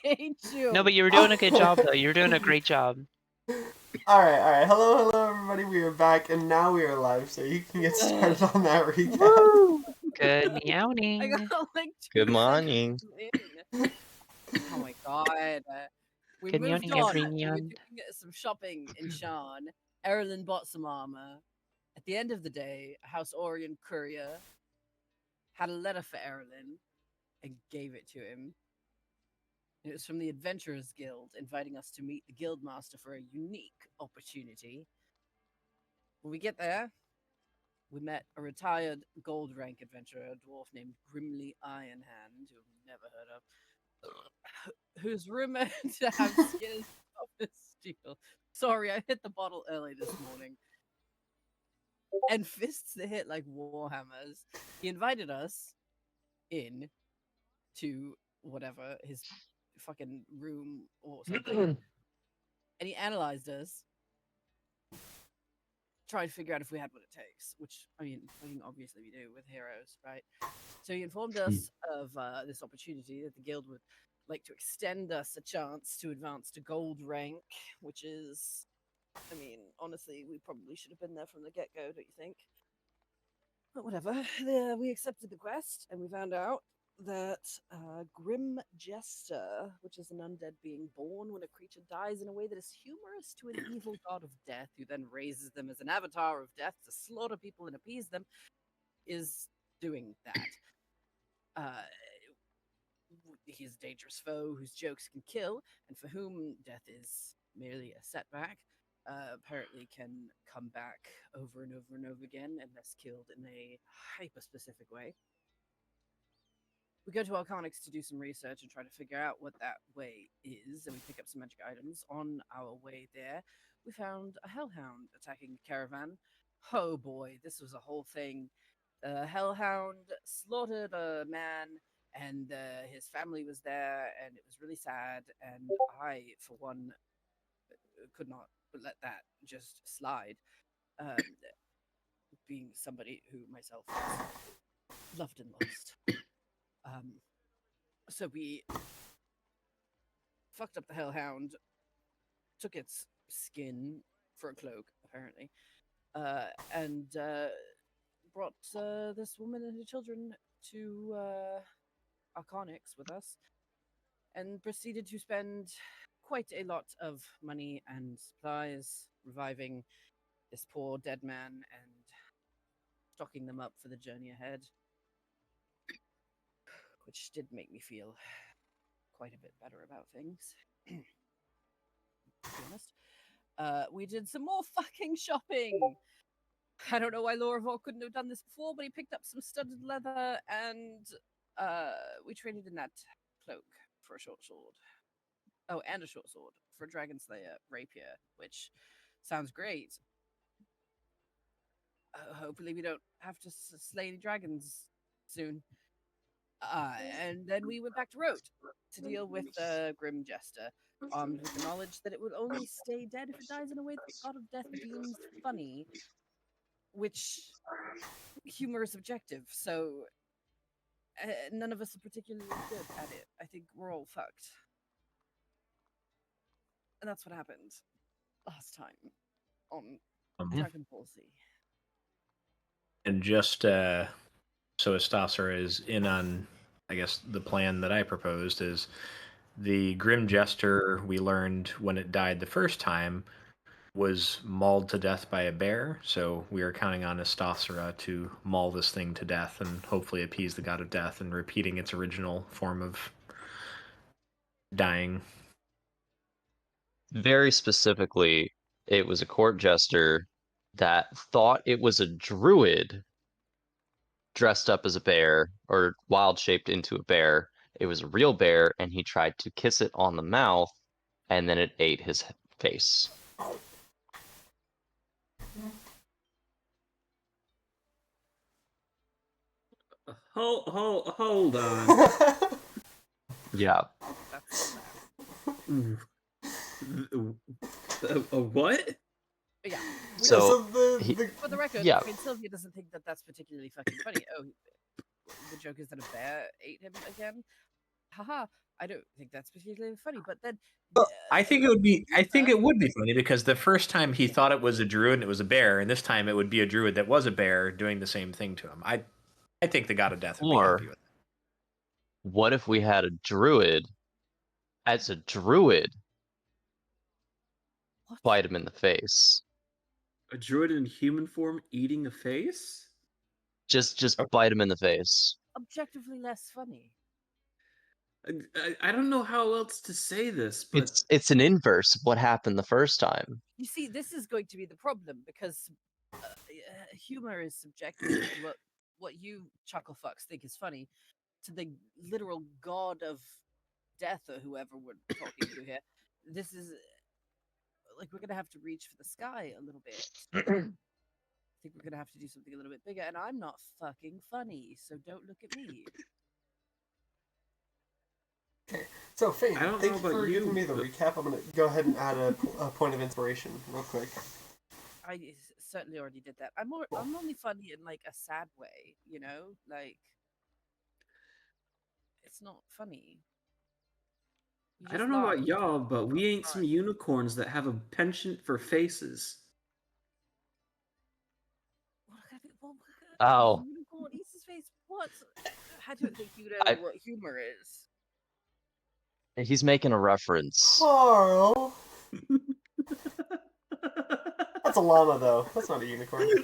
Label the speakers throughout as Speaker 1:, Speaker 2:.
Speaker 1: hate you.
Speaker 2: No, but you were doing a good job, though. You were doing a great job.
Speaker 3: Alright. Hello, everybody. We are back, and now we are live, so you can get started on that recap.
Speaker 2: Woo! Good
Speaker 1: I
Speaker 2: meowing.
Speaker 1: got like 2
Speaker 4: Good morning.
Speaker 1: seconds in. Oh my god. We
Speaker 2: Good
Speaker 1: moved
Speaker 2: meowing,
Speaker 1: on. We were
Speaker 2: everyone.
Speaker 1: doing some shopping in Sean. Erilyn bought some armor. At the end of the day, House Orion courier had a letter for Erilyn and gave it to him. It was from the Adventurers Guild, inviting us to meet the Guildmaster for a unique opportunity. When we get there, we met a retired gold rank adventurer, a dwarf named Grimly Ironhand, who I've never heard of, who's rumored to have skin as tough as steel. Sorry, I hit the bottle early this morning. And fists that hit like warhammers. He invited us in to whatever, his fucking room or something. And he analyzed us, tried to figure out if we had what it takes, which, I mean, fucking obviously we do with heroes, right? So he informed us of this opportunity that the guild would like to extend us a chance to advance to gold rank, which is, I mean, honestly, we probably should have been there from the get-go, don't you think? But whatever, we accepted the quest, and we found out that Grim Jester, which is an undead being born when a creature dies in a way that is humorous to an evil god of death, who then raises them as an avatar of death to slaughter people and appease them, is doing that. He's a dangerous foe whose jokes can kill, and for whom death is merely a setback. Apparently can come back over and over and over again unless killed in a hyper-specific way. We go to Arcanics to do some research and try to figure out what that way is, and we pick up some magic items. On our way there, we found a hellhound attacking a caravan. Oh boy, this was a whole thing. The hellhound slaughtered a man, and his family was there, and it was really sad, and I, for one, could not let that just slide. Being somebody who myself loved and lost. So we fucked up the hellhound, took its skin for a cloak, apparently, and brought this woman and her children to Arcanics with us, and proceeded to spend quite a lot of money and supplies reviving this poor dead man and stocking them up for the journey ahead, which did make me feel quite a bit better about things. To be honest, we did some more fucking shopping. I don't know why Lorivor couldn't have done this before, but he picked up some studded leather, and we traded in that cloak for a short sword. Oh, and a short sword for Dragon Slayer rapier, which sounds great. Hopefully we don't have to slay any dragons soon. And then we went back to Rote to deal with the Grim Jester, armed with the knowledge that it would only stay dead if it dies in a way that the God of Death deems funny, which humor is subjective, so none of us are particularly good at it. I think we're all fucked. And that's what happened last time on Dragon Ball Z.
Speaker 5: And just so Astasar is in on, I guess, the plan that I proposed is the Grim Jester we learned when it died the first time was mauled to death by a bear, so we are counting on Astasara to maul this thing to death and hopefully appease the god of death and repeating its original form of dying.
Speaker 4: Very specifically, it was a court jester that thought it was a druid dressed up as a bear or wild shaped into a bear. It was a real bear, and he tried to kiss it on the mouth, and then it ate his face.
Speaker 6: Hold on.
Speaker 4: Yeah.
Speaker 6: What?
Speaker 1: Yeah.
Speaker 4: So
Speaker 1: for the record,
Speaker 4: yeah.
Speaker 1: I mean, Sylvia doesn't think that that's particularly fucking funny. Oh, the joke is that a bear ate him again. haha, I don't think that's particularly funny. But then,
Speaker 5: I think it would be. I think
Speaker 1: Humor-
Speaker 5: it would be funny because the first time he thought it was a druid and it was a bear, and this time it would be a druid that was a bear doing the same thing to him. I think the god of death would be
Speaker 4: Or
Speaker 5: happy with it.
Speaker 4: what if we had a druid as a druid
Speaker 1: what?
Speaker 4: bite him in the face?
Speaker 6: A druid in human form eating a face?
Speaker 4: Just bite him in the face.
Speaker 1: Objectively less funny.
Speaker 6: I don't know how else to say this, but
Speaker 4: It's an inverse of what happened the first time.
Speaker 1: You see, this is going to be the problem because humor is subjective to what you chuckle fucks think is funny to the literal god of death or whoever we're talking to here. This is like we're gonna have to reach for the sky a little bit. I think we're gonna have to do something a little bit bigger, and I'm not fucking funny, so don't look at me.
Speaker 3: Okay, so Fane,
Speaker 6: I don't
Speaker 3: thank
Speaker 6: know
Speaker 3: you
Speaker 6: about
Speaker 3: for
Speaker 6: you,
Speaker 3: giving me the
Speaker 6: but-
Speaker 3: recap. I'm gonna go ahead and add a point of inspiration real quick.
Speaker 1: I certainly already did that. I'm only funny in like a sad way, you know, like it's not funny. You
Speaker 6: I
Speaker 1: just
Speaker 6: don't know about
Speaker 1: laugh.
Speaker 6: y'all, but we ain't some
Speaker 1: Fine.
Speaker 6: unicorns that have a penchant for faces.
Speaker 1: What
Speaker 4: Oh.
Speaker 1: unicorn eats his face? What? I don't think you know
Speaker 4: I-
Speaker 1: what humor is.
Speaker 4: He's making a reference.
Speaker 3: Carl! That's a llama, though. That's not a unicorn.
Speaker 1: I'm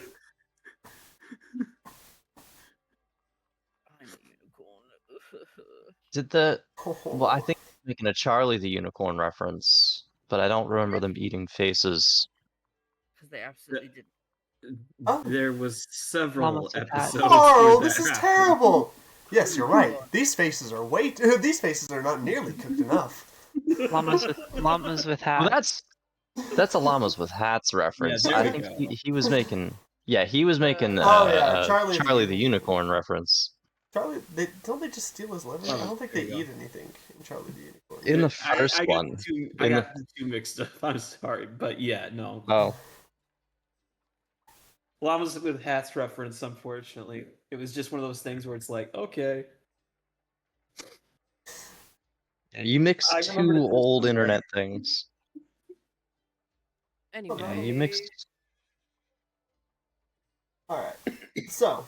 Speaker 1: a unicorn.
Speaker 4: Did the well? I think he's making a Charlie the Unicorn reference, but I don't remember them eating faces.
Speaker 1: Because they absolutely did.
Speaker 3: Oh.
Speaker 6: There was several
Speaker 2: Llamas with hats.
Speaker 6: episodes.
Speaker 3: Carl,
Speaker 6: where
Speaker 3: this
Speaker 6: that
Speaker 3: is
Speaker 6: happened.
Speaker 3: terrible! Yes, you're right. These faces are these faces are not nearly cooked enough.
Speaker 2: Llamas with hats.
Speaker 4: Well, that's a llamas with hats reference.
Speaker 6: there
Speaker 4: I
Speaker 6: we
Speaker 4: think
Speaker 6: go.
Speaker 4: he was making. Yeah, he was making.
Speaker 3: Oh, yeah, Charlie the
Speaker 4: Charlie the
Speaker 3: Unicorn.
Speaker 4: Unicorn reference.
Speaker 3: Charlie, don't they just steal his liver? I don't think
Speaker 6: there
Speaker 3: they
Speaker 6: you
Speaker 3: eat anything in Charlie the Unicorn.
Speaker 4: In the first
Speaker 6: I got
Speaker 4: one.
Speaker 6: the two,
Speaker 4: In the-
Speaker 6: got the two mixed up. I'm sorry, but yeah, no.
Speaker 4: Oh,
Speaker 6: Llamas with hats reference, unfortunately. It was just one of those things where it's like, okay.
Speaker 4: you mixed
Speaker 6: I
Speaker 4: two
Speaker 6: remembered it was
Speaker 4: old
Speaker 6: somewhere.
Speaker 4: internet things.
Speaker 1: Anyway,
Speaker 4: Yeah, you mixed.
Speaker 3: Alright, so.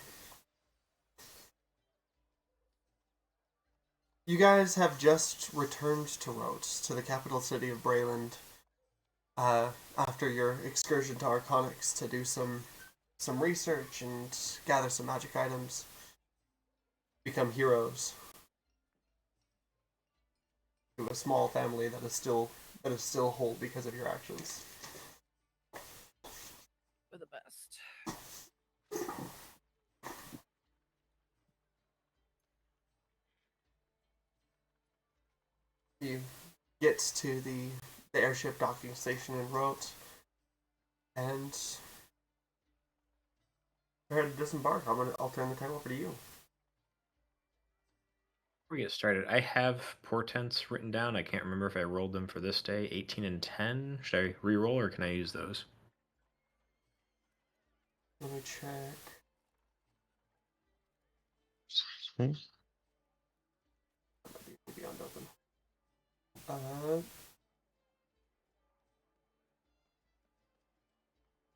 Speaker 3: You guys have just returned to Rhodes, to the capital city of Brayland, after your excursion to Arconyx to do some research and gather some magic items. Become heroes to a small family that is still whole because of your actions.
Speaker 1: we're the best.
Speaker 3: You get to the airship docking station in Rhodes, and you're ready to disembark. I'll turn the time over to you.
Speaker 5: Before we get started, I have portents written down. I can't remember if I rolled them for this day. 18 and 10. Should I re-roll or can I use those?
Speaker 3: Let me check.
Speaker 4: Hmm?
Speaker 3: Beyond open.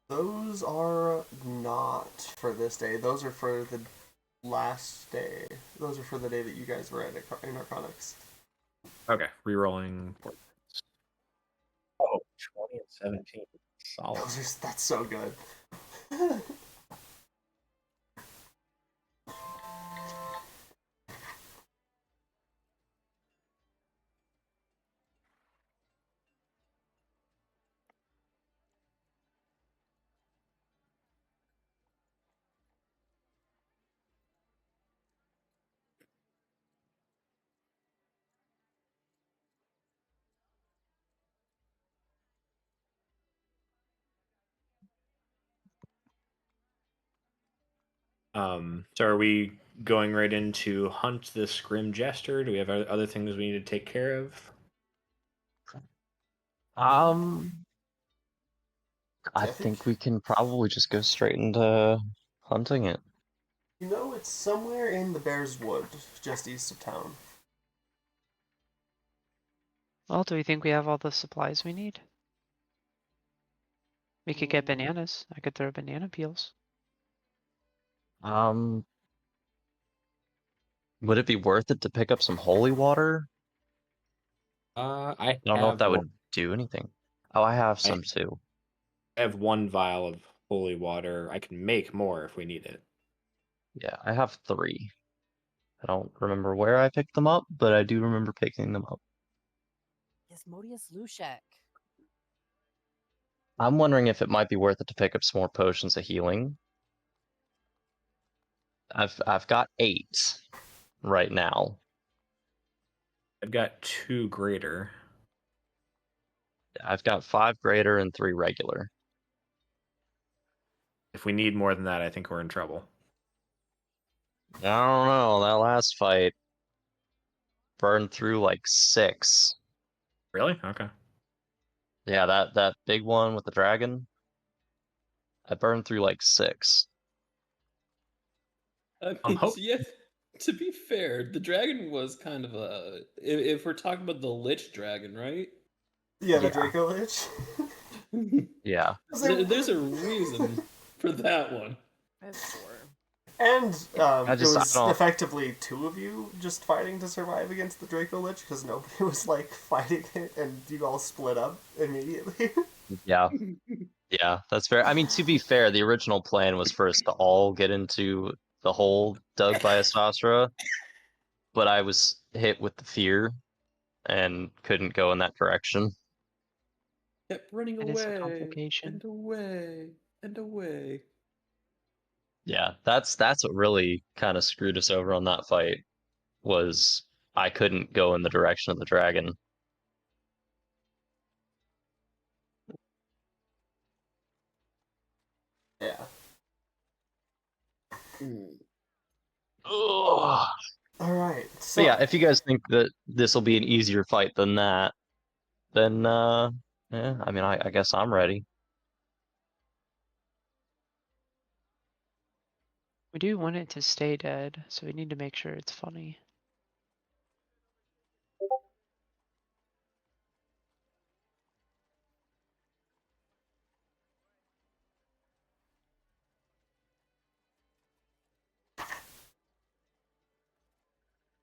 Speaker 3: Those are not for this day. Those are for the last day. Those are for the day that you guys were in Arconyx.
Speaker 5: Okay, re-rolling portents. Oh, 20 and 17. Solid.
Speaker 3: That's so good.
Speaker 5: So are we going right into hunt this grim jester? Do we have other things we need to take care of?
Speaker 4: I think we can probably just go straight into hunting it.
Speaker 3: You know, it's somewhere in the Bear's Wood, just east of town.
Speaker 2: Well, do we think we have all the supplies we need? We could get bananas. I could throw banana peels.
Speaker 4: Would it be worth it to pick up some holy water?
Speaker 5: I
Speaker 4: I don't know if
Speaker 5: have
Speaker 4: that
Speaker 5: one.
Speaker 4: would do anything. Oh, I have
Speaker 5: I
Speaker 4: some too.
Speaker 5: have one vial of holy water. I can make more if we need it.
Speaker 4: Yeah, I have 3. I don't remember where I picked them up, but I do remember picking them up.
Speaker 1: Asmodeus Lushak.
Speaker 4: I'm wondering if it might be worth it to pick up some more potions of healing. I've got 8 right now.
Speaker 5: I've got 2 greater.
Speaker 4: I've got 5 greater and 3 regular.
Speaker 5: If we need more than that, I think we're in trouble.
Speaker 4: I don't know. That last fight burned through like 6.
Speaker 5: Really? Okay.
Speaker 4: Yeah, that big one with the dragon. I burned through like 6.
Speaker 6: I
Speaker 5: I'm
Speaker 6: mean,
Speaker 5: hope-
Speaker 6: yeah, to be fair, the dragon was kind of a. If we're talking about the Lich Dragon, right?
Speaker 3: Yeah, the
Speaker 4: Yeah.
Speaker 3: Draco Lich.
Speaker 4: Yeah.
Speaker 6: There's a reason for that one.
Speaker 1: That's sure.
Speaker 3: And
Speaker 4: I
Speaker 3: it was
Speaker 4: don't.
Speaker 3: effectively 2 of you just fighting to survive against the Draco Lich because nobody was like fighting it, and you all split up immediately.
Speaker 4: Yeah. Yeah, that's fair. I mean, to be fair, the original plan was for us to all get into the hole dug by Astasra, but I was hit with the fear and couldn't go in that direction.
Speaker 6: Kept running
Speaker 2: It is a
Speaker 6: away
Speaker 2: complication.
Speaker 6: and away and away.
Speaker 4: Yeah, that's what really kind of screwed us over on that fight, was I couldn't go in the direction of the dragon.
Speaker 3: Yeah.
Speaker 4: Ugh.
Speaker 3: All right.
Speaker 4: So yeah, if you guys think that this will be an easier fight than that, then yeah, I mean, I guess I'm ready.
Speaker 2: We do want it to stay dead, so we need to make sure it's funny.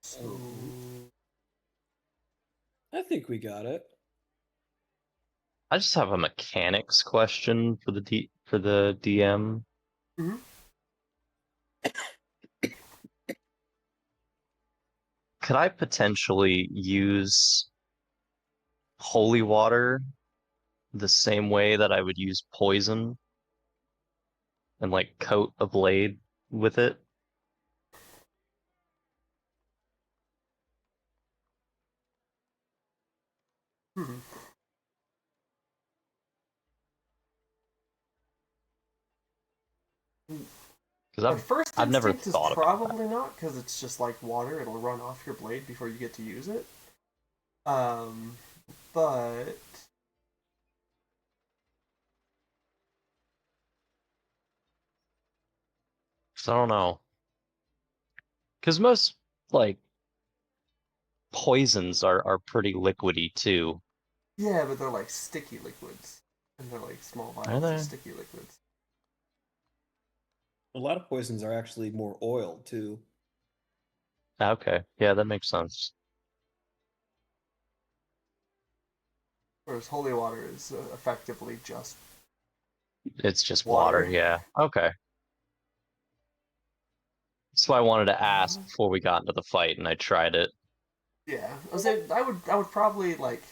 Speaker 3: So,
Speaker 6: I think we got it.
Speaker 4: I just have a mechanics question for the DM.
Speaker 3: Mhm.
Speaker 4: Could I potentially use holy water the same way that I would use poison and like coat a blade with it?
Speaker 3: hmm.
Speaker 4: Because
Speaker 3: My first
Speaker 4: I've never
Speaker 3: instinct is
Speaker 4: thought about that.
Speaker 3: probably not, because it's just like water; it'll run off your blade before you get to use it. But
Speaker 4: So I don't know. Because most like poisons are pretty liquidy too.
Speaker 3: yeah, but they're like sticky liquids, and they're like small
Speaker 4: Are
Speaker 3: vials of
Speaker 4: they?
Speaker 3: sticky liquids.
Speaker 6: A lot of poisons are actually more oil too.
Speaker 4: Okay, yeah, that makes sense.
Speaker 3: Whereas holy water is effectively just
Speaker 4: It's just
Speaker 3: water.
Speaker 4: water, yeah. Okay. That's why I wanted to ask before we got into the fight, and I tried it.
Speaker 3: Yeah, I would probably like.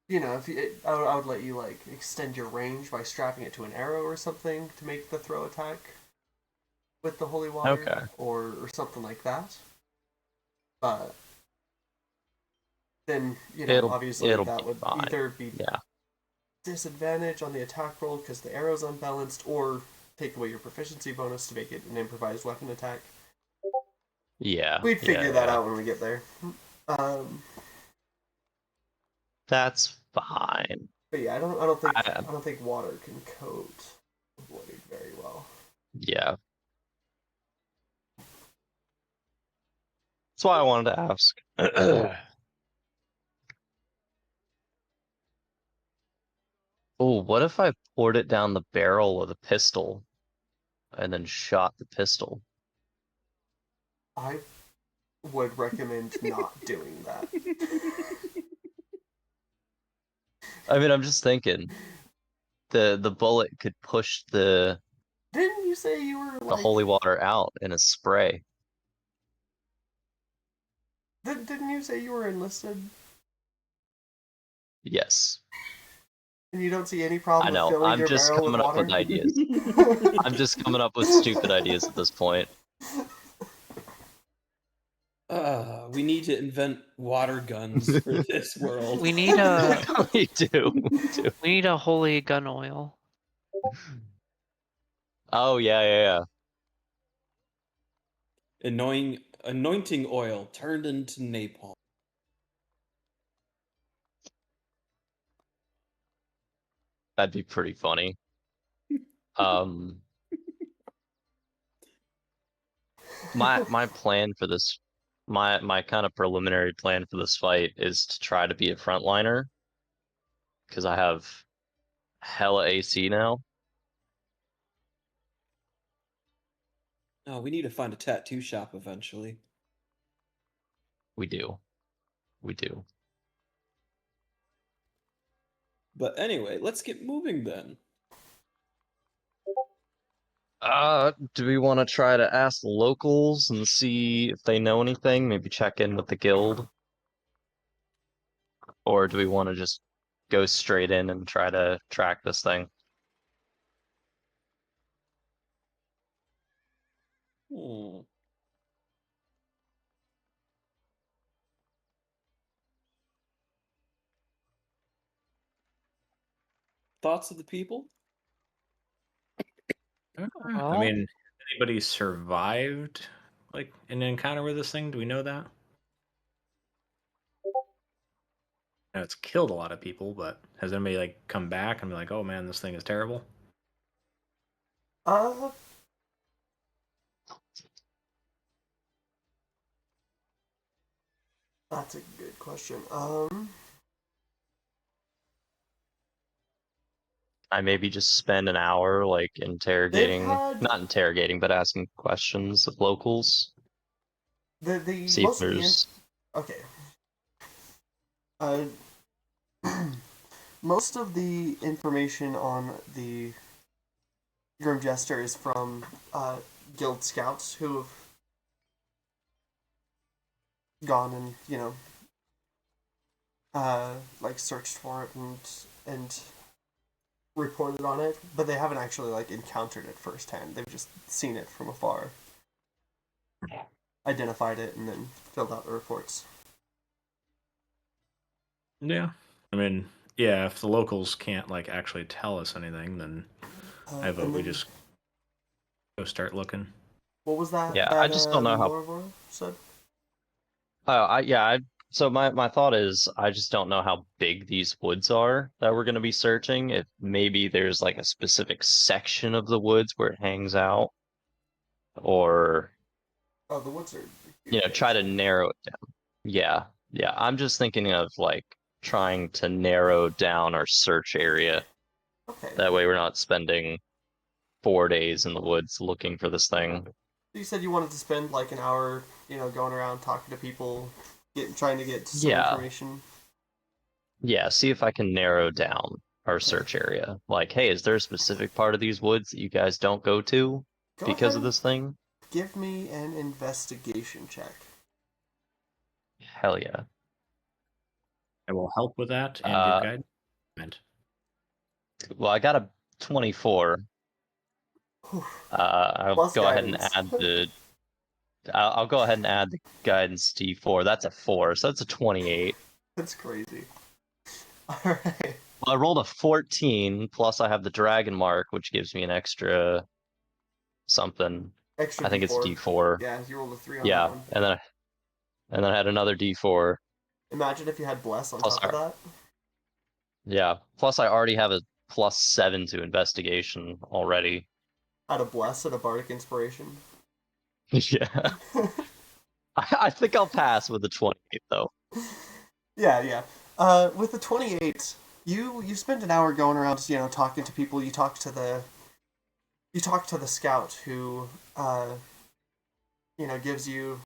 Speaker 3: You know, I would let you like extend your range by strapping it to an arrow or something to make the throw attack with the holy water,
Speaker 4: Okay.
Speaker 3: or something like that. But then obviously
Speaker 4: it'll
Speaker 3: that
Speaker 4: be
Speaker 3: would
Speaker 4: fine.
Speaker 3: either be
Speaker 4: Yeah.
Speaker 3: disadvantage on the attack roll because the arrow's unbalanced, or take away your proficiency bonus to make it an improvised weapon attack.
Speaker 4: Yeah.
Speaker 3: We'd figure that
Speaker 4: yeah.
Speaker 3: out when we get there.
Speaker 4: That's fine.
Speaker 3: But yeah, I don't think water can coat the blade very well.
Speaker 4: Yeah. That's why I wanted to ask. Oh, what if I poured it down the barrel of the pistol and then shot the pistol?
Speaker 3: I would recommend not doing that.
Speaker 4: I mean, I'm just thinking the bullet could push the
Speaker 3: Didn't you say you were like?
Speaker 4: holy water out in a spray.
Speaker 3: Didn't you say you were enlisted?
Speaker 4: Yes.
Speaker 3: And you don't see any
Speaker 4: I
Speaker 3: problem with
Speaker 4: know.
Speaker 3: filling
Speaker 4: I'm
Speaker 3: your
Speaker 4: just
Speaker 3: barrel with
Speaker 4: coming up
Speaker 3: water?
Speaker 4: with ideas. I'm just coming up with stupid ideas at this point.
Speaker 6: We need to invent water guns for this world.
Speaker 2: We need a
Speaker 4: We do.
Speaker 2: we need a holy gun oil.
Speaker 4: Oh yeah.
Speaker 6: Anointing oil turned into napalm.
Speaker 4: That'd be pretty funny. My plan for this, my kind of preliminary plan for this fight is to try to be a frontliner because I have hella AC now.
Speaker 6: Oh, we need to find a tattoo shop eventually.
Speaker 4: We do.
Speaker 6: But anyway, let's get moving then.
Speaker 4: Do we want to try to ask the locals and see if they know anything? Maybe check in with the guild? Or do we want to just go straight in and try to track this thing?
Speaker 6: Thoughts of the people?
Speaker 5: I
Speaker 2: Well,
Speaker 5: mean, anybody survived like an encounter with this thing? Do we know that? I know it's killed a lot of people, but has anybody like come back and be like, "Oh man, this thing is terrible"?
Speaker 3: That's a good question.
Speaker 4: I maybe just spend an hour like interrogating,
Speaker 3: had-
Speaker 4: not interrogating, but asking questions of locals.
Speaker 3: the
Speaker 4: See if
Speaker 3: most of the
Speaker 4: there's
Speaker 3: okay. Most of the information on the Grim Jester is from guild scouts who have gone and like searched for it and reported on it, but they haven't actually like encountered it firsthand. They've just seen it from afar, identified it, and then filled out the reports.
Speaker 5: Yeah. I mean, yeah, if the locals can't like actually tell us anything, then I vote we just go start looking.
Speaker 3: What was that?
Speaker 4: Yeah,
Speaker 3: that,
Speaker 4: I just don't know how.
Speaker 3: Lorvor said?
Speaker 4: So my thought is I just don't know how big these woods are that we're going to be searching. If maybe there's like a specific section of the woods where it hangs out, or
Speaker 3: Oh, the woods are.
Speaker 4: try to narrow it down. Yeah. I'm just thinking of like trying to narrow down our search area.
Speaker 3: Okay.
Speaker 4: That way we're not spending 4 days in the woods looking for this thing.
Speaker 3: You said you wanted to spend like an hour, going around talking to people, trying to get some
Speaker 4: Yeah.
Speaker 3: information.
Speaker 4: Yeah, see if I can narrow down our search area. Like, hey, is there a specific part of these woods that you guys don't go to
Speaker 3: Go
Speaker 4: because of
Speaker 3: ahead.
Speaker 4: this thing?
Speaker 3: Give me an investigation check.
Speaker 4: Hell yeah.
Speaker 5: I will help with that and give guidance.
Speaker 4: Well, I got a 24. I'll
Speaker 3: Plus
Speaker 4: go ahead and
Speaker 3: guidance.
Speaker 4: add the. I'll go ahead and add the guidance D4. That's a 4, so that's a 28.
Speaker 3: That's crazy. Alright.
Speaker 4: Well, I rolled a 14, plus I have the dragon mark, which gives me an extra something.
Speaker 3: Extra
Speaker 4: I think it's
Speaker 3: D4.
Speaker 4: D4.
Speaker 3: Yeah, you rolled a 3 on
Speaker 4: Yeah,
Speaker 3: that one.
Speaker 4: and then I had another D4.
Speaker 3: Imagine if you had Bless on
Speaker 4: Plus
Speaker 3: top of that.
Speaker 4: Yeah, plus I already have a +7 to investigation already.
Speaker 3: Out of bless and a bardic inspiration.
Speaker 4: Yeah. I think I'll pass with the 28 though.
Speaker 3: Yeah. With the 28, you spent an hour going around, talking to people. You talked to the scout who, gives you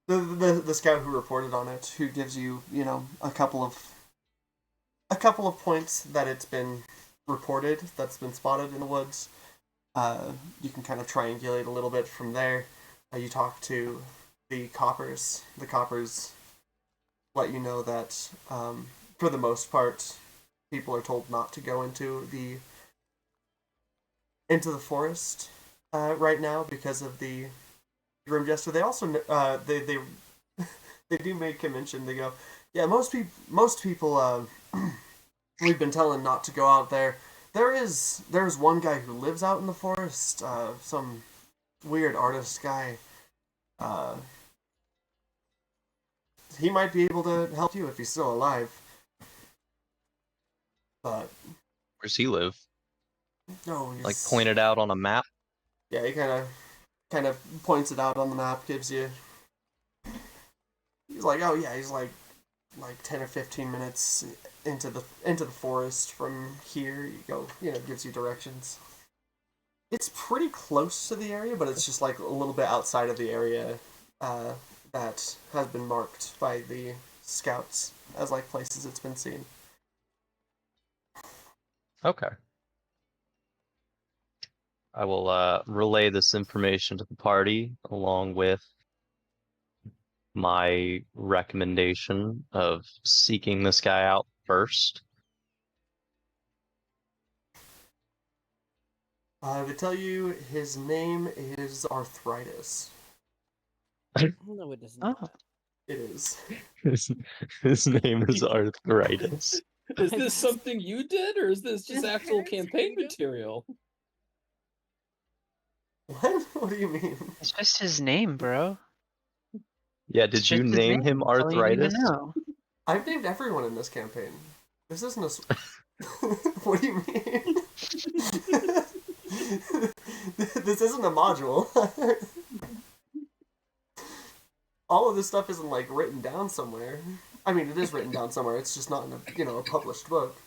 Speaker 3: the scout who reported on it, who gives you, a couple of points that it's been reported, that's been spotted in the woods. You can kind of triangulate a little bit from there. You talk to the coppers. The coppers let you know that, for the most part, people are told not to go into the forest right now because of the Grim Jester. They also they they do make a mention. They go, yeah, most people we've been telling not to go out there. There's one guy who lives out in the forest, some weird artist guy. He might be able to help you if he's still alive. But
Speaker 4: Where's he live?
Speaker 3: no, he's
Speaker 4: Like pointed out on a map?
Speaker 3: Yeah, he kind of points it out on the map, gives you. He's like, oh yeah, he's like 10 or 15 minutes into the forest from here. You go, gives you directions. It's pretty close to the area, but it's just like a little bit outside of the area that has been marked by the scouts as like places it's been seen.
Speaker 4: Okay. I will relay this information to the party along with my recommendation of seeking this guy out first.
Speaker 3: I would tell you his name is Arthritis.
Speaker 1: No, it doesn't.
Speaker 2: Oh,
Speaker 3: It is.
Speaker 4: His name is Arthritis.
Speaker 6: Is this something you did, or is this just
Speaker 1: His
Speaker 6: actual
Speaker 1: parents
Speaker 6: campaign
Speaker 1: created him?
Speaker 6: material?
Speaker 3: What? What do you mean?
Speaker 2: it's just his name, bro.
Speaker 4: Yeah,
Speaker 2: It's
Speaker 4: did you
Speaker 2: just his
Speaker 4: name him
Speaker 2: name. That's all you need to
Speaker 4: Arthritis?
Speaker 2: know.
Speaker 3: I've named everyone in this campaign. This isn't a. What do you mean? This isn't a module. All of this stuff isn't like written down somewhere. I mean, it is written down somewhere. It's just not in a published book.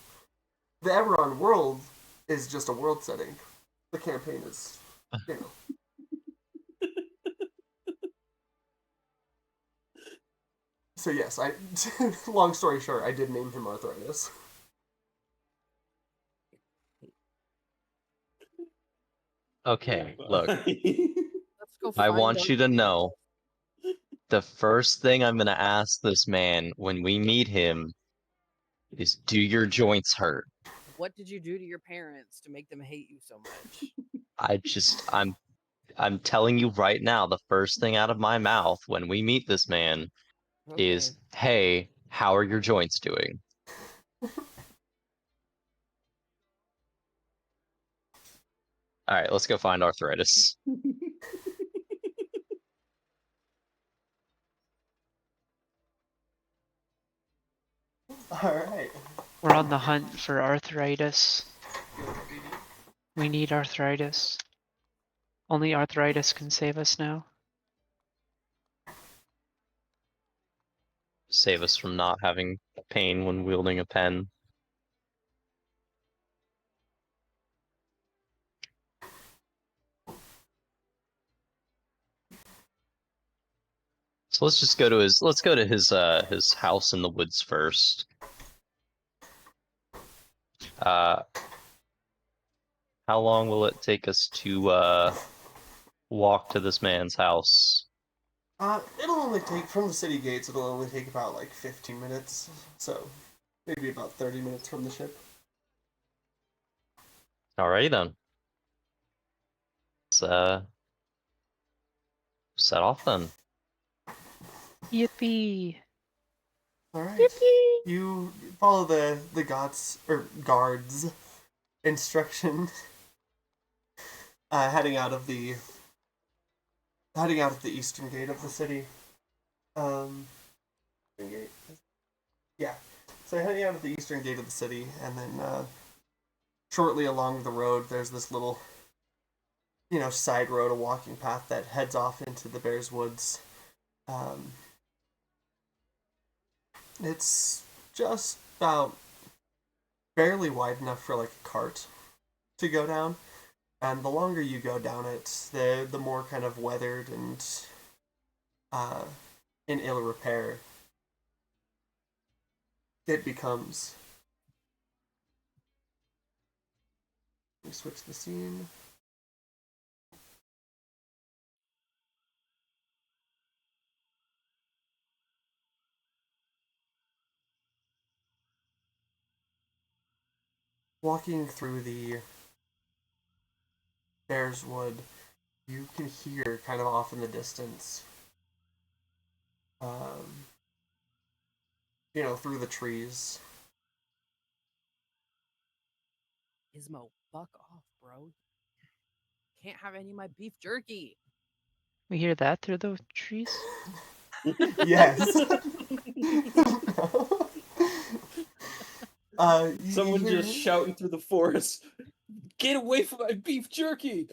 Speaker 3: The Eberron world is just a world setting. The campaign is, So yes, long story short, I did name him Arthritis.
Speaker 4: Okay, look,
Speaker 1: Let's go
Speaker 4: I
Speaker 1: find
Speaker 4: want
Speaker 1: out.
Speaker 4: you to know the first thing I'm gonna ask this man when we meet him is, do your joints hurt?
Speaker 1: What did you do to your parents to make them hate you so much?
Speaker 4: I'm telling you right now, the first thing out of my mouth when we meet this man
Speaker 1: Okay.
Speaker 4: is, hey, how are your joints doing? All right, let's go find Arthritis.
Speaker 3: Alright.
Speaker 2: We're on the hunt for Arthritis. We need Arthritis. Only Arthritis can save us now.
Speaker 4: Save us from not having pain when wielding a pen. So let's just go to his house in the woods first. How long will it take us to walk to this man's house?
Speaker 3: It'll only take, from the city gates, it'll only take about like 15 minutes. So, maybe about 30 minutes from the ship.
Speaker 4: Alrighty then. Let's set off then.
Speaker 2: Yippee!
Speaker 3: Alright. You follow the guards instruction, heading out of the eastern gate of the city. Gate? Yeah. So heading out of the eastern gate of the city, and then shortly along the road, there's this little, side road, a walking path that heads off into the bear's woods. It's just about barely wide enough for like a cart to go down, and the longer you go down it, the more kind of weathered and in ill repair it becomes. Let me switch the scene. Walking through the Bear's Wood, you can hear kind of off in the distance, through the trees.
Speaker 1: Ismo, fuck off, bro. Can't have any of my beef jerky.
Speaker 2: We hear that through the trees?
Speaker 3: Yes.
Speaker 6: Someone just shouting through the forest, "Get away from my beef jerky!"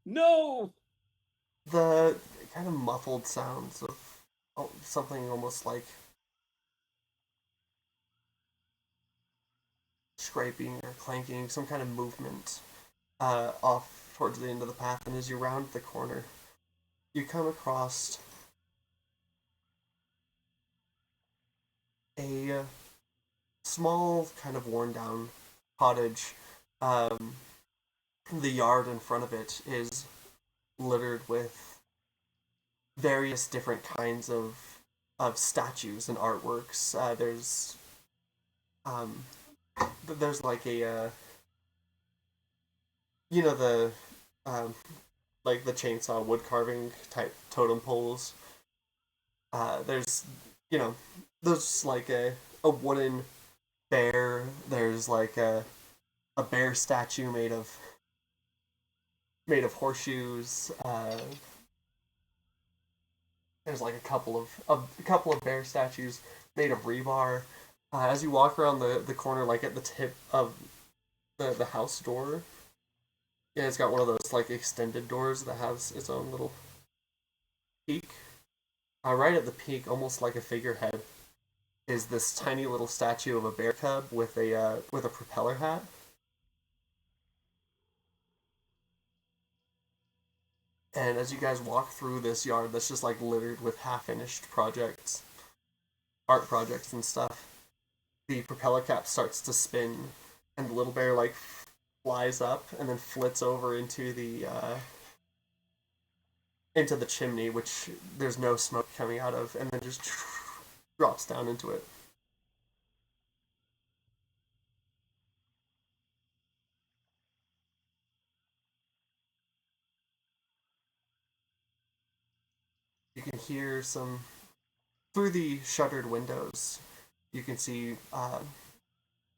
Speaker 6: No!
Speaker 3: The kind of muffled sounds of something almost like scraping or clanking, some kind of movement off towards the end of the path, and as you round the corner, you come across a small, kind of worn down cottage. The yard in front of it is littered with various different kinds of statues and artworks. There's like a the like the chainsaw wood carving type totem poles. There's there's like a wooden bear. There's like a bear statue made of horseshoes. There's like a couple of bear statues made of rebar. As you walk around the corner, like at the tip of the house door, yeah, it's got one of those like extended doors that has its own little peak. Right at the peak, almost like a figurehead, is this tiny little statue of a bear cub with a propeller hat. And as you guys walk through this yard that's just like littered with half-finished art projects and stuff, the propeller cap starts to spin, and the little bear like flies up and then flits over into the chimney, which there's no smoke coming out of, and then just drops down into it. You can hear some through the shuttered windows. You can see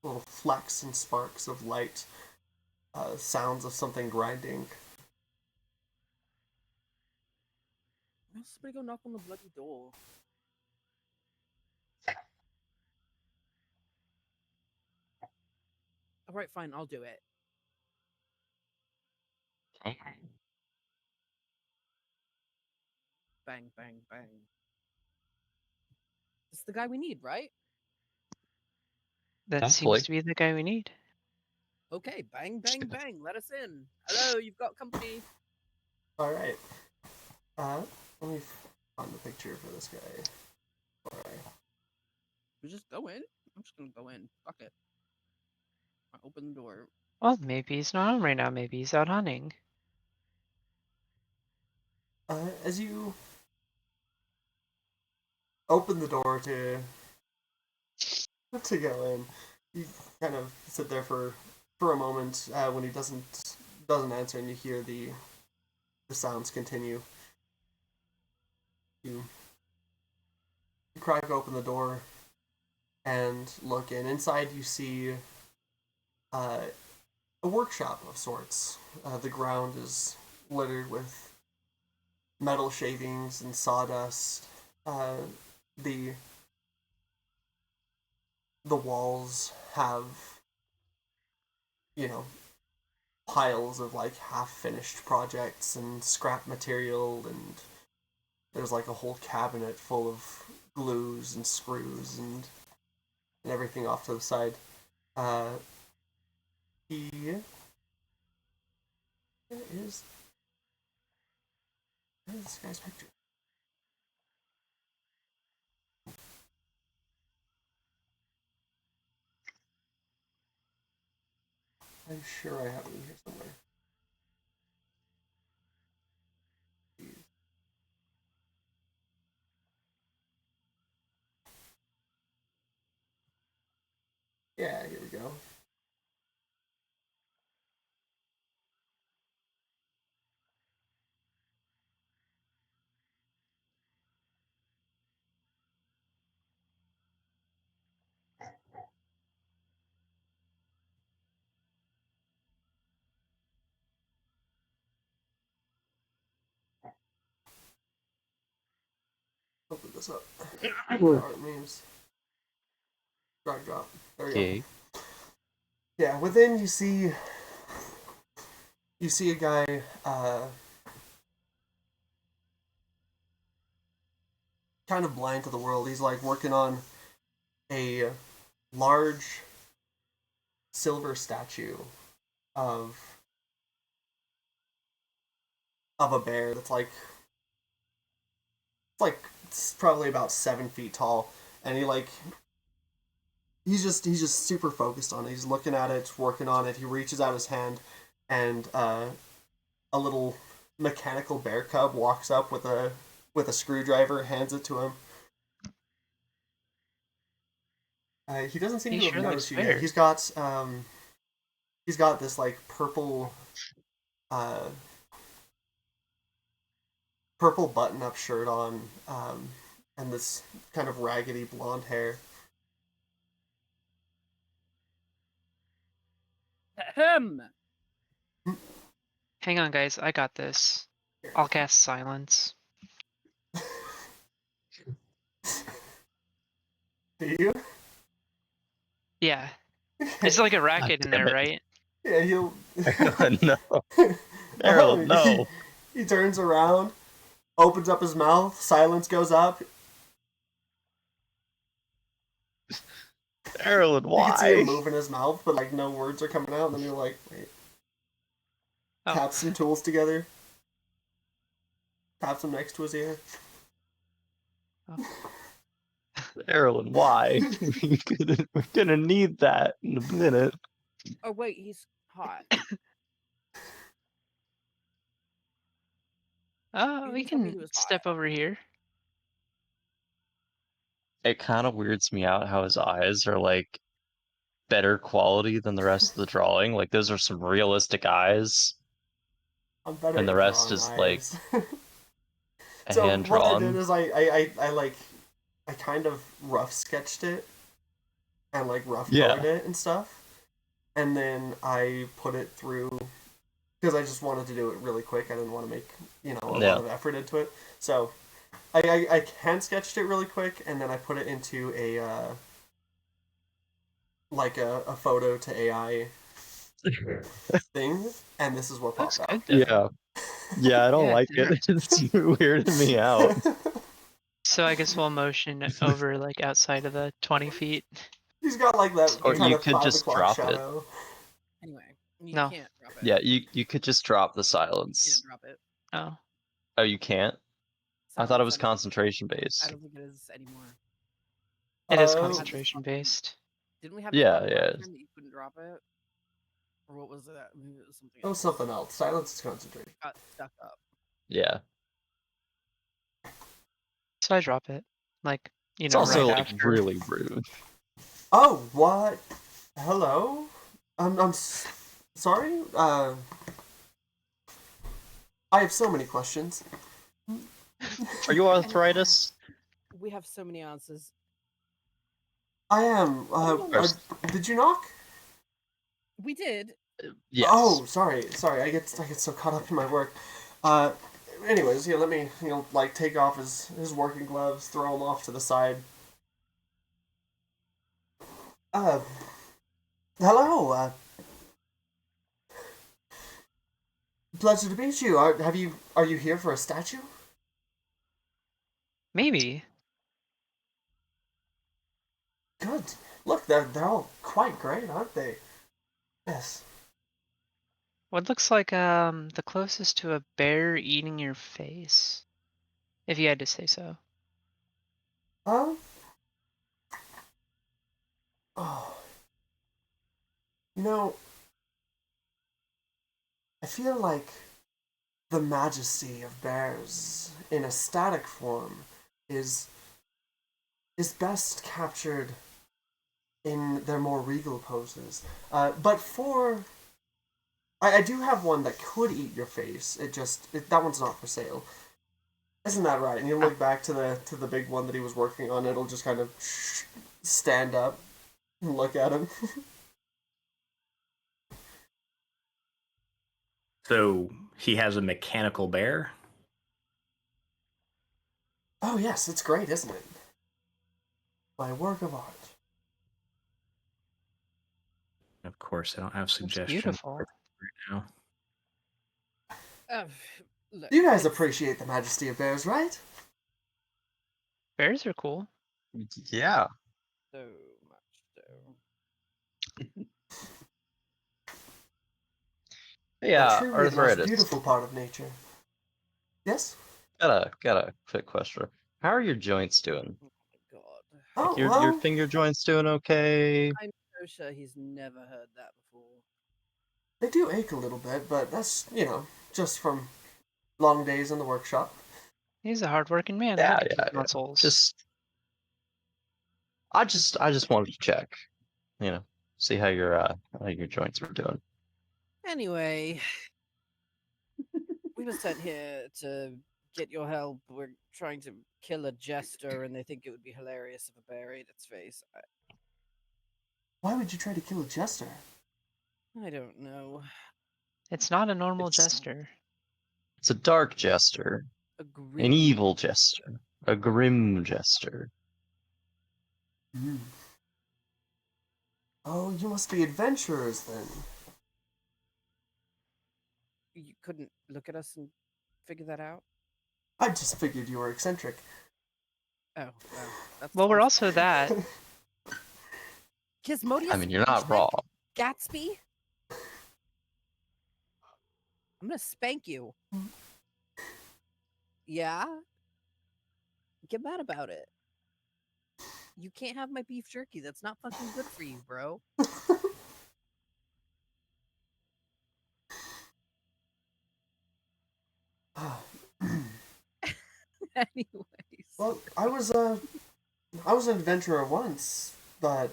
Speaker 3: little flecks and sparks of light, sounds of something grinding.
Speaker 1: Somebody go knock on the bloody door. Alright, fine, I'll do it. Bang, bang, bang. This is the guy we need, right?
Speaker 2: That
Speaker 4: Hopefully.
Speaker 2: seems to be the guy we need.
Speaker 1: Okay, bang, bang, bang. Let us in. Hello, you've got company.
Speaker 3: Alright. Let me find the picture for this guy. Alright.
Speaker 1: We just go in? I'm just gonna go in. Fuck it. I open the door.
Speaker 2: Well, maybe he's not home right now. Maybe he's out hunting.
Speaker 3: As you open the door to go in, you kind of sit there for a moment when he doesn't answer, and you hear the sounds continue. You crack open the door and look in. Inside, you see a workshop of sorts. The ground is littered with metal shavings and sawdust. The walls have you know, piles of like half-finished projects and scrap material, and there's like a whole cabinet full of glues and screws and everything off to the side. He is. What is this guy's picture? I'm sure I have it in here somewhere. Yeah, here we go. Open this up. Art memes. Drag drop. There we go.
Speaker 4: Okay.
Speaker 3: Yeah, within you see a guy kind of blind to the world. He's like working on a large silver statue of a bear that's like it's probably about 7 feet tall, and he's just super focused on it. He's looking at it, working on it. He reaches out his hand, and a little mechanical bear cub walks up with a screwdriver, hands it to him. He doesn't seem
Speaker 2: He
Speaker 3: to have
Speaker 2: sure
Speaker 3: noticed
Speaker 2: looks
Speaker 3: you yet.
Speaker 2: fair.
Speaker 3: He's got this like purple button-up shirt on, and this kind of raggedy blonde hair.
Speaker 1: Ahem.
Speaker 2: Hang on, guys. I got this. I'll cast silence.
Speaker 3: Do you?
Speaker 2: Yeah. It's like a racket in
Speaker 4: damn
Speaker 2: there,
Speaker 4: it.
Speaker 2: right?
Speaker 3: Yeah, he'll.
Speaker 4: No. Errol, no.
Speaker 3: He turns around, opens up his mouth, silence goes up.
Speaker 4: Errol,
Speaker 3: You can see him
Speaker 4: why?
Speaker 3: moving his mouth, but like no words are coming out, and then you're like, wait.
Speaker 2: Oh.
Speaker 3: Taps some tools together. Taps them next to his ear.
Speaker 4: Errol, why? We're gonna need that in a minute.
Speaker 1: Oh wait, he's hot. You
Speaker 2: We
Speaker 1: didn't tell me
Speaker 2: can
Speaker 1: he was
Speaker 2: step over here.
Speaker 4: It kind of weirds me out how his eyes are like better quality than the rest of the drawing. Like those are some realistic eyes,
Speaker 3: I'm better
Speaker 4: and the
Speaker 3: at
Speaker 4: rest
Speaker 3: drawing
Speaker 4: is like
Speaker 3: eyes.
Speaker 4: a
Speaker 3: So
Speaker 4: hand
Speaker 3: what I did
Speaker 4: drawn.
Speaker 3: is I kind of rough sketched it and like rough colored it and stuff, and then I put it through because I just wanted to do it really quick. I didn't want to make a lot of effort into it. So I hand sketched it really quick, and then I put it into a a photo to AI thing, and this is what
Speaker 2: Looks
Speaker 3: popped
Speaker 2: good
Speaker 3: out.
Speaker 2: though.
Speaker 4: Yeah, I don't
Speaker 2: Yeah,
Speaker 4: like it. It's weirding me out.
Speaker 2: So I guess we'll motion over like outside of the 20 feet.
Speaker 3: He's got like that
Speaker 4: Or
Speaker 3: kind
Speaker 4: you
Speaker 3: of
Speaker 4: could
Speaker 3: 5
Speaker 4: just
Speaker 3: o'clock
Speaker 4: drop it.
Speaker 3: shadow.
Speaker 1: Anyway, you
Speaker 2: No.
Speaker 1: can't drop it.
Speaker 4: Yeah, you could just drop the
Speaker 1: You
Speaker 4: silence.
Speaker 1: can't drop it.
Speaker 2: Oh.
Speaker 4: Oh, you can't? I thought it was
Speaker 1: Silence,
Speaker 4: concentration
Speaker 1: I
Speaker 4: based.
Speaker 1: don't think it is anymore.
Speaker 2: It is
Speaker 3: Oh.
Speaker 2: concentration based.
Speaker 1: Didn't we have
Speaker 4: Yeah,
Speaker 1: this
Speaker 4: yeah.
Speaker 1: last time that you couldn't drop it? Or what was that? Maybe it was something
Speaker 3: That was
Speaker 1: else.
Speaker 3: something else. Silence is concentration.
Speaker 1: Got stuck up.
Speaker 4: Yeah.
Speaker 2: So I drop it. Like,
Speaker 4: It's also
Speaker 2: right
Speaker 4: like
Speaker 2: after.
Speaker 4: really rude.
Speaker 3: Oh, what? Hello? I'm sorry? I have so many questions.
Speaker 4: Are you arthritis?
Speaker 1: We have so many answers.
Speaker 3: I am. Did you knock?
Speaker 1: We did.
Speaker 4: Yes.
Speaker 3: Oh, sorry. I get so caught up in my work. Anyways, let me take off his working gloves, throw them off to the side. Hello. pleasure to meet you. Are you here for a statue?
Speaker 2: Maybe.
Speaker 3: Good. Look, they're all quite great, aren't they? Yes.
Speaker 2: What looks like the closest to a bear eating your face, if you had to say so.
Speaker 3: Um. Oh. You know, I feel like the majesty of bears in a static form is best captured in their more regal poses. But for I do have one that could eat your face. That one's not for sale. Isn't that right? And you look back to the big one that he was working on. It'll just kind of stand up and look at him.
Speaker 5: So he has a mechanical bear?
Speaker 3: Oh yes, it's great, isn't it? My work of art.
Speaker 5: Of course, I don't have
Speaker 2: It's
Speaker 5: suggestions
Speaker 2: beautiful.
Speaker 5: right now.
Speaker 1: Look,
Speaker 3: You guys
Speaker 1: it's
Speaker 3: appreciate the majesty of bears, right?
Speaker 2: Bears are cool.
Speaker 4: Yeah.
Speaker 1: so much so.
Speaker 4: Yeah,
Speaker 3: Truly the most
Speaker 4: arthritis.
Speaker 3: beautiful part of nature. Yes?
Speaker 4: Got a quick question. How are your joints doing?
Speaker 1: Oh my god.
Speaker 3: Oh,
Speaker 4: Like your
Speaker 3: well,
Speaker 4: finger joints doing okay?
Speaker 1: I'm so sure he's never heard that before.
Speaker 3: they do ache a little bit, but that's, just from long days in the workshop.
Speaker 2: He's a hardworking man.
Speaker 4: Yeah,
Speaker 2: Look at
Speaker 4: yeah,
Speaker 2: his
Speaker 4: yeah.
Speaker 2: muscles.
Speaker 4: I just wanted to check, see how your joints were doing.
Speaker 1: Anyway, we were sent here to get your help. We're trying to kill a jester, and they think it would be hilarious if a bear ate its face.
Speaker 3: Why would you try to kill a jester?
Speaker 1: I don't know.
Speaker 2: It's not a normal
Speaker 4: It's
Speaker 2: jester.
Speaker 4: it's a dark jester,
Speaker 1: A
Speaker 4: an
Speaker 1: grim.
Speaker 4: evil jester, a grim jester.
Speaker 3: Hmm. Oh, you must be adventurers then.
Speaker 1: You couldn't look at us and figure that out?
Speaker 3: I just figured you were eccentric.
Speaker 1: Oh, well, that's
Speaker 2: Well, we're
Speaker 1: awesome.
Speaker 2: also that.
Speaker 1: Gizmodius
Speaker 4: I mean, you're not wrong.
Speaker 1: Gatsby? I'm gonna spank you. Yeah? Get mad about it. You can't have my beef jerky. That's not fucking good for you, bro. Anyways.
Speaker 3: Well, I was an adventurer once, but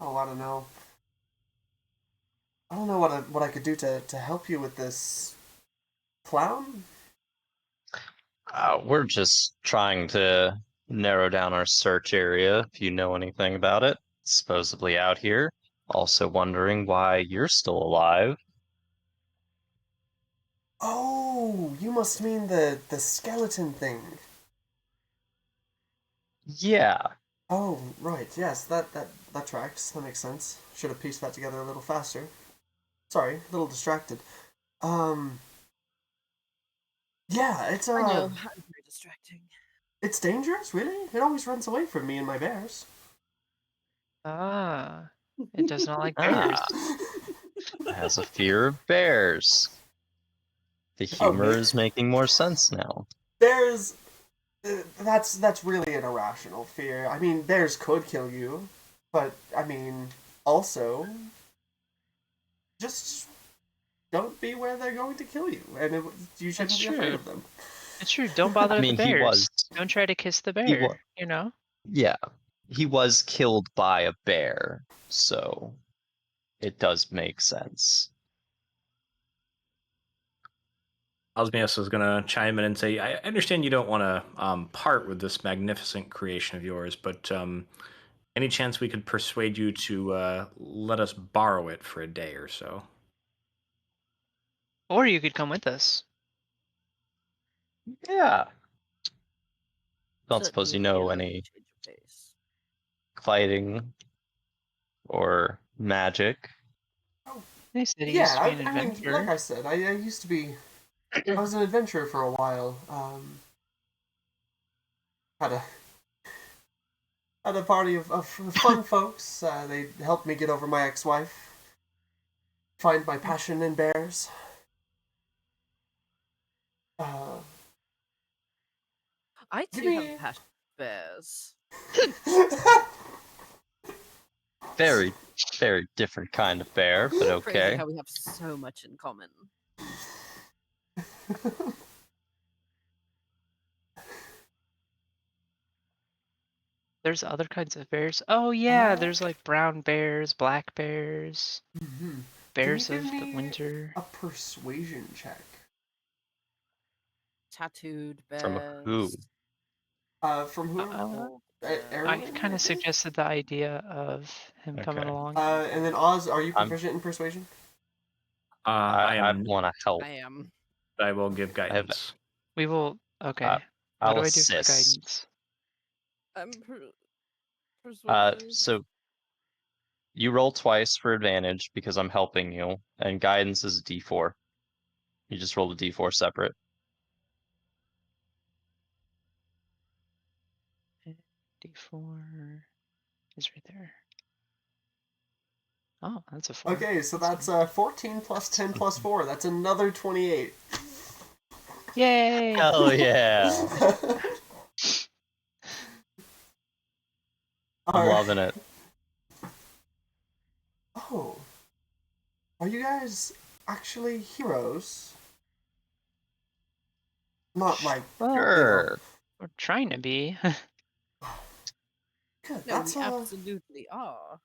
Speaker 3: I don't know. I don't know what I could do to help you with this clown.
Speaker 4: We're just trying to narrow down our search area, if you know anything about it. Supposedly out here. Also wondering why you're still alive.
Speaker 3: Oh, you must mean the skeleton thing.
Speaker 4: Yeah.
Speaker 3: Oh, right. Yes, that tracks. That makes sense. Should have pieced that together a little faster. Sorry, a little distracted. Um, yeah,
Speaker 1: I know. I'm very distracting.
Speaker 3: it's dangerous, really? It always runs away from me and my bears.
Speaker 2: Ah, it does not like bears.
Speaker 4: It has a fear of bears. The humor
Speaker 3: me-
Speaker 4: is making more sense now.
Speaker 3: Bears, that's really an irrational fear. I mean, bears could kill you, but I mean, also, just don't be where they're going to kill you, and you shouldn't
Speaker 2: That's
Speaker 3: be afraid
Speaker 2: true.
Speaker 3: of them.
Speaker 2: It's true. Don't bother
Speaker 4: I
Speaker 2: the
Speaker 4: mean,
Speaker 2: bears. Don't try to kiss the
Speaker 4: he
Speaker 2: bear.
Speaker 4: was, yeah, he was killed by a bear, so it does make sense.
Speaker 5: Osmius is going to chime in and say, I understand you don't want to part with this magnificent creation of yours, but any chance we could persuade you to let us borrow it for a day or so?
Speaker 2: Or you could come with us.
Speaker 4: Yeah. Don't
Speaker 1: So
Speaker 4: suppose you
Speaker 1: you
Speaker 4: know
Speaker 1: can
Speaker 4: any
Speaker 1: change your face.
Speaker 4: fighting or magic.
Speaker 2: They said he used
Speaker 3: Yeah,
Speaker 2: to be an
Speaker 3: I mean,
Speaker 2: adventurer.
Speaker 3: like I said, I used to be. I was an adventurer for a while. Had a party of fun folks. They helped me get over my ex-wife, find my passion in bears. Uh,
Speaker 1: I
Speaker 3: give
Speaker 1: too have
Speaker 3: me.
Speaker 1: a passion for bears.
Speaker 4: Very, very different kind of bear, but
Speaker 1: Crazy
Speaker 4: okay.
Speaker 1: how we have so much in common.
Speaker 2: There's other kinds of bears. Oh yeah, there's like brown bears, black bears,
Speaker 3: Mhm.
Speaker 2: bears
Speaker 3: Can you
Speaker 2: of
Speaker 3: give
Speaker 2: the
Speaker 3: me
Speaker 2: winter.
Speaker 3: a persuasion check?
Speaker 1: Tattooed
Speaker 4: From who?
Speaker 1: bears.
Speaker 3: From who?
Speaker 1: Bald
Speaker 2: I
Speaker 3: Aaron,
Speaker 2: kind of suggested the idea of him coming
Speaker 4: Okay.
Speaker 2: along.
Speaker 3: And then Oz, are you
Speaker 4: I'm-
Speaker 3: proficient in persuasion?
Speaker 5: I
Speaker 4: I
Speaker 5: am.
Speaker 4: want to help.
Speaker 1: I am.
Speaker 5: I will give
Speaker 4: I have.
Speaker 5: guidance.
Speaker 2: We will. Okay. What
Speaker 4: I'll
Speaker 2: do I do for
Speaker 4: assist.
Speaker 2: guidance?
Speaker 1: I'm persuasive.
Speaker 4: So you roll twice for advantage because I'm helping you, and guidance is a D4. You just roll a D4 separate.
Speaker 2: D4 is right there. Oh, that's a 4.
Speaker 3: Okay, so that's
Speaker 2: good.
Speaker 3: 14 plus 10 plus 4. That's another 28.
Speaker 2: Yay!
Speaker 4: Hell yeah! I'm
Speaker 3: Alright.
Speaker 4: loving it.
Speaker 3: Oh. Are you guys actually heroes? Not like,
Speaker 2: Well,
Speaker 4: Sure.
Speaker 2: we're trying to be.
Speaker 3: good.
Speaker 1: No, we absolutely are.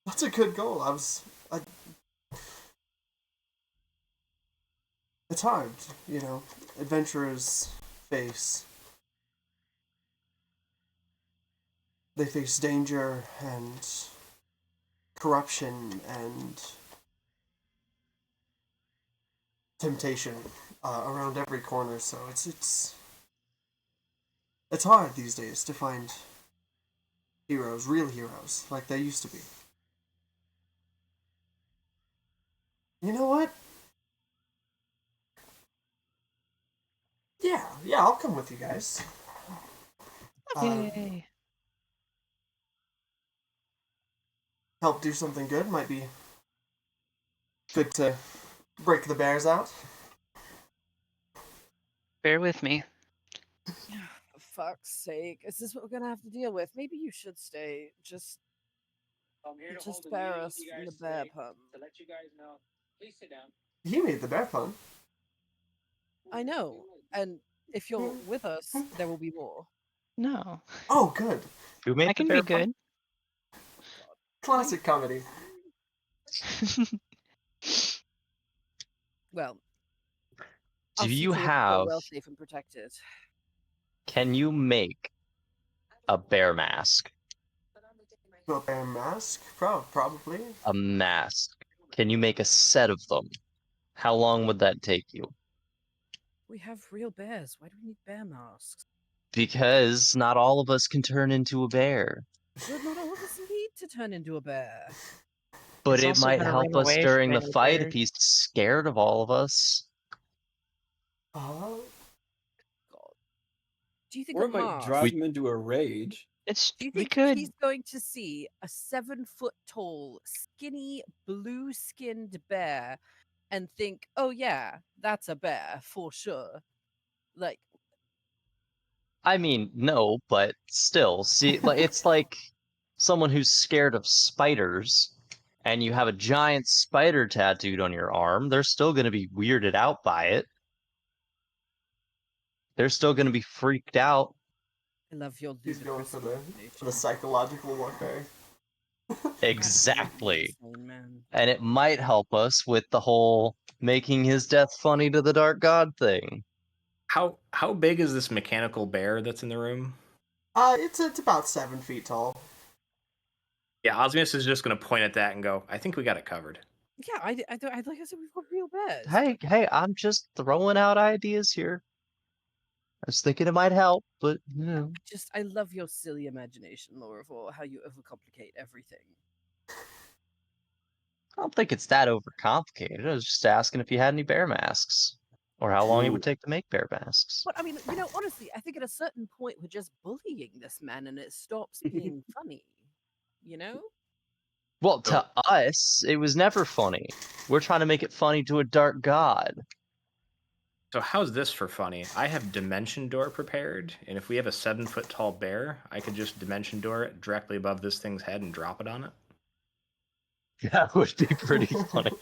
Speaker 3: That's a good goal. It's hard, you know. Adventurers face danger and corruption and temptation around every corner. So it's hard these days to find heroes, real heroes, like they used to be. You know what? Yeah, I'll come with you guys.
Speaker 2: Yay!
Speaker 3: Help do something good. Might be good to break the bears out.
Speaker 2: Bear with me.
Speaker 1: For fuck's sake. Is this what we're gonna have to deal with? Maybe you should stay. Just spare us from the bear pun.
Speaker 3: He made the bear pun.
Speaker 1: I know. And if you're with us, there will be more.
Speaker 2: No,
Speaker 3: Oh, good.
Speaker 4: Who made
Speaker 2: I
Speaker 4: the
Speaker 2: can
Speaker 4: bear
Speaker 2: be
Speaker 4: pun?
Speaker 2: good.
Speaker 3: Classic comedy.
Speaker 1: Well,
Speaker 4: Do
Speaker 1: I'll see
Speaker 4: you
Speaker 1: to it that
Speaker 4: have?
Speaker 1: you're well safe and protected.
Speaker 4: Can you make a bear mask?
Speaker 3: A bear mask? Probably.
Speaker 4: A mask. Can you make a set of them? How long would that take you?
Speaker 1: We have real bears. Why do we need bear masks?
Speaker 4: Because not all of us can turn into a bear.
Speaker 1: But not all of us need to turn into a bear.
Speaker 4: But
Speaker 2: It's
Speaker 4: it
Speaker 2: also
Speaker 4: might
Speaker 2: gonna
Speaker 4: help
Speaker 2: run
Speaker 4: us
Speaker 2: away
Speaker 4: during
Speaker 2: from
Speaker 4: the
Speaker 2: any
Speaker 4: fight if
Speaker 2: bears.
Speaker 4: he's scared of all of us.
Speaker 3: Oh.
Speaker 1: God. Do you think
Speaker 6: Or
Speaker 1: a
Speaker 6: it might
Speaker 1: mask?
Speaker 6: drive him into a rage.
Speaker 1: Do you
Speaker 2: We
Speaker 1: think
Speaker 2: could.
Speaker 1: he's going to see a 7-foot tall, skinny, blue skinned bear and think, oh, yeah, that's a bear for sure? Like,
Speaker 4: I mean, no, but still, see, like it's like someone who's scared of spiders and you have a giant spider tattooed on your arm, they're still going to be weirded out by it. They're still going to be freaked out.
Speaker 1: I love your
Speaker 3: He's going
Speaker 1: ludicrous
Speaker 3: for the
Speaker 1: imagination.
Speaker 3: psychological warfare.
Speaker 4: Exactly.
Speaker 1: Absolutely insane, man.
Speaker 4: And it might help us with the whole making his death funny to the dark god thing.
Speaker 5: How big is this mechanical bear that's in the room?
Speaker 3: It's about 7 feet tall.
Speaker 5: Yeah, Osmius is just going to point at that and go, I think we got it covered.
Speaker 1: Yeah, like I said, we've got real bears.
Speaker 4: Hey, I'm just throwing out ideas here. I was thinking it might help, but you know.
Speaker 1: I love your silly imagination, Laura, for how you overcomplicate everything.
Speaker 4: I don't think it's that overcomplicated. I was just asking if you had any bear masks. Or how long it would
Speaker 6: Ooh.
Speaker 4: take to make bear masks.
Speaker 1: But I mean, honestly, I think at a certain point we're just bullying this man, and it stops being funny. You know?
Speaker 4: Well,
Speaker 5: So-
Speaker 4: to us, it was never funny. We're trying to make it funny to a dark god.
Speaker 5: So how's this for funny? I have Dimension Door prepared, and if we have a 7-foot tall bear, I could just Dimension Door it directly above this thing's head and drop it on it.
Speaker 4: That would be pretty funny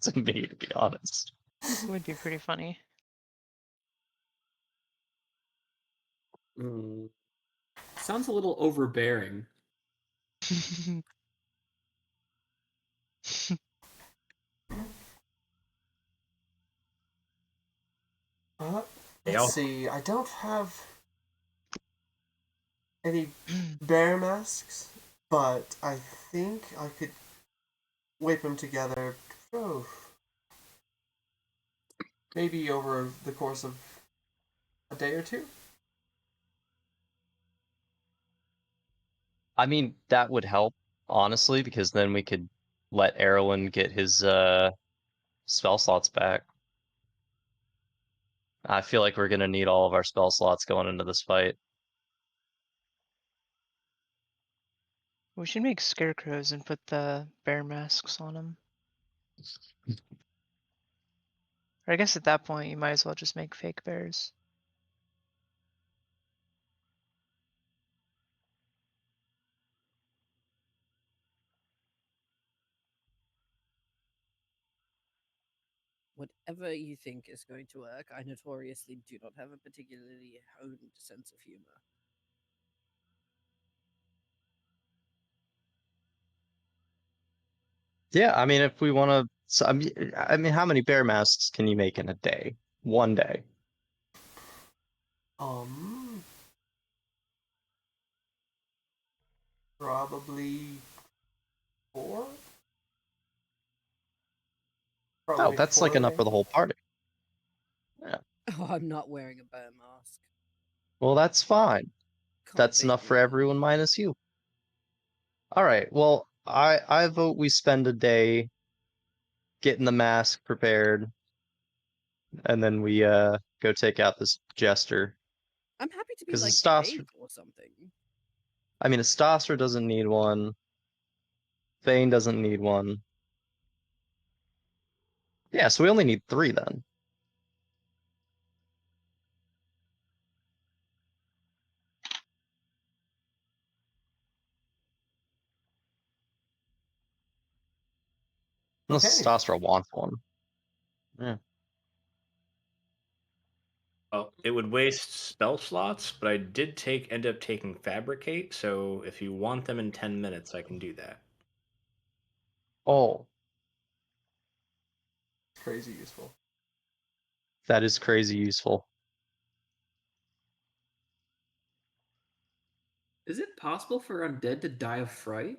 Speaker 4: to me, to be honest.
Speaker 2: It would be pretty funny.
Speaker 6: Sounds a little overbearing.
Speaker 3: Let's see. I don't have any bear masks, but I think I could whip them together. Oh, maybe over the course of a day or two.
Speaker 4: I mean, that would help, honestly, because then we could let Erlen get his spell slots back. I feel like we're gonna need all of our spell slots going into this fight.
Speaker 2: We should make scarecrows and put the bear masks on them. Or I guess at that point you might as well just make fake bears.
Speaker 1: Whatever you think is going to work, I notoriously do not have a particularly honed sense of humor.
Speaker 4: Yeah, I mean, if we want to, so, I mean, how many bear masks can you make in a day? One day.
Speaker 3: Probably 4.
Speaker 4: Oh, that's like enough for the whole party.
Speaker 1: Oh, I'm not wearing a bear mask.
Speaker 4: Well, that's fine.
Speaker 1: Can't
Speaker 4: That's
Speaker 1: bait
Speaker 4: enough
Speaker 1: me
Speaker 4: for
Speaker 1: on
Speaker 4: everyone
Speaker 1: that.
Speaker 4: minus you. All right. Well, I vote we spend a day getting the mask prepared, and then we go take out this jester.
Speaker 1: I'm happy to be
Speaker 4: Because
Speaker 1: like
Speaker 4: Stasra,
Speaker 1: paid or something.
Speaker 4: I mean, Stasra doesn't need one. Thane doesn't need one. Yeah, so we only need 3 then. Unless
Speaker 3: Okay.
Speaker 4: Stasra wants one. Yeah.
Speaker 5: Well, it would waste spell slots, but I did end up taking Fabricate, so if you want them in 10 minutes, I can do that.
Speaker 4: Oh,
Speaker 3: Crazy useful.
Speaker 4: that is crazy useful.
Speaker 6: Is it possible for undead to die of fright?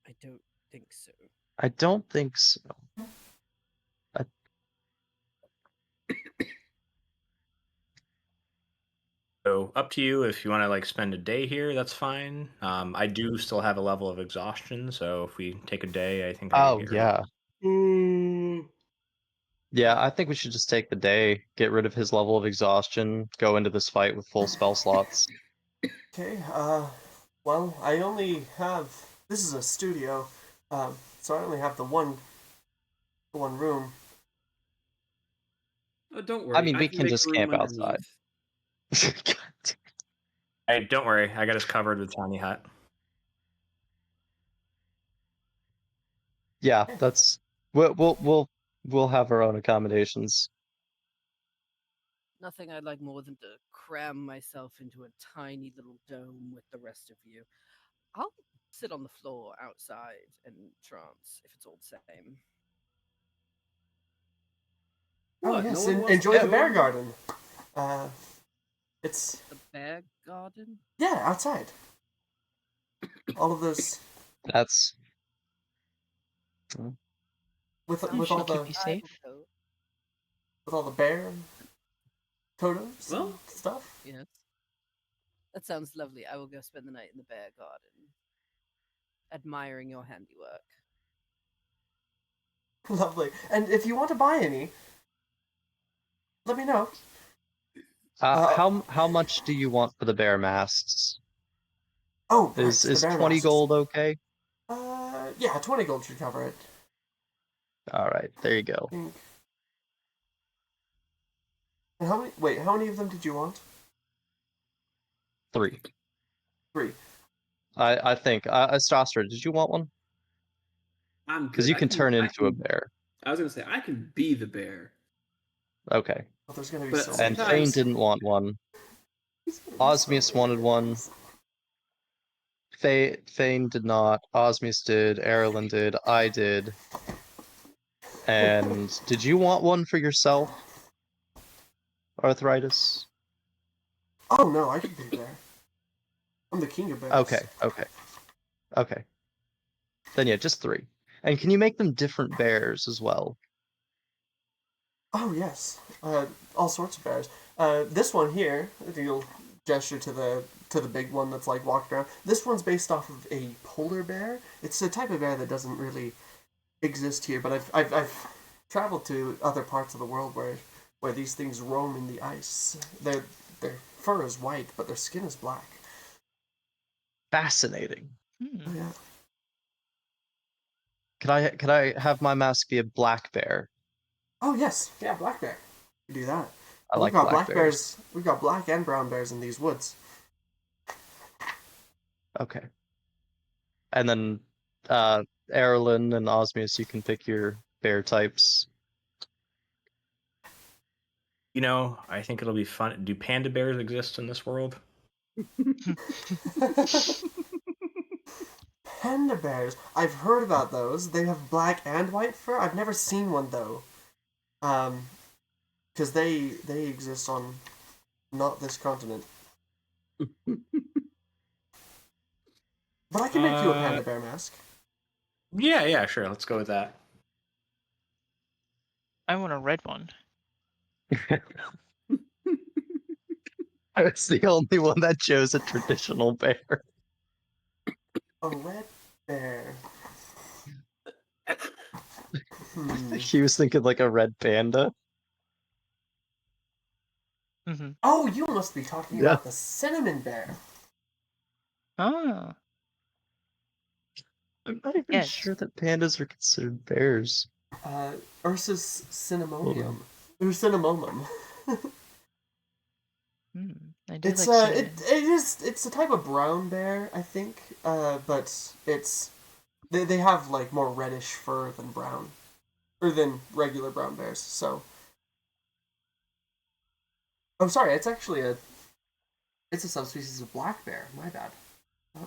Speaker 1: I don't think so.
Speaker 4: I don't think so.
Speaker 5: So up to you if you want to like spend a day here, that's fine. I do still have a level of exhaustion, so if we take a day, I think I
Speaker 4: Oh,
Speaker 5: could get
Speaker 4: yeah.
Speaker 3: Mm,
Speaker 4: Yeah, I think we should just take the day, get rid of his level of exhaustion, go into this fight with full spell slots.
Speaker 3: okay. Well, I only have. This is a studio, so I only have the one room.
Speaker 6: Oh, don't worry.
Speaker 4: I mean, we
Speaker 6: can
Speaker 4: can
Speaker 6: make
Speaker 4: just
Speaker 6: a room
Speaker 4: camp outside.
Speaker 6: underneath.
Speaker 5: Hey, don't worry, I got us covered with tiny hut.
Speaker 4: Yeah, that's we'll have our own accommodations.
Speaker 1: Nothing I'd like more than to cram myself into a tiny little dome with the rest of you. I'll sit on the floor outside and trance if it's all the same.
Speaker 3: Oh
Speaker 6: What?
Speaker 3: yes,
Speaker 6: No one wants
Speaker 3: enjoy
Speaker 6: to
Speaker 3: the bear
Speaker 6: join?
Speaker 3: garden. It's
Speaker 1: The bear garden?
Speaker 3: yeah, outside. All of those
Speaker 4: That's
Speaker 3: with
Speaker 1: Sounds
Speaker 3: with
Speaker 2: should
Speaker 3: all
Speaker 1: like
Speaker 2: keep
Speaker 3: the
Speaker 2: you
Speaker 1: I
Speaker 2: safe.
Speaker 1: will go.
Speaker 3: bear totems
Speaker 6: Well,
Speaker 3: and stuff.
Speaker 1: Yes. That sounds lovely. I will go spend the night in the bear garden, admiring your handiwork.
Speaker 3: Lovely. And if you want to buy any, let me know.
Speaker 4: How much do you want for the bear masks?
Speaker 3: Oh, right,
Speaker 4: Is
Speaker 3: the bear
Speaker 4: 20
Speaker 3: masks.
Speaker 4: gold okay?
Speaker 3: Yeah, 20 gold should cover it.
Speaker 4: All right, there you go.
Speaker 3: And how many? Wait, how many of them did you want?
Speaker 4: 3.
Speaker 3: 3.
Speaker 4: I think. Strasser, did you want one?
Speaker 6: I'm
Speaker 4: Because
Speaker 6: good.
Speaker 4: you
Speaker 6: I
Speaker 4: can turn
Speaker 6: I
Speaker 4: into a
Speaker 6: can-
Speaker 4: bear.
Speaker 6: I was gonna say I can be the bear.
Speaker 4: Okay.
Speaker 3: Well, there's gonna be
Speaker 6: But
Speaker 3: so
Speaker 6: at the
Speaker 3: many.
Speaker 4: And
Speaker 6: same
Speaker 4: Thane
Speaker 6: time-
Speaker 4: didn't want one.
Speaker 3: There's gonna be
Speaker 4: Osmius
Speaker 3: so many
Speaker 4: wanted one.
Speaker 3: bears.
Speaker 4: Thane did not. Osmius did. Erlen did. I did. And did you want one for yourself? Arthritis?
Speaker 3: Oh no, I can be a bear. I'm the king of bears.
Speaker 4: Okay. Then yeah, just 3. And can you make them different bears as well?
Speaker 3: Oh yes, all sorts of bears. This one here, if you'll gesture to the big one that's like walking around. This one's based off of a polar bear. It's a type of bear that doesn't really exist here, but I've traveled to other parts of the world where these things roam in the ice. Their fur is white, but their skin is black.
Speaker 4: Fascinating.
Speaker 3: Oh yeah.
Speaker 4: Could I have my mask be a black bear?
Speaker 3: Oh yes, yeah, black bear. We do that.
Speaker 4: I like
Speaker 3: We've got
Speaker 4: black
Speaker 3: black
Speaker 4: bears.
Speaker 3: We've got black and brown bears in these woods.
Speaker 4: Okay. And then Erlen and Osmius, you can pick your bear types.
Speaker 5: You know, I think it'll be fun. Do panda bears exist in this world?
Speaker 3: Panda bears. I've heard about those. They have black and white fur. I've never seen one though. Because they exist on not this continent. But I can make you a panda bear mask.
Speaker 5: Yeah, sure. Let's go with that.
Speaker 2: I want a red one.
Speaker 4: I was the only one that chose a traditional bear.
Speaker 3: A red bear.
Speaker 4: He was thinking like a red panda.
Speaker 2: Mm-hmm.
Speaker 3: Oh, you must be talking
Speaker 4: Yeah.
Speaker 3: about the cinnamon bear.
Speaker 2: Ah,
Speaker 4: I'm not even
Speaker 2: Yes.
Speaker 4: sure that pandas are considered bears.
Speaker 3: Ursus cinnamonium. Or cinnamomum.
Speaker 2: I do
Speaker 3: It's
Speaker 2: like cinnamon.
Speaker 3: it's a type of brown bear, I think. But it's they have like more reddish fur than brown, or than regular brown bears. So, oh sorry, it's actually it's a subspecies of black bear. My bad,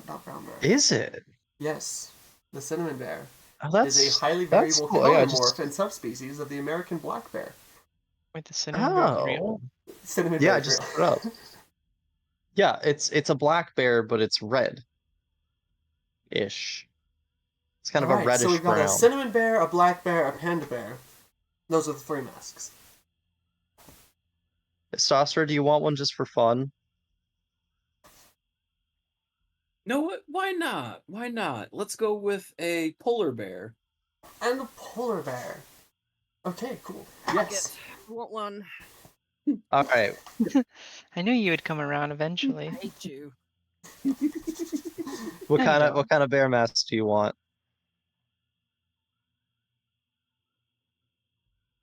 Speaker 3: not brown bear.
Speaker 4: Is it?
Speaker 3: Yes, the cinnamon bear
Speaker 4: Oh,
Speaker 3: is a highly
Speaker 4: that's
Speaker 3: variable
Speaker 4: cool. Yeah,
Speaker 3: chronomorph and subspecies of the American black bear.
Speaker 2: Wait, the cinnamon bear real?
Speaker 4: Oh.
Speaker 3: Cinnamon
Speaker 4: Yeah,
Speaker 3: bear
Speaker 4: I just
Speaker 3: is
Speaker 4: looked it up. Yeah, it's a black bear, but it's red. Ish. It's kind of a
Speaker 3: Alright,
Speaker 4: reddish
Speaker 3: so we've got
Speaker 4: brown.
Speaker 3: a cinnamon bear, a black bear, a panda bear. Those are the 3 masks.
Speaker 4: Saucer, do you want one just for fun?
Speaker 6: No, what? Why not? Why not? Let's go with a polar bear.
Speaker 3: And a polar bear. Okay, cool. Yes.
Speaker 1: I want one.
Speaker 4: All right.
Speaker 2: I knew you would come around eventually.
Speaker 1: I hate you.
Speaker 4: What
Speaker 2: I
Speaker 4: kind of
Speaker 2: know.
Speaker 4: bear mask do you want?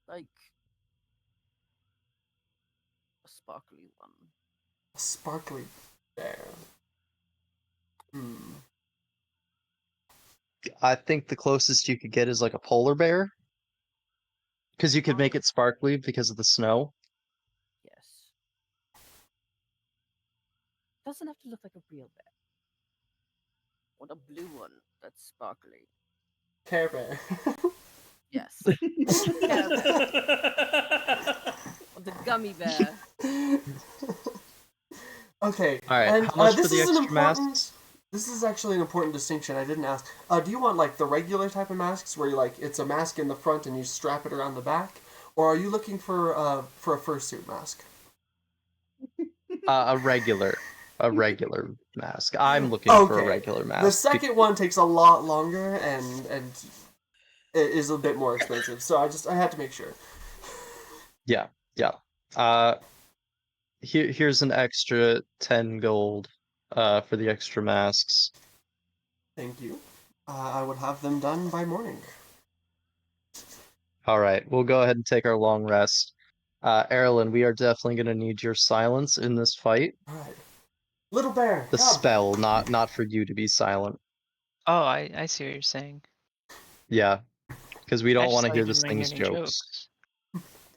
Speaker 1: Like a sparkly one.
Speaker 3: A sparkly bear.
Speaker 4: I think the closest you could get is like a polar bear. Because you could make it sparkly because of the snow.
Speaker 1: Yes. Doesn't have to look like a real bear. Want a blue one that's sparkly.
Speaker 3: Care bear.
Speaker 1: Yes. Yeah, the gummy bear.
Speaker 3: Okay.
Speaker 4: All right,
Speaker 3: And
Speaker 4: how much
Speaker 3: this
Speaker 4: for the
Speaker 3: is an
Speaker 4: extra masks?
Speaker 3: important. This is actually an important distinction. I didn't ask. Do you want like the regular type of masks where you like it's a mask in the front and you strap it around the back, or are you looking for a fursuit mask?
Speaker 4: A regular. a regular mask. I'm looking for a
Speaker 3: Okay.
Speaker 4: regular mask.
Speaker 3: The second one takes a lot longer and it is a bit more expensive. So I had to make sure.
Speaker 4: Yeah. Here's an extra 10 gold for the extra masks.
Speaker 3: Thank you. I would have them done by morning.
Speaker 4: All right, we'll go ahead and take our long rest. Erilyn, we are definitely going to need your silence in this fight.
Speaker 3: All right. Little bear,
Speaker 4: The
Speaker 3: come.
Speaker 4: spell, not for you to be silent.
Speaker 2: Oh, I see what you're saying.
Speaker 4: Yeah, because we
Speaker 2: I
Speaker 4: don't
Speaker 2: just
Speaker 4: want to
Speaker 2: thought
Speaker 4: hear
Speaker 2: you
Speaker 4: this
Speaker 2: didn't want to
Speaker 4: thing's
Speaker 2: hear any
Speaker 4: jokes.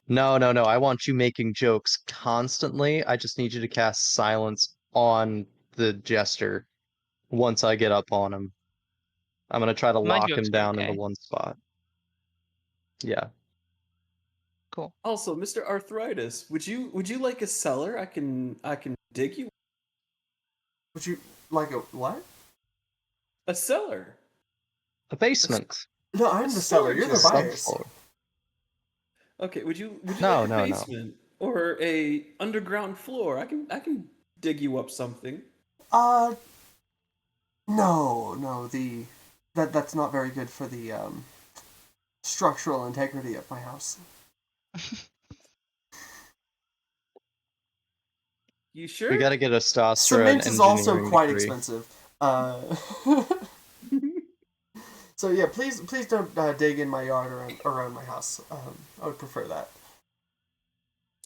Speaker 4: No. I want you making jokes constantly. I just need you to cast silence on the jester once I get up on him. I'm going to try to
Speaker 2: My
Speaker 4: lock
Speaker 2: jokes
Speaker 4: him
Speaker 2: are
Speaker 4: down into
Speaker 2: okay.
Speaker 4: one spot. Yeah.
Speaker 2: Cool.
Speaker 6: Also, Mr. Arthritis, would you like a cellar? I can dig you
Speaker 3: Would you like a what?
Speaker 6: a cellar.
Speaker 4: A basement.
Speaker 3: No, I'm
Speaker 6: A
Speaker 3: the seller. You're the
Speaker 6: storage
Speaker 3: buyers.
Speaker 4: Subfloor.
Speaker 6: Okay, would you
Speaker 4: No,
Speaker 6: like a
Speaker 4: no.
Speaker 6: basement or a underground floor? I can dig you up something.
Speaker 3: No. That's not very good for the structural integrity of my house.
Speaker 6: You sure?
Speaker 4: We got to get a Stastra
Speaker 3: Cement
Speaker 4: an
Speaker 3: is also
Speaker 4: engineering
Speaker 3: quite
Speaker 4: degree.
Speaker 3: expensive. So yeah, please don't dig in my yard around my house. I would prefer that.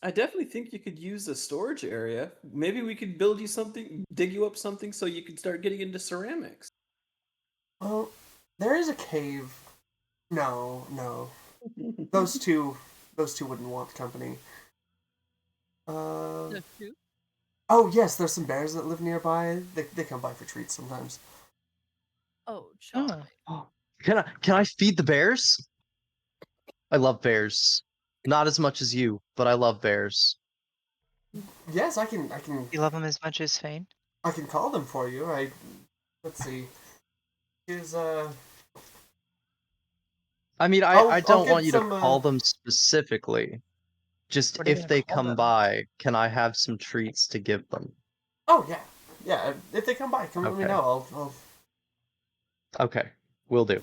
Speaker 6: I definitely think you could use a storage area. Maybe we could build you something, dig you up something so you can start getting into ceramics.
Speaker 3: Well, there is a cave. No. Those two wouldn't want company.
Speaker 1: The two?
Speaker 3: Oh yes, there's some bears that live nearby. They come by for treats sometimes.
Speaker 1: Oh, charming.
Speaker 2: Oh,
Speaker 4: Can I feed the bears? I love bears. Not as much as you, but I love bears.
Speaker 3: Yes, I can
Speaker 2: you love him as much as Fane?
Speaker 3: call them for you. Let's see. Here's
Speaker 4: I mean,
Speaker 3: I'll
Speaker 4: I don't
Speaker 3: get
Speaker 4: want you to
Speaker 3: some,
Speaker 4: call them specifically. Just
Speaker 2: What are you
Speaker 4: if
Speaker 2: gonna
Speaker 4: they
Speaker 2: call
Speaker 4: come
Speaker 2: them?
Speaker 4: by, can I have some treats to give them?
Speaker 3: Oh yeah. If they come by, come let me
Speaker 4: Okay.
Speaker 3: know. I'll
Speaker 4: Okay, will do.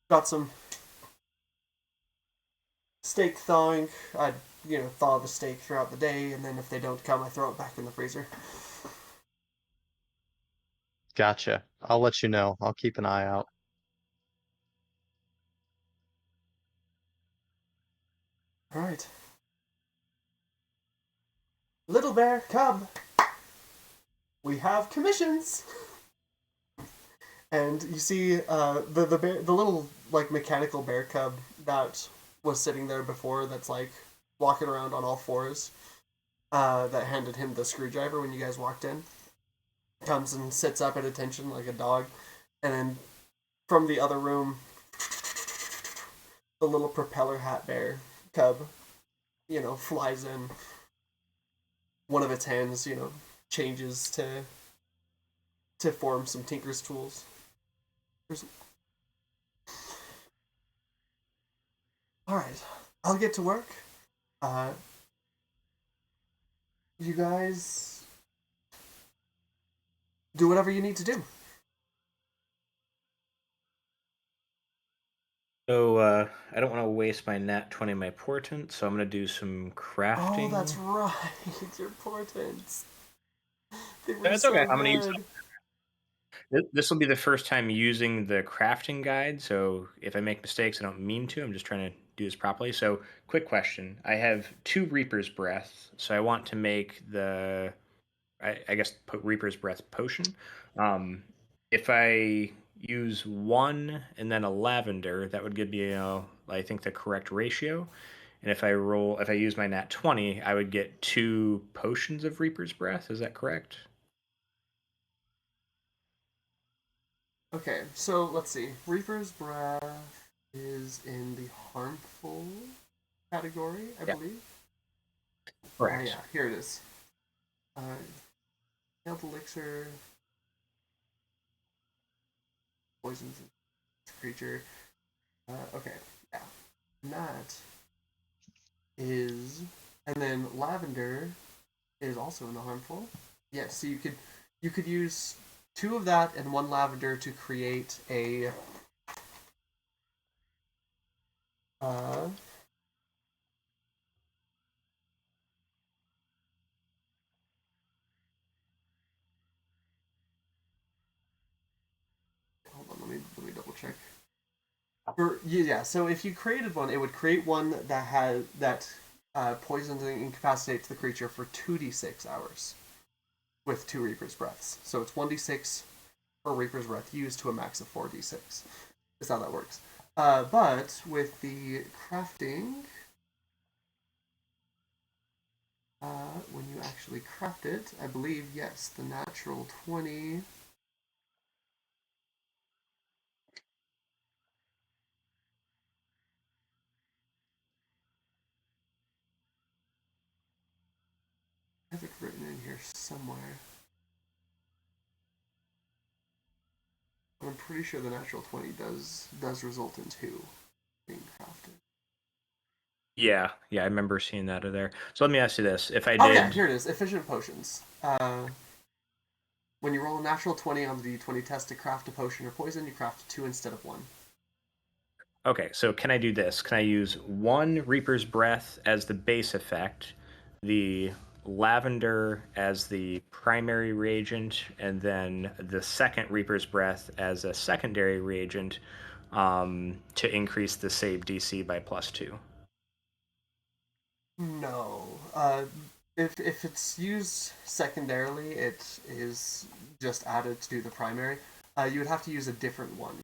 Speaker 3: got some steak thawing. I thaw the steak throughout the day, and then if they don't come, I throw it back in the freezer.
Speaker 4: Gotcha. I'll let you know. I'll keep an eye out.
Speaker 3: All right. Little bear, come. We have commissions. And you see the bear, the little like mechanical bear cub that was sitting there before, that's like walking around on all fours. That handed him the screwdriver when you guys walked in. Comes and sits up at attention like a dog, and then from the other room, the little propeller hat bear cub, flies in. One of its hands, changes to form some tinker's tools. All right, I'll get to work. You guys do whatever you need to do.
Speaker 5: So I don't want to waste my nat 20 my portent, so I'm going to do some crafting.
Speaker 3: Oh, that's right. Your portents. They were
Speaker 5: That's
Speaker 3: so
Speaker 5: okay. I'm going to use
Speaker 3: good.
Speaker 5: this will be the first time using the crafting guide, so if I make mistakes, I don't mean to. I'm just trying to do this properly. So, quick question. I have 2 Reaper's Breath, so I want to make I guess, put Reaper's Breath potion. If I use 1 and then a lavender, that would give me, I think, the correct ratio. And if I use my nat 20, I would get 2 potions of Reaper's Breath. Is that correct?
Speaker 3: Okay, so let's see. Reaper's Breath is in the harmful category, I
Speaker 5: Yeah.
Speaker 3: believe.
Speaker 5: Correct.
Speaker 3: Yeah, here it is. Health elixir, poisons a creature. Okay, yeah. And that is, and then lavender is also in the harmful. Yeah, so You could use 2 of that and 1 lavender to create a hold on, let me double check. So if you created one, it would create one that poisons and incapacitates the creature for 2d6 hours with 2 Reaper's Breaths. So it's 1d6 per Reaper's Breath used to a max of 4d6. Is how that works. But with the crafting, when you actually craft it, I believe, yes, the natural 20... I have it written in here somewhere. But I'm pretty sure the natural 20 does result in 2 being crafted.
Speaker 5: Yeah, I remember seeing that in there. So let me ask you this: if I
Speaker 3: Oh
Speaker 5: did,
Speaker 3: yeah, here it is. Efficient potions. When you roll a natural 20 on the d20 test to craft a potion or poison, you craft 2 instead of 1.
Speaker 5: okay, so can I do this? Can I use 1 Reaper's Breath as the base effect, the lavender as the primary reagent, and then the second Reaper's Breath as a secondary reagent to increase the save DC by +2?
Speaker 3: No. If it's used secondarily, it is just added to the primary. You would have to use a different one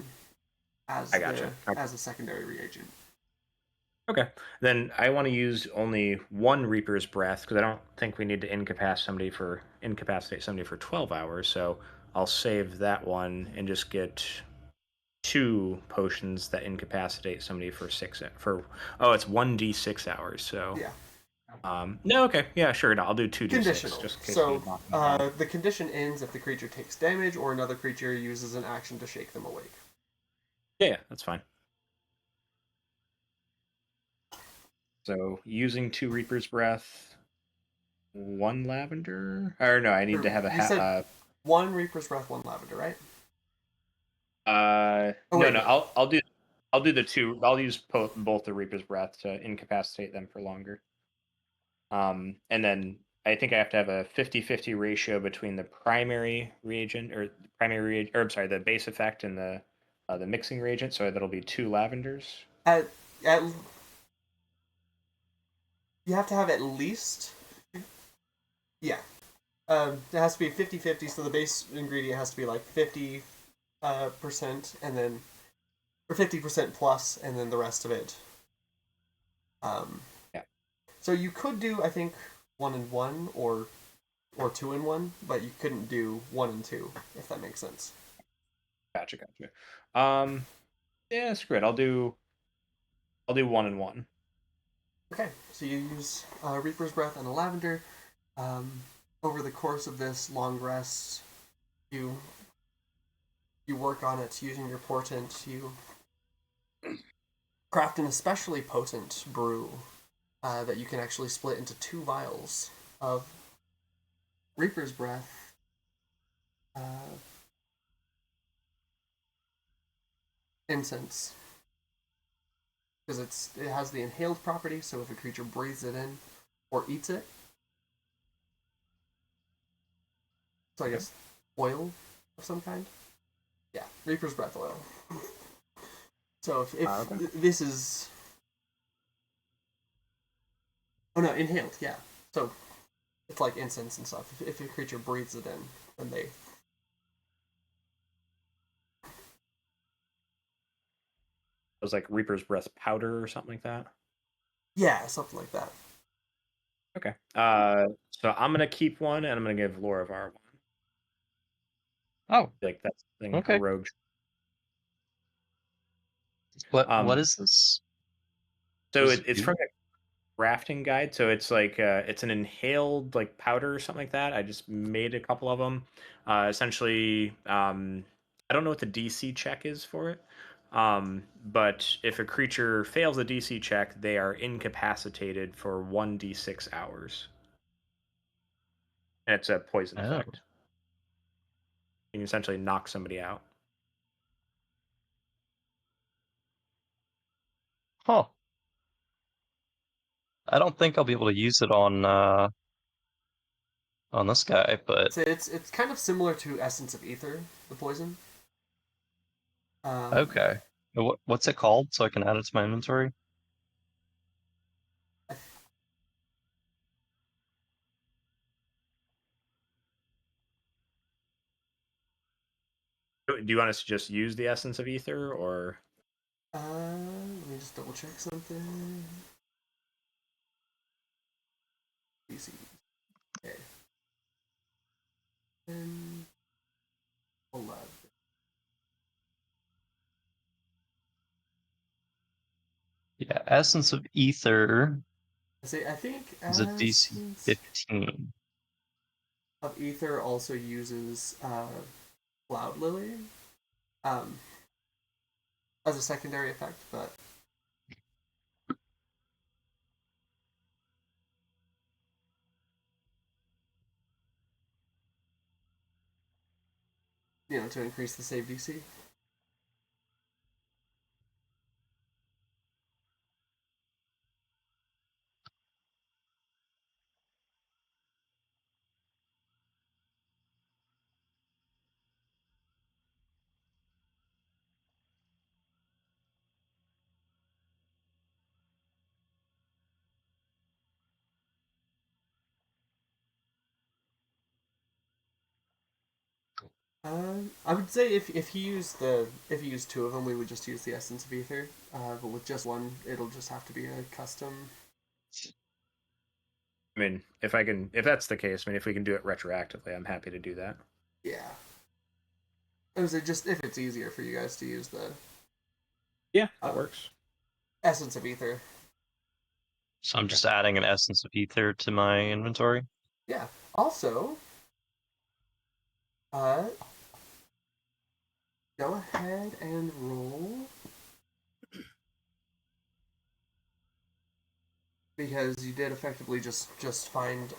Speaker 3: as
Speaker 5: I gotcha. Okay.
Speaker 3: as a secondary reagent.
Speaker 5: Okay, then I want to use only 1 Reaper's Breath because I don't think we need to incapacitate somebody for 12 hours. So I'll save that one and just get 2 potions that incapacitate somebody for it's 1d6 hours. So
Speaker 3: Yeah.
Speaker 5: no, okay, yeah, sure. No, I'll do 2d6
Speaker 3: Conditional.
Speaker 5: just in case
Speaker 3: So
Speaker 5: we knock them down.
Speaker 3: the condition ends if the creature takes damage or another creature uses an action to shake them awake.
Speaker 5: Yeah, that's fine. So using 2 Reaper's Breath, 1 lavender, or no, I need to have
Speaker 3: You said
Speaker 5: a
Speaker 3: 1 Reaper's Breath, 1 lavender, right?
Speaker 5: No,
Speaker 3: wait.
Speaker 5: I'll do the 2. I'll use both the Reaper's Breath to incapacitate them for longer. And then I think I have to have a 50-50 ratio between the primary reagent or the base effect and the mixing reagent. So that'll be 2 lavenders.
Speaker 3: You have to have at least... Yeah. It has to be 50-50, so the base ingredient has to be like 50% and then... Or 50% plus, and then the rest of it.
Speaker 5: Yeah.
Speaker 3: So you could do, I think, 1 and 1 or 2 and 1, but you couldn't do 1 and 2, if that makes sense.
Speaker 5: Gotcha. Yeah, that's great. I'll do 1 and 1.
Speaker 3: Okay, so you use Reaper's Breath and a lavender. Over the course of this long rest, you work on it using your portent. You craft an especially potent brew that you can actually split into 2 vials of Reaper's Breath. Incense. Because it has the inhaled property, so if a creature breathes it in or eats it. So I guess oil of some kind? Yeah, Reaper's Breath oil. So if this is... Oh no, inhaled, yeah. So it's like incense and stuff. If a creature breathes it in, then they...
Speaker 5: It was like Reaper's Breath powder or something like that.
Speaker 3: Yeah, something like that.
Speaker 5: Okay. So I'm gonna keep 1, and I'm gonna give Lorivar 1.
Speaker 4: Oh,
Speaker 5: Like that's the thing.
Speaker 4: okay.
Speaker 5: A rogue.
Speaker 4: What is this?
Speaker 5: So
Speaker 4: Does it
Speaker 5: it's
Speaker 4: do?
Speaker 5: from a crafting guide. So it's like it's an inhaled like powder or something like that. I just made a couple of them. Essentially, I don't know what the DC check is for it. But if a creature fails a DC check, they are incapacitated for 1d6 hours. And it's a poison effect. can essentially knock somebody out.
Speaker 4: Huh. I don't think I'll be able to use it on this guy, but
Speaker 3: So it's kind of similar to Essence of Ether, the poison.
Speaker 4: okay. What's it called so I can add it to my inventory?
Speaker 5: Do you want us to just use the essence of ether, or?
Speaker 3: Let me just double check something. Easy. Okay. And 11.
Speaker 4: Yeah, Essence of Ether
Speaker 3: I think
Speaker 4: is a DC
Speaker 3: Essence
Speaker 4: 15.
Speaker 3: of Ether also uses Cloud Lily as a secondary effect, but to increase the save DC. I would say if he used two of them, we would just use the Essence of Ether. But with just one, it'll just have to be a custom.
Speaker 5: I mean, if that's the case, I mean, if we can do it retroactively, I'm happy to do that.
Speaker 3: Yeah. I would say just if it's easier for you guys to use the
Speaker 5: Yeah, that works.
Speaker 3: Essence of Ether.
Speaker 4: So I'm just adding an Essence of Ether to my inventory.
Speaker 3: Yeah. Also, go ahead and roll, because you did effectively just find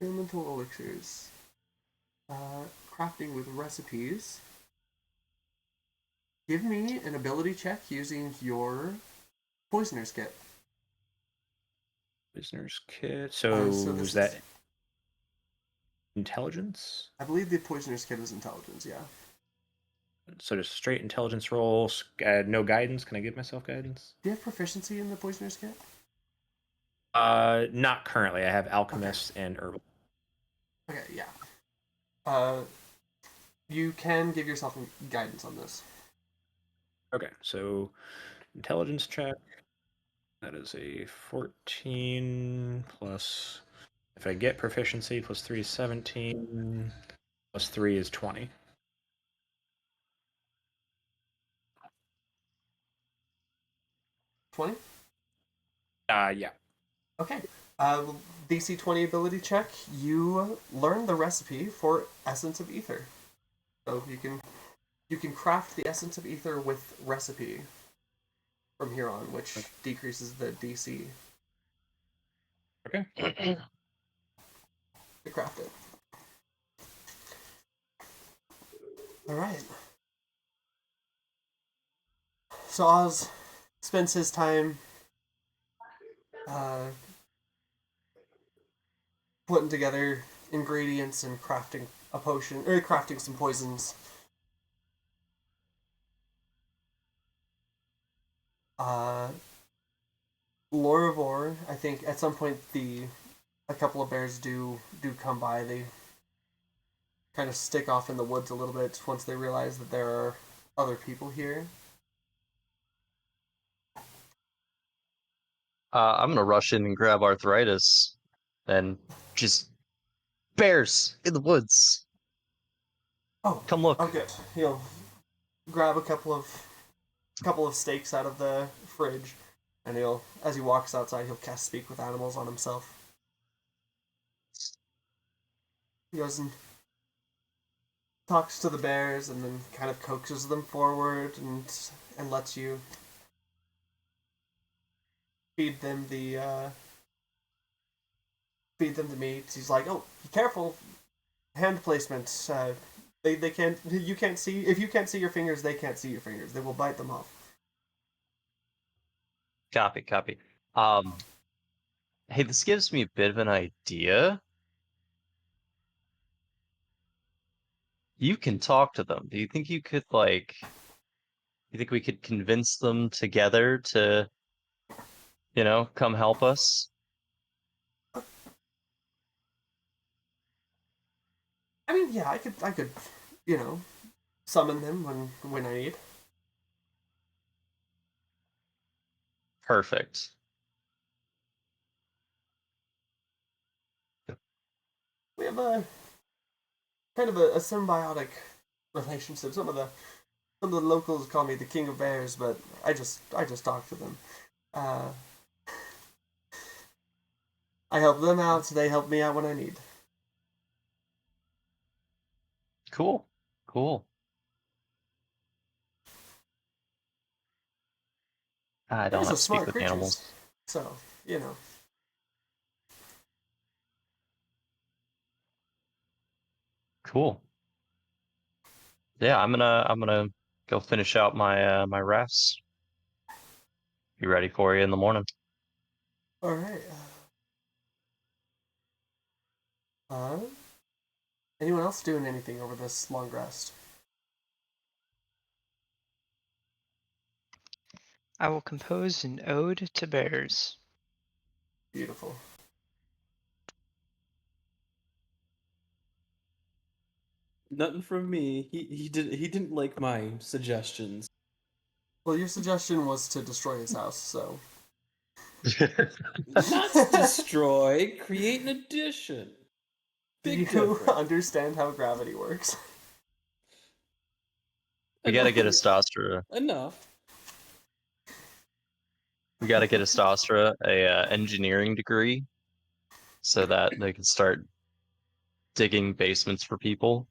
Speaker 3: elemental elixirs, crafting with recipes. Give me an ability check using your poisoner's kit.
Speaker 5: Poisoner's kit. So is that intelligence?
Speaker 3: I believe the poisoner's kit is intelligence. Yeah.
Speaker 5: So just straight intelligence rolls. No guidance. Can I give myself guidance?
Speaker 3: Do you have proficiency in the poisoner's kit?
Speaker 5: Not currently. I have alchemist and herbal.
Speaker 3: Okay. Yeah. You can give yourself guidance on this.
Speaker 5: Okay, so intelligence check. That is a 14 plus. If I get proficiency, plus 3 is 17. Plus 3 is 20.
Speaker 3: 20?
Speaker 5: Yeah.
Speaker 3: Okay. DC 20 ability check. You learn the recipe for Essence of Ether. So you can craft the Essence of Ether with recipe from here on, which decreases the DC
Speaker 5: Okay.
Speaker 3: to craft it. Alright. So Oz spends his time putting together ingredients and crafting a potion, or crafting some poisons. Lorivor, I think at some point a couple of bears do come by. They kind of stick off in the woods a little bit once they realize that there are other people here.
Speaker 4: I'm gonna rush in and grab Arthritis, and just bears in the woods.
Speaker 3: Oh,
Speaker 4: Come look.
Speaker 3: Oh, good. He'll grab a couple of steaks out of the fridge, and as he walks outside, he'll cast Speak with Animals on himself. He goes and talks to the bears, and then kind of coaxes them forward and lets you feed them the feed them the meat. He's like, "Oh, be careful, hand placement. They can't. You can't see. If you can't see your fingers, they can't see your fingers. They will bite them off."
Speaker 4: Copy, copy. Hey, this gives me a bit of an idea. You can talk to them. Do you think you could you think we could convince them together to, come help us?
Speaker 3: I mean, yeah, I could, you know, summon them when I need.
Speaker 4: Perfect.
Speaker 3: We have a kind of a symbiotic relationship. Some of the locals call me the king of bears, but I just talk to them. Uh, I help them out, so they help me out when I need.
Speaker 4: Cool. Cool. I
Speaker 3: They're
Speaker 4: don't
Speaker 3: also
Speaker 4: have to speak
Speaker 3: smart
Speaker 4: with
Speaker 3: creatures,
Speaker 4: animals.
Speaker 3: so you know.
Speaker 4: Cool. Yeah, I'm gonna go finish out my rafts. Be ready for you in the morning.
Speaker 3: All right. Uh, anyone else doing anything over this long rest?
Speaker 2: I will compose an ode to bears.
Speaker 3: Beautiful.
Speaker 6: Nothing from me. He didn't like my suggestions.
Speaker 3: Well, your suggestion was to destroy his house, so.
Speaker 6: Not destroy, create an addition.
Speaker 3: Do
Speaker 6: Big
Speaker 3: you
Speaker 6: difference.
Speaker 3: understand how gravity works?
Speaker 4: We gotta get a
Speaker 6: Enough.
Speaker 4: Stastra.
Speaker 6: Enough.
Speaker 4: We gotta get a Stastra a engineering degree so that they can start digging basements for people.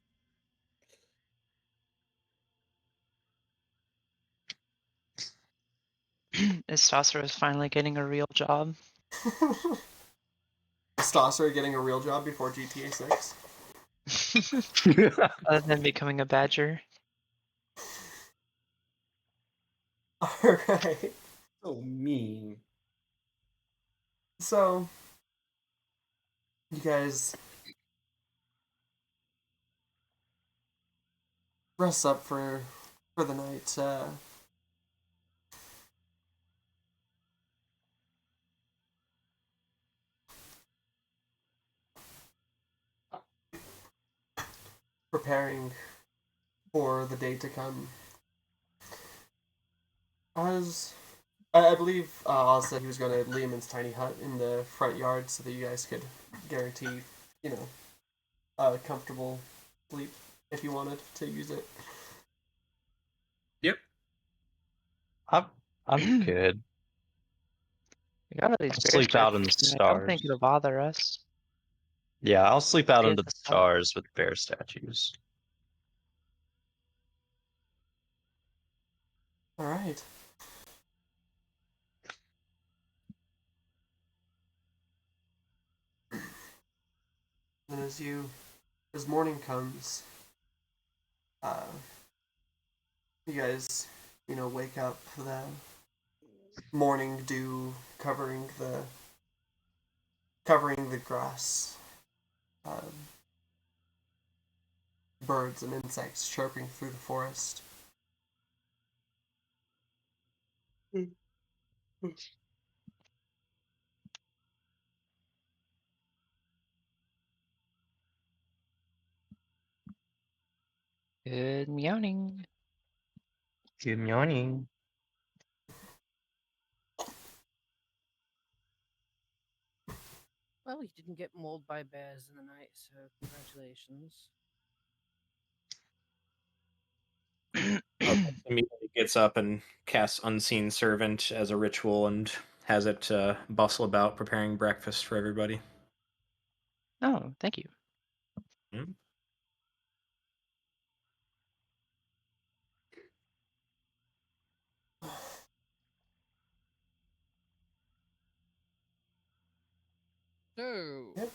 Speaker 2: Istosser is finally getting a real job.
Speaker 3: Is Stosser getting a real job before GTA 6?
Speaker 2: Other than becoming a badger.
Speaker 3: Alright.
Speaker 6: So mean.
Speaker 3: So, you guys rest up for the night. Preparing for the day to come. As I believe Oz said he was going to Liam's tiny hut in the front yard so that you guys could guarantee, you know, a comfortable sleep if you wanted to use it.
Speaker 5: Yep.
Speaker 4: I'm good.
Speaker 2: We got all these
Speaker 4: I'll
Speaker 2: bear
Speaker 4: sleep out in the
Speaker 2: statues. I don't think
Speaker 4: stars.
Speaker 2: it'll bother us.
Speaker 4: Yeah, I'll sleep out
Speaker 2: Get
Speaker 4: under the
Speaker 2: the hell-
Speaker 4: stars with bear statues.
Speaker 3: All right. And as morning comes, uh, you guys, wake up. The morning dew covering the grass. Um, Birds and insects chirping through the forest.
Speaker 2: Good meowing.
Speaker 4: Good morning.
Speaker 1: Well, you didn't get mauled by bears in the night, so congratulations.
Speaker 5: Immediately gets up and casts Unseen Servant as a ritual and has it bustle about preparing breakfast for everybody.
Speaker 2: Oh, thank you.
Speaker 5: Hmm?
Speaker 1: So,
Speaker 3: Yep.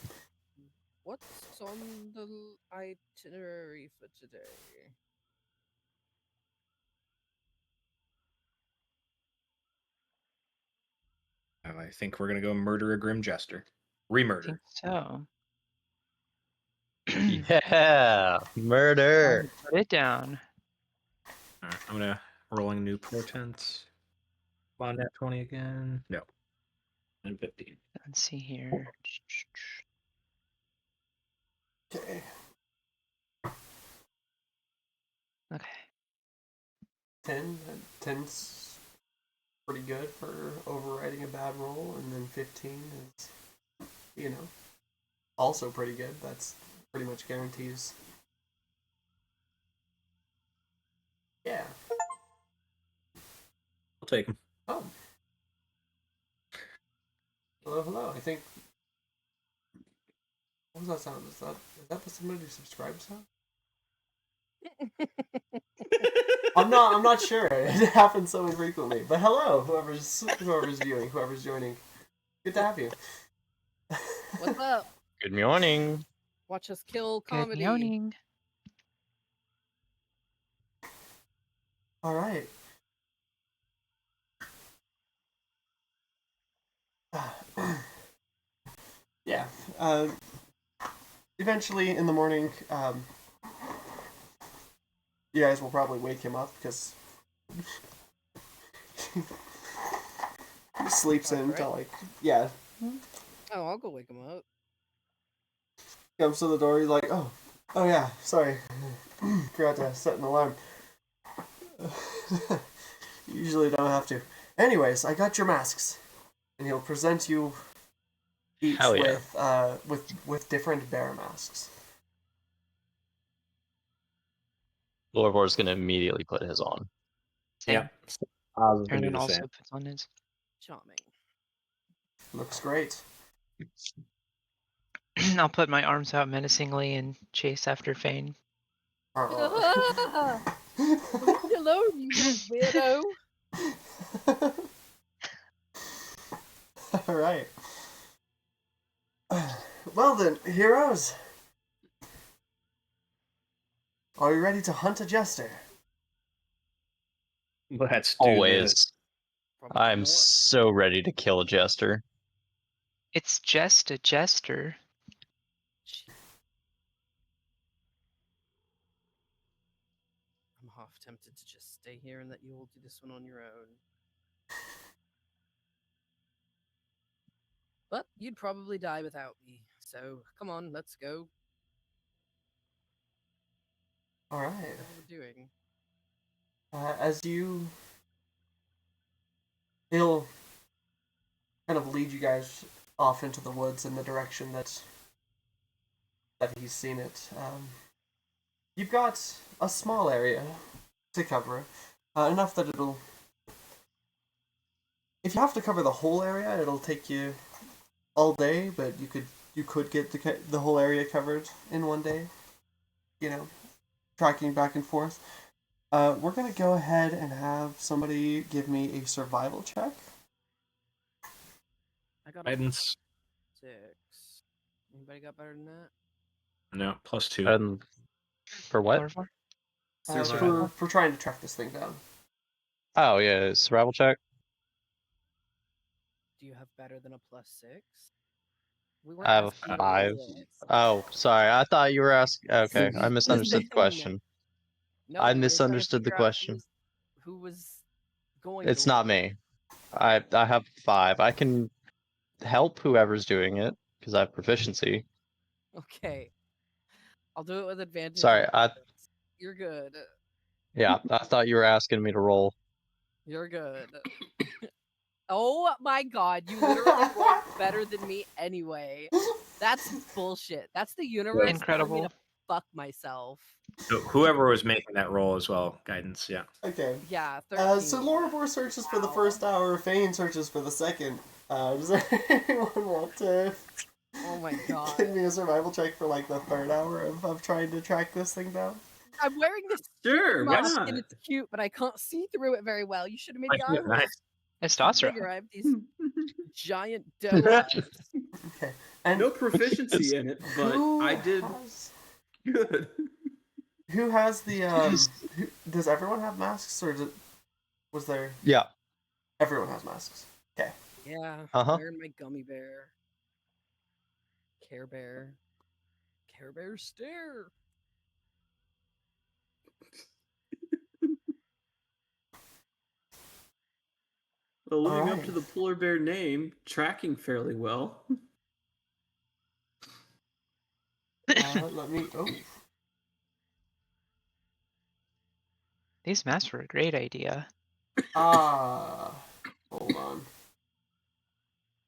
Speaker 1: what's on the itinerary for today?
Speaker 5: I think we're gonna go murder a Grim Jester.
Speaker 2: I
Speaker 5: Remurder.
Speaker 2: think so.
Speaker 4: Yeah, murder.
Speaker 2: Put it down.
Speaker 5: Alright, I'm gonna rolling new portents. Come on, nat 20 again. No. And 15.
Speaker 2: Let's see here.
Speaker 3: Okay.
Speaker 2: Okay.
Speaker 3: 10. 10's pretty good for overriding a bad roll, and then 15 is, also pretty good. That's pretty much guarantees. Yeah.
Speaker 5: I'll take him.
Speaker 3: Oh. Hello, hello. I think. What was that sound? Is that the somebody who subscribed sound? I'm not sure. It happens so infrequently. But hello, whoever's viewing, whoever's joining. Good to have you.
Speaker 1: What's up?
Speaker 4: Good morning.
Speaker 1: Watch us kill
Speaker 2: Good
Speaker 1: comedy.
Speaker 2: morning.
Speaker 3: All right. Yeah. Eventually, in the morning, you guys will probably wake him up because he sleeps in until
Speaker 1: Oh, I'll go wake him up.
Speaker 3: comes to the door. He's like, oh yeah, sorry, forgot to set an alarm. Usually don't have to. Anyways, I got your masks, and he'll present you each
Speaker 4: Hell yeah.
Speaker 3: with different bear masks.
Speaker 4: Lorbor's gonna immediately put his on.
Speaker 2: Same.
Speaker 5: Yeah. I was gonna do
Speaker 2: Ernan
Speaker 5: the
Speaker 2: also
Speaker 5: same.
Speaker 2: puts on his.
Speaker 1: Charming.
Speaker 3: Looks great.
Speaker 2: I'll put my arms out menacingly and chase after Fane.
Speaker 1: Ah! Leave me alone, you little weirdo.
Speaker 3: All right. Well then, heroes. Are you ready to hunt a jester?
Speaker 5: Let's do
Speaker 4: Always.
Speaker 1: Probably
Speaker 4: I'm
Speaker 1: not.
Speaker 4: so ready to kill a jester.
Speaker 2: It's just a jester.
Speaker 1: I'm half tempted to just stay here and let you all do this one on your own. But you'd probably die without me. So come on, let's go.
Speaker 3: All right.
Speaker 1: What are we doing?
Speaker 3: He'll kind of lead you guys off into the woods in the direction that he's seen it. You've got a small area to cover, enough that it'll. If you have to cover the whole area, it'll take you all day. But you could get the whole area covered in one day. Tracking back and forth. We're gonna go ahead and have somebody give me a survival check.
Speaker 1: I got a
Speaker 5: Guidance.
Speaker 1: 6. Anybody got better than that?
Speaker 5: No, +2.
Speaker 4: For what?
Speaker 2: Lorvar?
Speaker 3: For trying to track this thing down.
Speaker 4: Oh yeah, survival check.
Speaker 1: Do you have better than a +6? We
Speaker 4: I have a
Speaker 1: asking you
Speaker 4: 5.
Speaker 1: this.
Speaker 4: Oh, sorry. I thought you were asking. Okay, I
Speaker 1: Listen.
Speaker 4: misunderstood the question.
Speaker 1: No,
Speaker 4: I
Speaker 1: we're trying to
Speaker 4: misunderstood the
Speaker 1: figure out
Speaker 4: question.
Speaker 1: who was going
Speaker 4: It's
Speaker 1: to
Speaker 4: not
Speaker 1: roll.
Speaker 4: me. I have 5. I can help whoever's doing it because I have proficiency.
Speaker 1: Okay. I'll do it with advantage.
Speaker 4: Sorry,
Speaker 1: You're good.
Speaker 4: yeah, I thought you were asking me to roll.
Speaker 1: You're good. Oh my god, you literally rolled better than me anyway. That's bullshit. That's the universe telling me
Speaker 2: Incredible.
Speaker 1: to fuck myself.
Speaker 5: So whoever was making that roll as well, guidance, yeah.
Speaker 3: Okay.
Speaker 1: Yeah, 13.
Speaker 3: So Loribor searches for the first hour, Fane searches for the second. Does anyone want to
Speaker 1: Oh my god.
Speaker 3: give me a survival check for like the third hour of trying to track this thing down?
Speaker 1: I'm wearing this
Speaker 6: Sure, why
Speaker 1: mask
Speaker 6: not?
Speaker 1: and it's cute, but I can't see through it very well. You should have made
Speaker 5: Like, yeah,
Speaker 1: goggles.
Speaker 5: nice.
Speaker 2: Testosterone.
Speaker 1: Bigger, I have these Giant doe eyes.
Speaker 3: Okay. And
Speaker 6: No proficiency in it, but
Speaker 3: who
Speaker 6: I did
Speaker 3: has-
Speaker 6: good.
Speaker 3: Who has the does everyone have masks, or was there?
Speaker 4: Yeah.
Speaker 3: Everyone has masks. Okay.
Speaker 1: Yeah,
Speaker 4: Uh-huh.
Speaker 1: wearing my gummy bear. Care Bear. Care Bear stare.
Speaker 6: Well, living up
Speaker 3: Alright.
Speaker 6: to the polar bear name, tracking fairly well.
Speaker 3: Let me. Oh,
Speaker 2: These maps were a great idea.
Speaker 3: hold on.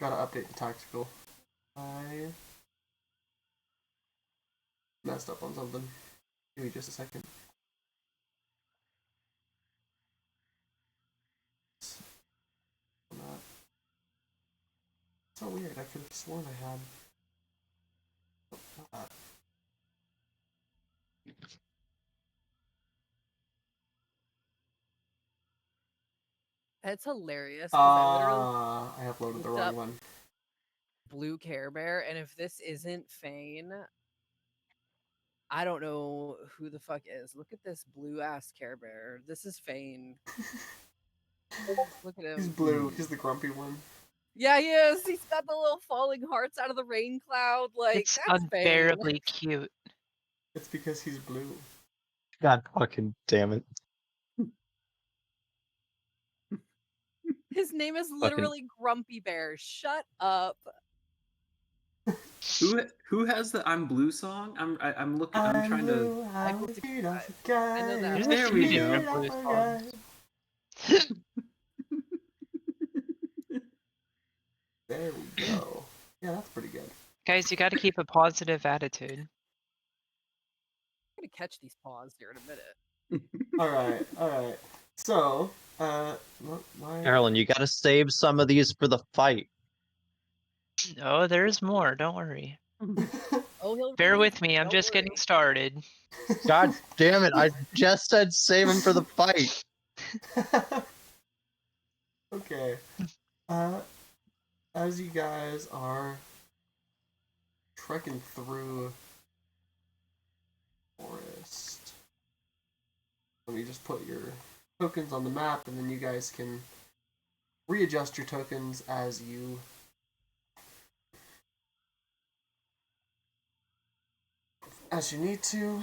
Speaker 3: Gotta update the tactical. I messed up on something. Give me just a second. So weird. I could have sworn I had. Not
Speaker 1: It's hilarious because I literally
Speaker 3: I uploaded the
Speaker 1: looked
Speaker 3: wrong
Speaker 1: up
Speaker 3: one.
Speaker 1: blue Care Bear, and if this isn't Fane, I don't know who the fuck is. Look at this blue ass Care Bear. This is Fane. Look at
Speaker 3: He's
Speaker 1: him.
Speaker 3: blue. He's the grumpy one.
Speaker 1: Yeah, he is. He's got the little falling hearts out of the rain cloud. Like
Speaker 2: It's
Speaker 1: that's Fane.
Speaker 2: unbearably cute.
Speaker 3: It's because he's blue.
Speaker 4: God fucking damn it.
Speaker 1: His name is
Speaker 4: Fucking-
Speaker 1: literally Grumpy Bear. Shut up.
Speaker 6: Who has the "I'm Blue" song? I'm looking. I'm trying to.
Speaker 3: blue, I
Speaker 1: will
Speaker 3: will
Speaker 1: fix
Speaker 3: feed
Speaker 1: that.
Speaker 3: off a guy.
Speaker 1: I know that.
Speaker 2: There's a
Speaker 6: There
Speaker 2: few
Speaker 6: we
Speaker 2: different
Speaker 6: go.
Speaker 2: blue songs.
Speaker 3: There we go. Yeah, that's pretty good.
Speaker 2: Guys, you gotta keep a positive attitude.
Speaker 1: I'm gonna catch these paws here in a minute.
Speaker 3: Alright. So, why?
Speaker 4: Carolyn, you gotta save some of these for the fight.
Speaker 2: No, there's more, don't worry.
Speaker 1: Oh, he'll
Speaker 2: Bear
Speaker 1: release
Speaker 2: with me,
Speaker 1: it,
Speaker 2: I'm
Speaker 1: don't
Speaker 2: just
Speaker 1: worry.
Speaker 2: getting started.
Speaker 4: God damn it, I just said save them for the fight.
Speaker 3: Okay. As you guys are trekking through forest, let me just put your tokens on the map, and then you guys can readjust your tokens as you need to.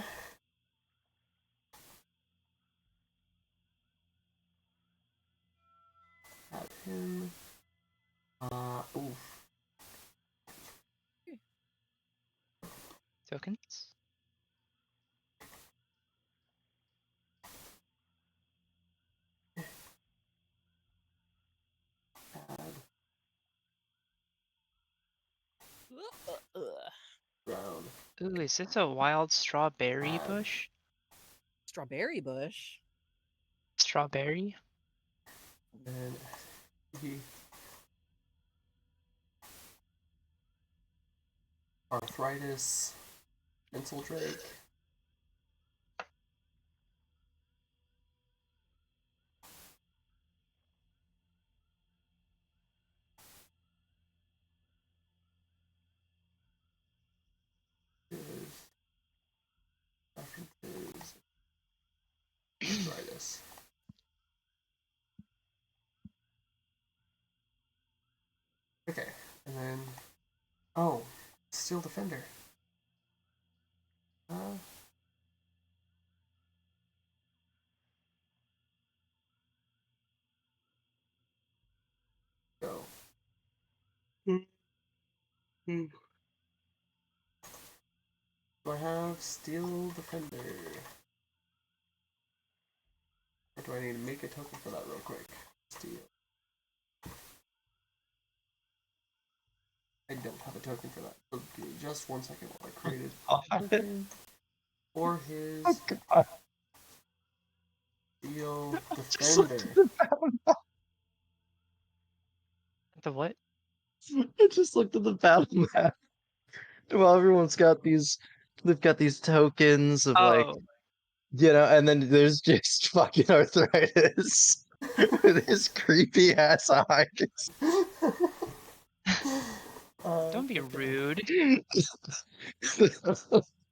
Speaker 3: Add him. Oof.
Speaker 2: Tokens?
Speaker 3: Add
Speaker 1: Ugh.
Speaker 3: brown.
Speaker 2: Ooh, is this a wild strawberry bush?
Speaker 1: Strawberry bush.
Speaker 2: Strawberry?
Speaker 3: And he arthritis, pencil drake. References. Arthritis. Okay, and then Steel Defender. Go. Do I have Steel Defender? Or do I need to make a token for that real quick? Steel. I don't have a token for that. So give me just 1 second while I created a token for his Steel Defender.
Speaker 2: The what?
Speaker 4: I just looked at the battle map. Well, everyone's got these. They've got these tokens of like,
Speaker 2: Oh,
Speaker 4: and then there's just fucking arthritis with his creepy ass eyes.
Speaker 2: Don't be rude.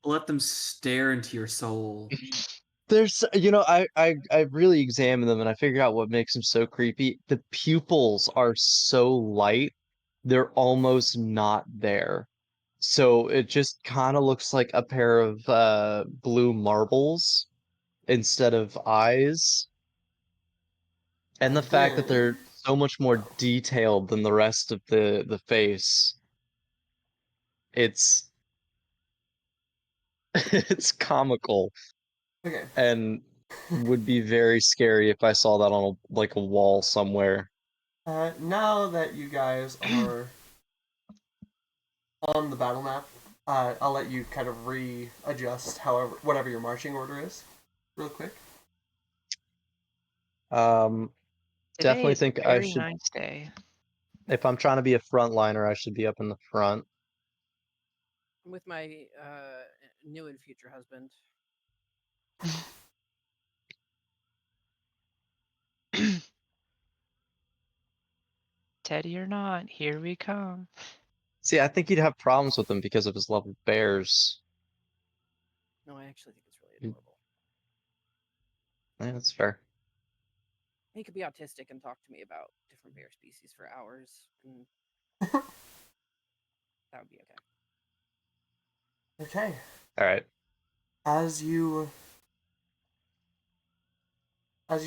Speaker 6: Let them stare into your soul.
Speaker 4: There's, you know, I really examined them and I figured out what makes them so creepy. The pupils are so light, they're almost not there. So it just kind of looks like a pair of blue marbles instead of eyes. And the fact that
Speaker 3: Again,
Speaker 4: they're so much more detailed than the rest of the face, it's it's comical
Speaker 3: okay.
Speaker 4: and would be very scary if I saw that on like a wall somewhere.
Speaker 3: Now that you guys are on the battle map, I'll let you kind of readjust whatever your marching order is, real quick.
Speaker 4: Um,
Speaker 2: Today
Speaker 4: Definitely
Speaker 2: is a
Speaker 4: think I
Speaker 2: very
Speaker 4: should,
Speaker 2: nice day.
Speaker 4: if I'm trying to be a frontliner, I should be up in the front.
Speaker 1: With my new and future husband.
Speaker 2: Teddy or not, here we come.
Speaker 4: See, I think he'd have problems with them because of his love of bears.
Speaker 1: No, I actually think it's really
Speaker 4: Mm.
Speaker 1: adorable.
Speaker 4: Yeah, that's fair.
Speaker 1: He could be autistic and talk to me about different bear species for hours, and that would be okay.
Speaker 3: Okay.
Speaker 4: All right.
Speaker 3: As you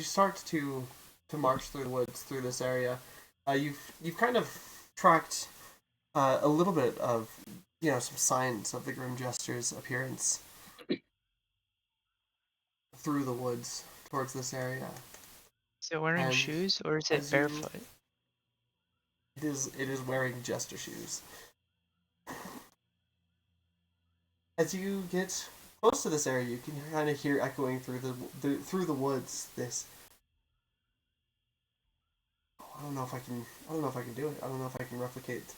Speaker 3: start to march through the woods through this area, you've kind of tracked a little bit of some signs of the Grim Jester's appearance through the woods towards this area.
Speaker 2: Is it wearing
Speaker 3: And
Speaker 2: shoes or is it
Speaker 3: as you-
Speaker 2: barefoot?
Speaker 3: It is wearing jester shoes. As you get close to this area, you can kind of hear echoing through the woods this. I don't know if I can. I don't know if I can do it. I don't know if I can replicate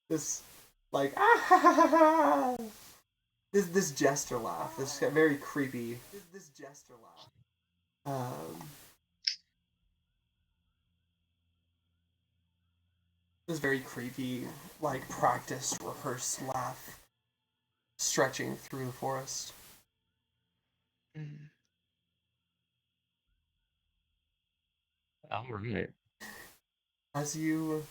Speaker 3: this, like this jester laugh. This very creepy. This jester laugh. This very creepy, like practiced, rehearsed laugh, stretching through the forest.
Speaker 2: Mm.
Speaker 4: All right.
Speaker 3: As you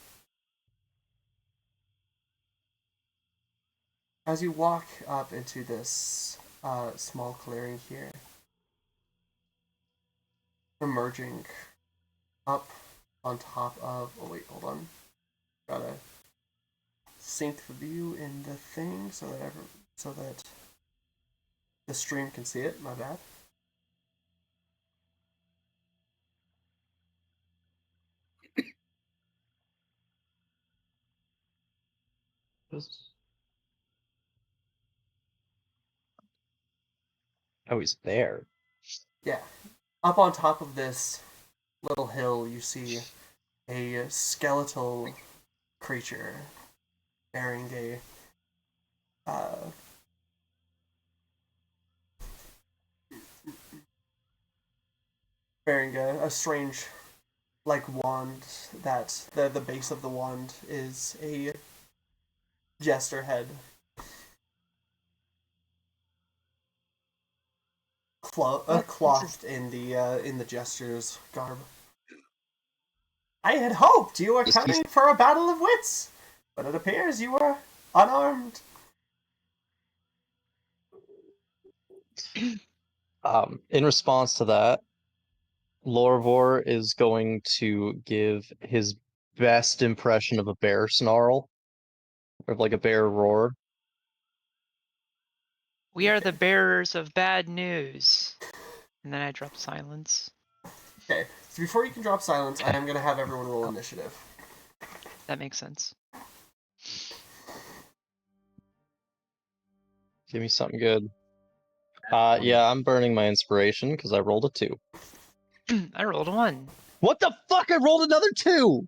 Speaker 3: walk up into this small clearing here, emerging up on top of. Oh wait, hold on. Gotta sync the view in the thing so that the stream can see it. My bad.
Speaker 4: Oh, he's there.
Speaker 3: Yeah. Up on top of this little hill, you see a skeletal creature bearing a strange like wand that the base of the wand is a jester head clothed in the jester's garb. I had hoped you were
Speaker 4: Is he-
Speaker 3: coming for a battle of wits, but it appears you were unarmed.
Speaker 4: In response to that, Lorvor is going to give his best impression of a bear snarl, or like a bear roar.
Speaker 2: We are the bearers of bad news. And then I drop silence.
Speaker 3: Okay, so before you can drop silence, I am going to have everyone roll initiative.
Speaker 2: That makes sense.
Speaker 4: Give me something good. Yeah, I'm burning my inspiration because I rolled a 2.
Speaker 2: I rolled a 1.
Speaker 4: What the fuck? I rolled another 2!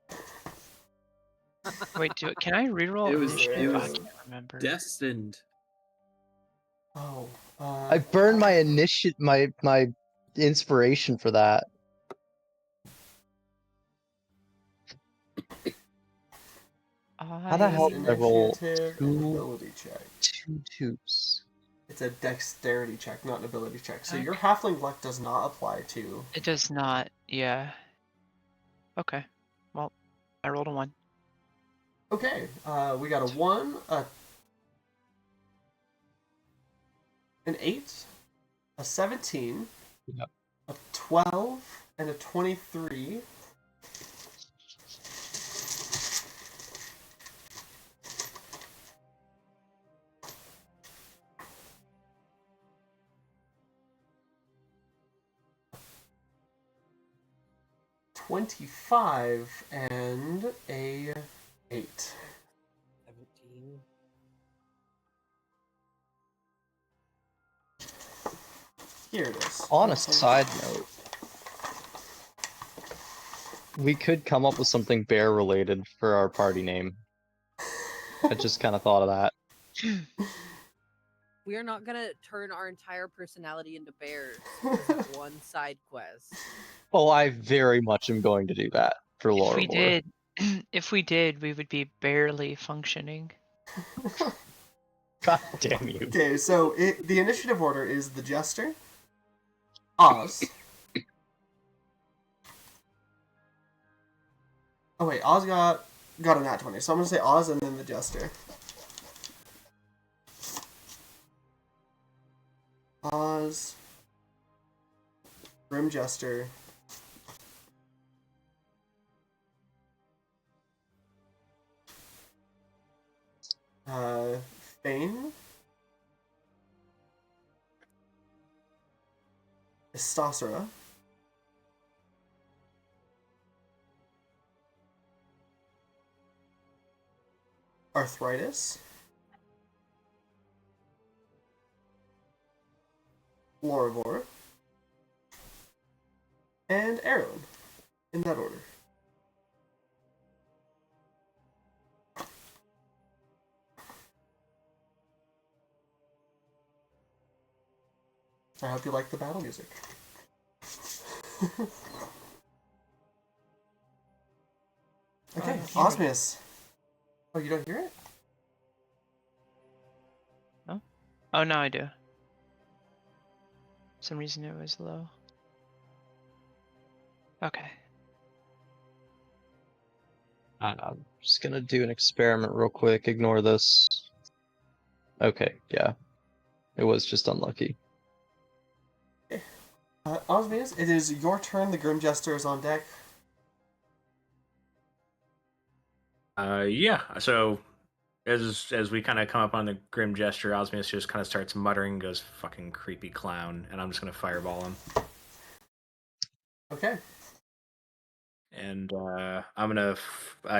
Speaker 2: Wait, can I reroll
Speaker 6: It was
Speaker 2: initiative? I can't remember.
Speaker 6: destined.
Speaker 3: Oh,
Speaker 4: I burned my my inspiration for that. How the hell did I roll
Speaker 3: Initiative and
Speaker 4: two
Speaker 3: ability check.
Speaker 4: 2 2s?
Speaker 3: It's a dexterity check, not an ability check. So your
Speaker 2: Okay.
Speaker 3: halfling luck does not apply to.
Speaker 2: It does not, yeah. Okay. Well, I rolled a 1.
Speaker 3: Okay, we got a 1, an 8, a 17,
Speaker 4: Yep.
Speaker 3: a 12, and a 23. $25 and a 8.
Speaker 1: 17.
Speaker 3: Here it is.
Speaker 4: On a
Speaker 3: Okay.
Speaker 4: side note, we could come up with something bear related for our party name. I just kind of thought of that.
Speaker 1: We are not gonna turn our entire personality into bears because of one side quest.
Speaker 4: Oh, I very much am going to do that for
Speaker 2: If
Speaker 4: Lore
Speaker 2: we
Speaker 4: War.
Speaker 2: did, if we did, we would be barely functioning.
Speaker 4: God damn you.
Speaker 3: Okay, so the initiative order is the Jester, Oz. Oh wait, Oz got a nat 20, so I'm gonna say Oz and then the Jester. Oz, Grim Jester, Fane, Estosera, Arthritis, Lorivor, and Eberron, in that order. I hope you like the battle music. Okay,
Speaker 2: hear it.
Speaker 3: Osmius. Oh, you don't hear it?
Speaker 2: Oh, no, I do. For some reason it was low. Okay.
Speaker 4: I'm just gonna do an experiment real quick. Ignore this. Okay, yeah. It was just unlucky.
Speaker 3: Osmius, it is your turn. The Grim Jester is on deck.
Speaker 5: Yeah. So as we kind of come up on the grim gesture, Osmius just kind of starts muttering, goes "fucking creepy clown," and I'm just gonna fireball him.
Speaker 3: Okay.
Speaker 5: And I'm gonna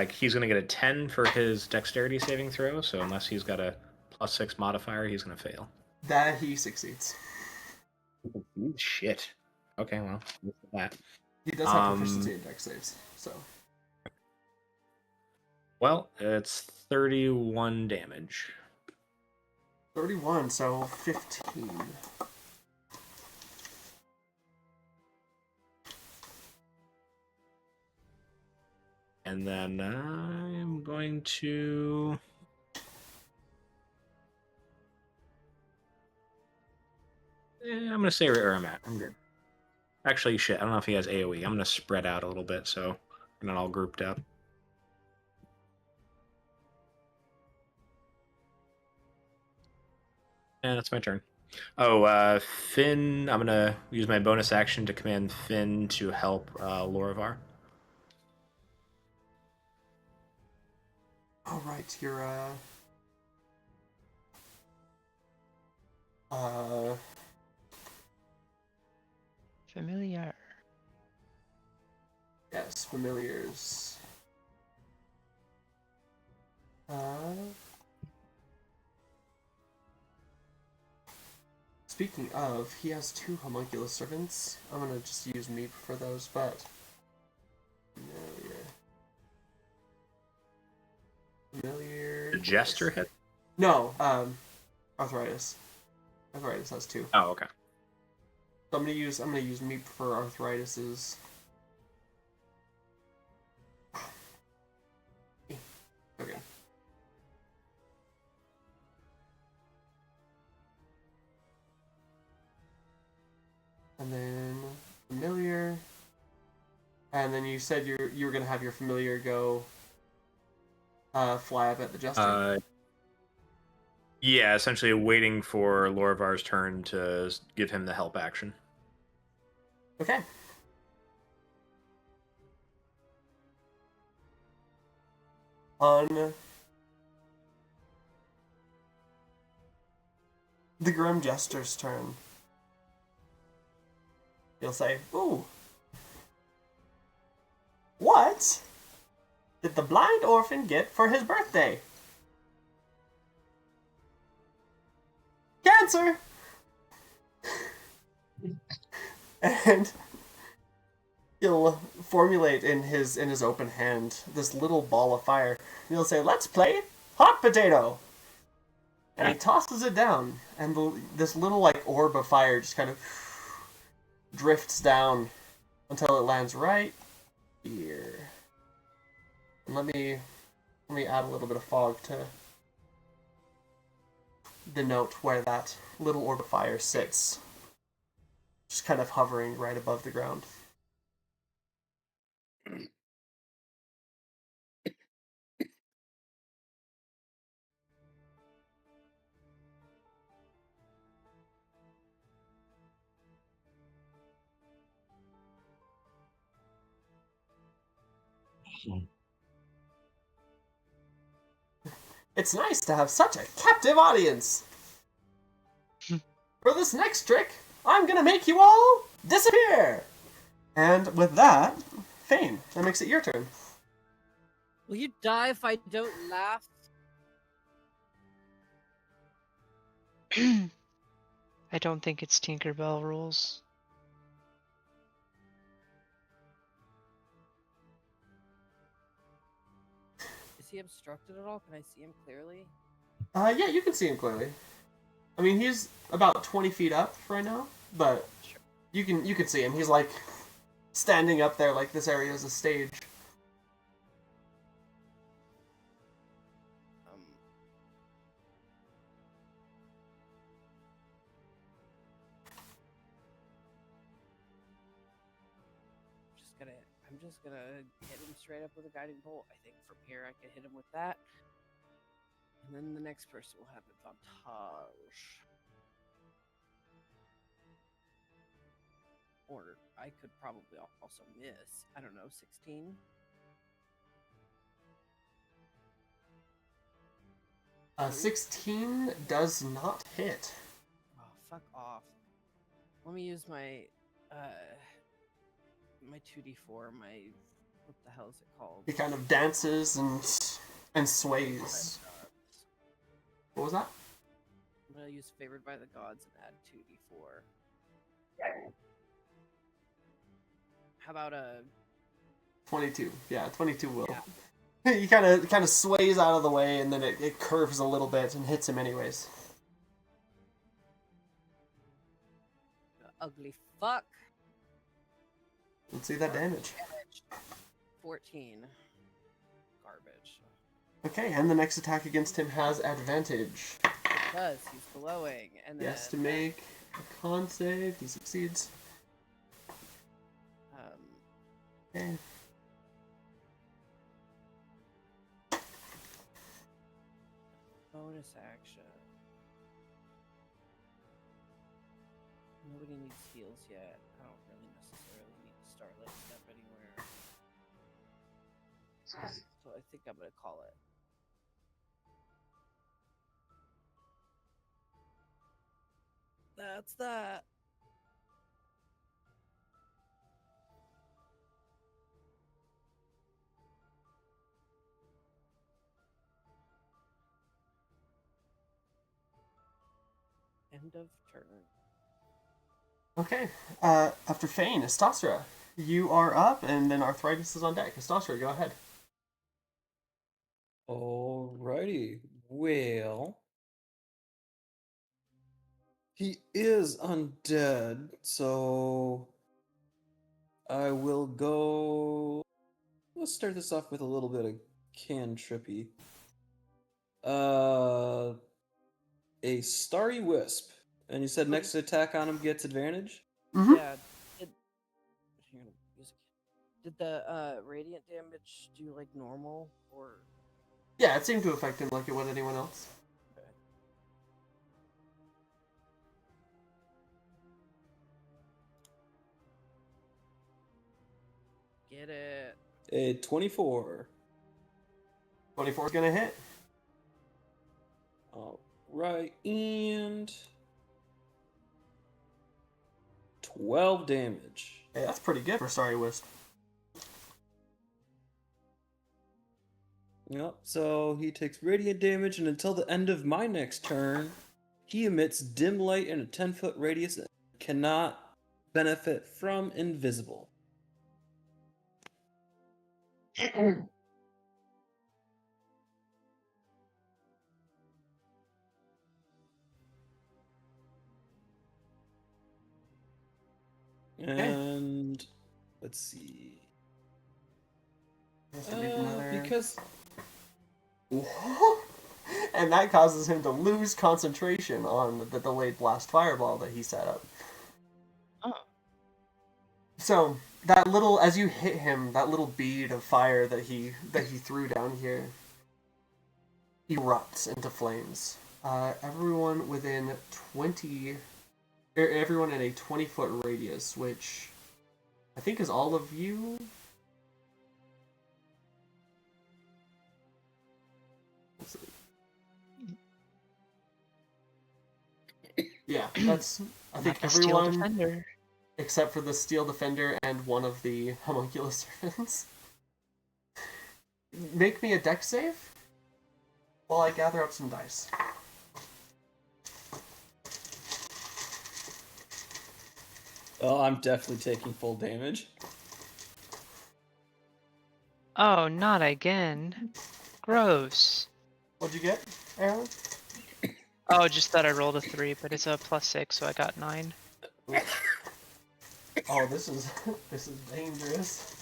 Speaker 5: he's gonna get a 10 for his dexterity saving throw. So unless he's got a +6 modifier, he's gonna fail.
Speaker 3: That he succeeds.
Speaker 5: Ooh, shit. Okay, well, look at that.
Speaker 3: He does have proficiency in dex saves, so.
Speaker 5: Well, it's 31 damage.
Speaker 3: 31, so 15.
Speaker 5: And then I'm going to... I'm going to stay where I'm at. I'm good. Actually, shit, I don't know if he has AoE. I'm going to spread out a little bit so we're not all grouped up. And that's my turn. Oh, Finn, I'm going to use my bonus action to command Finn to help Lorivar.
Speaker 3: All right, you're
Speaker 2: Familiar.
Speaker 3: yes, familiars. Speaking of, he has 2 homunculus servants. I'm gonna just use Meep for those, but familiar.
Speaker 5: The Jester hit?
Speaker 3: No, arthritis. Arthritis has 2.
Speaker 5: Oh, okay.
Speaker 3: So I'm gonna use Meep for arthritis's. Okay. And then familiar. And then you said you were gonna have your familiar go fly up at the jester.
Speaker 5: Yeah, essentially waiting for Lorvar's turn to give him the help action.
Speaker 3: Okay. On the Grim Jester's turn, he'll say, "Ooh, what did the blind orphan get for his birthday? Cancer!" And he'll formulate in his open hand this little ball of fire. And he'll say, "Let's play hot potato." And he tosses it down, and this little like orb of fire just kind of drifts down until it lands right here. And let me add a little bit of fog to denote where that little orb of fire sits. Just kind of hovering right above the ground. It's nice to have such a captive audience. For this next trick, I'm gonna make you all disappear. And with that, Fane, that makes it your turn.
Speaker 1: Will you die if I don't laugh?
Speaker 2: I don't think it's Tinkerbell rules.
Speaker 1: Is he obstructed at all? Can I see him clearly?
Speaker 3: Yeah, you can see him clearly. I mean, he's about 20 feet up right now, but
Speaker 1: Sure.
Speaker 3: you can see him. He's like standing up there like this area is a stage.
Speaker 1: I'm just gonna hit him straight up with a guiding bolt. I think from here I can hit him with that. And then the next person will have advantage. Or I could probably also miss. I don't know, 16?
Speaker 3: 16 does not hit.
Speaker 1: Oh, fuck off. Let me use my my 2d4, what the hell is it called?
Speaker 3: He kind of dances and sways. What was that?
Speaker 1: I'm gonna use Favored by the Gods and add 2d4. How about a
Speaker 3: 22. Yeah, 22 will.
Speaker 1: Yeah.
Speaker 3: He kind of sways out of the way, and then it curves a little bit and hits him anyways.
Speaker 1: ugly fuck?
Speaker 3: Let's see that damage.
Speaker 1: 14. Garbage.
Speaker 3: Okay, and the next attack against him has advantage.
Speaker 1: Because he's glowing, and
Speaker 3: He
Speaker 1: then
Speaker 3: has to make a con save. He succeeds. Okay.
Speaker 1: Bonus action. Nobody needs heals yet. I don't really necessarily need to start letting step anywhere. So I think I'm gonna call it. That's that. End of turn.
Speaker 3: Okay. After Fane, Astasra, you are up, and then Arthritis is on deck. Astasra, go ahead.
Speaker 6: Alrighty. Well, he is undead, so I will go. Let's start this off with a little bit of cantrippy. A Starry Wisp. And you said next attack on him gets advantage?
Speaker 3: Mhm.
Speaker 1: Yeah. Hang on, music. Did the radiant damage do like normal or?
Speaker 3: Yeah, it seemed to affect him like it would anyone else.
Speaker 1: Okay. Get it.
Speaker 6: A 24.
Speaker 3: 24 is gonna hit.
Speaker 6: All right, and 12 damage.
Speaker 3: Hey, that's pretty good for Sorry Wisp.
Speaker 6: Yep, so he takes radiant damage, and until the end of my next turn, he emits dim light in a 10-foot radius and cannot benefit from invisible. And let's see.
Speaker 3: Has to leave another-
Speaker 6: Because
Speaker 3: and that causes him to lose concentration on the delayed blast fireball that he set up.
Speaker 2: Oh.
Speaker 3: So that little, as you hit him, that little bead of fire that he threw down here erupts into flames. Everyone within 20, everyone in a 20-foot radius, which I think is all of you. Yeah, that's, I think
Speaker 2: Not the steel
Speaker 3: everyone
Speaker 2: defender.
Speaker 3: except for the Steel Defender and one of the Homunculus Servants. Make me a deck save while I gather up some dice.
Speaker 6: oh, I'm definitely taking full damage.
Speaker 2: Oh, not again. Gross.
Speaker 3: What'd you get, Aaron?
Speaker 2: Oh, just that I rolled a 3, but it's a +6, so I got 9.
Speaker 3: Oh, this is dangerous.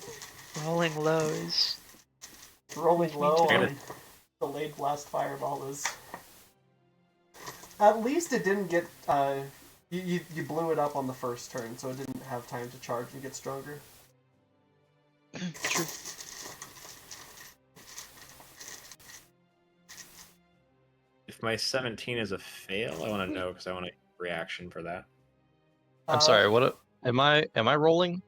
Speaker 2: Rolling lows.
Speaker 3: Rolling low
Speaker 5: too.
Speaker 3: on delayed blast fireball is. At least it didn't get. You blew it up on the first turn, so it didn't have time to charge and get stronger.
Speaker 2: True.
Speaker 5: If my 17 is a fail, I want to know because I want a reaction for that.
Speaker 4: I'm sorry. What am I rolling?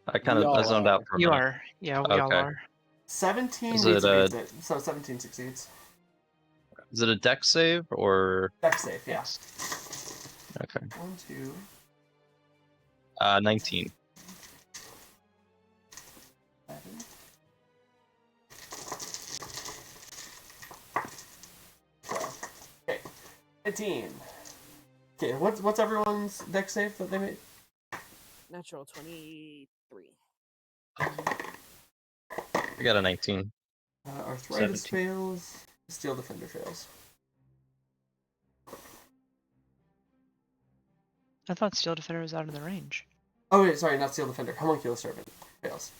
Speaker 4: I kind
Speaker 6: We
Speaker 4: of I
Speaker 6: all
Speaker 4: zoned
Speaker 6: are.
Speaker 4: out for a
Speaker 2: You
Speaker 4: minute.
Speaker 2: are. Yeah, we all
Speaker 4: Okay.
Speaker 2: are.
Speaker 3: 17
Speaker 4: Is
Speaker 3: needs
Speaker 4: it,
Speaker 3: to beat it, so 17 succeeds.
Speaker 4: Is it a deck save or
Speaker 3: Deck save, yeah.
Speaker 4: okay?
Speaker 3: 1, 2.
Speaker 4: 19.
Speaker 3: 7. Okay. 15. Okay, what's everyone's deck save that they made?
Speaker 1: Natural 23.
Speaker 4: I got a 19.
Speaker 3: Arthritis
Speaker 5: 17.
Speaker 3: fails. Steel Defender fails.
Speaker 2: I thought steel defender was out of the range.
Speaker 3: Oh wait, sorry, not Steel Defender. Homunculus Servant fails.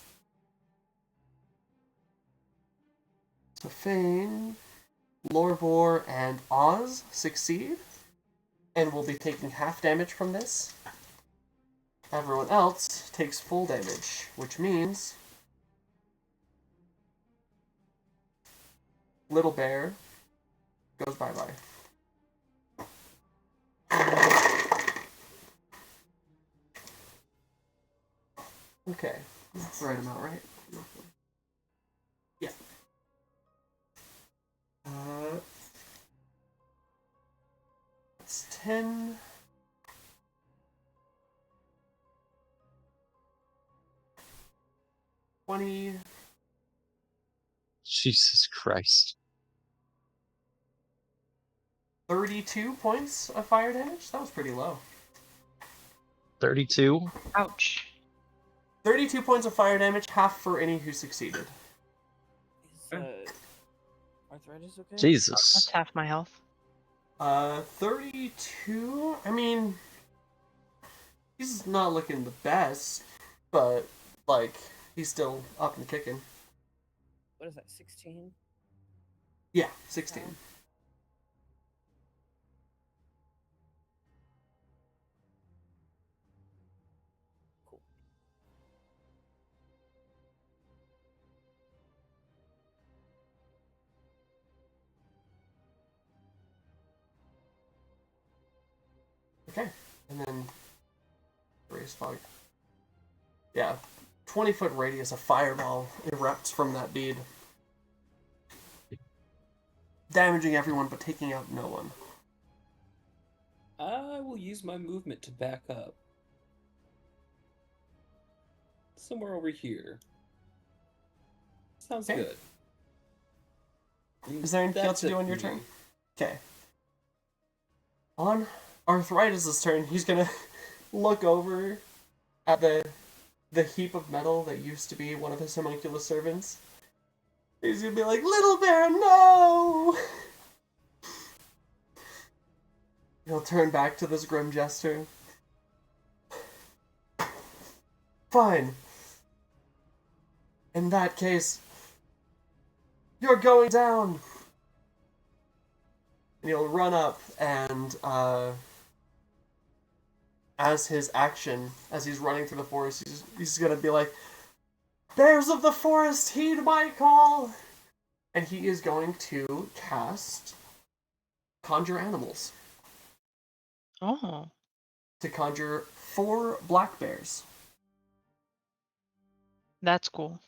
Speaker 3: So Fane, Lorvor, and Oz succeed, and will be taking half damage from this. Everyone else takes full damage, which means Little Bear goes bye-bye. Okay, that's the right amount, right? Yeah. It's 10. 20.
Speaker 4: Jesus Christ.
Speaker 3: 32 points of fire damage? That was pretty low.
Speaker 4: 32.
Speaker 2: Ouch.
Speaker 3: 32 points of fire damage, half for any who succeeded.
Speaker 1: Is arthritis okay?
Speaker 2: That's
Speaker 4: Jesus.
Speaker 2: half my health.
Speaker 3: 32? I mean, he's not looking the best, but, like, he's still up and kicking.
Speaker 1: What is that, 16?
Speaker 3: Yeah, 16. Okay, and then raise fog. Yeah, 20-foot radius, a fireball erupts from that bead, damaging everyone but taking out no one.
Speaker 6: I will use my movement to back up. Somewhere over here. Sounds
Speaker 3: Okay.
Speaker 6: good.
Speaker 3: Is there anything else to do on your turn? Okay. On Arthritis' turn, he's gonna look over at the heap of metal that used to be one of his homunculus servants. He's gonna be like, "Little bear, no!" He'll turn back to this grim jester. Fine. In that case, you're going down. And he'll run up and, as his action, as he's running through the forest, he's gonna be like, "Bears of the forest, heed my call!" And he is going to cast Conjure Animals.
Speaker 2: Oh.
Speaker 3: To conjure 4 black bears.
Speaker 2: That's cool.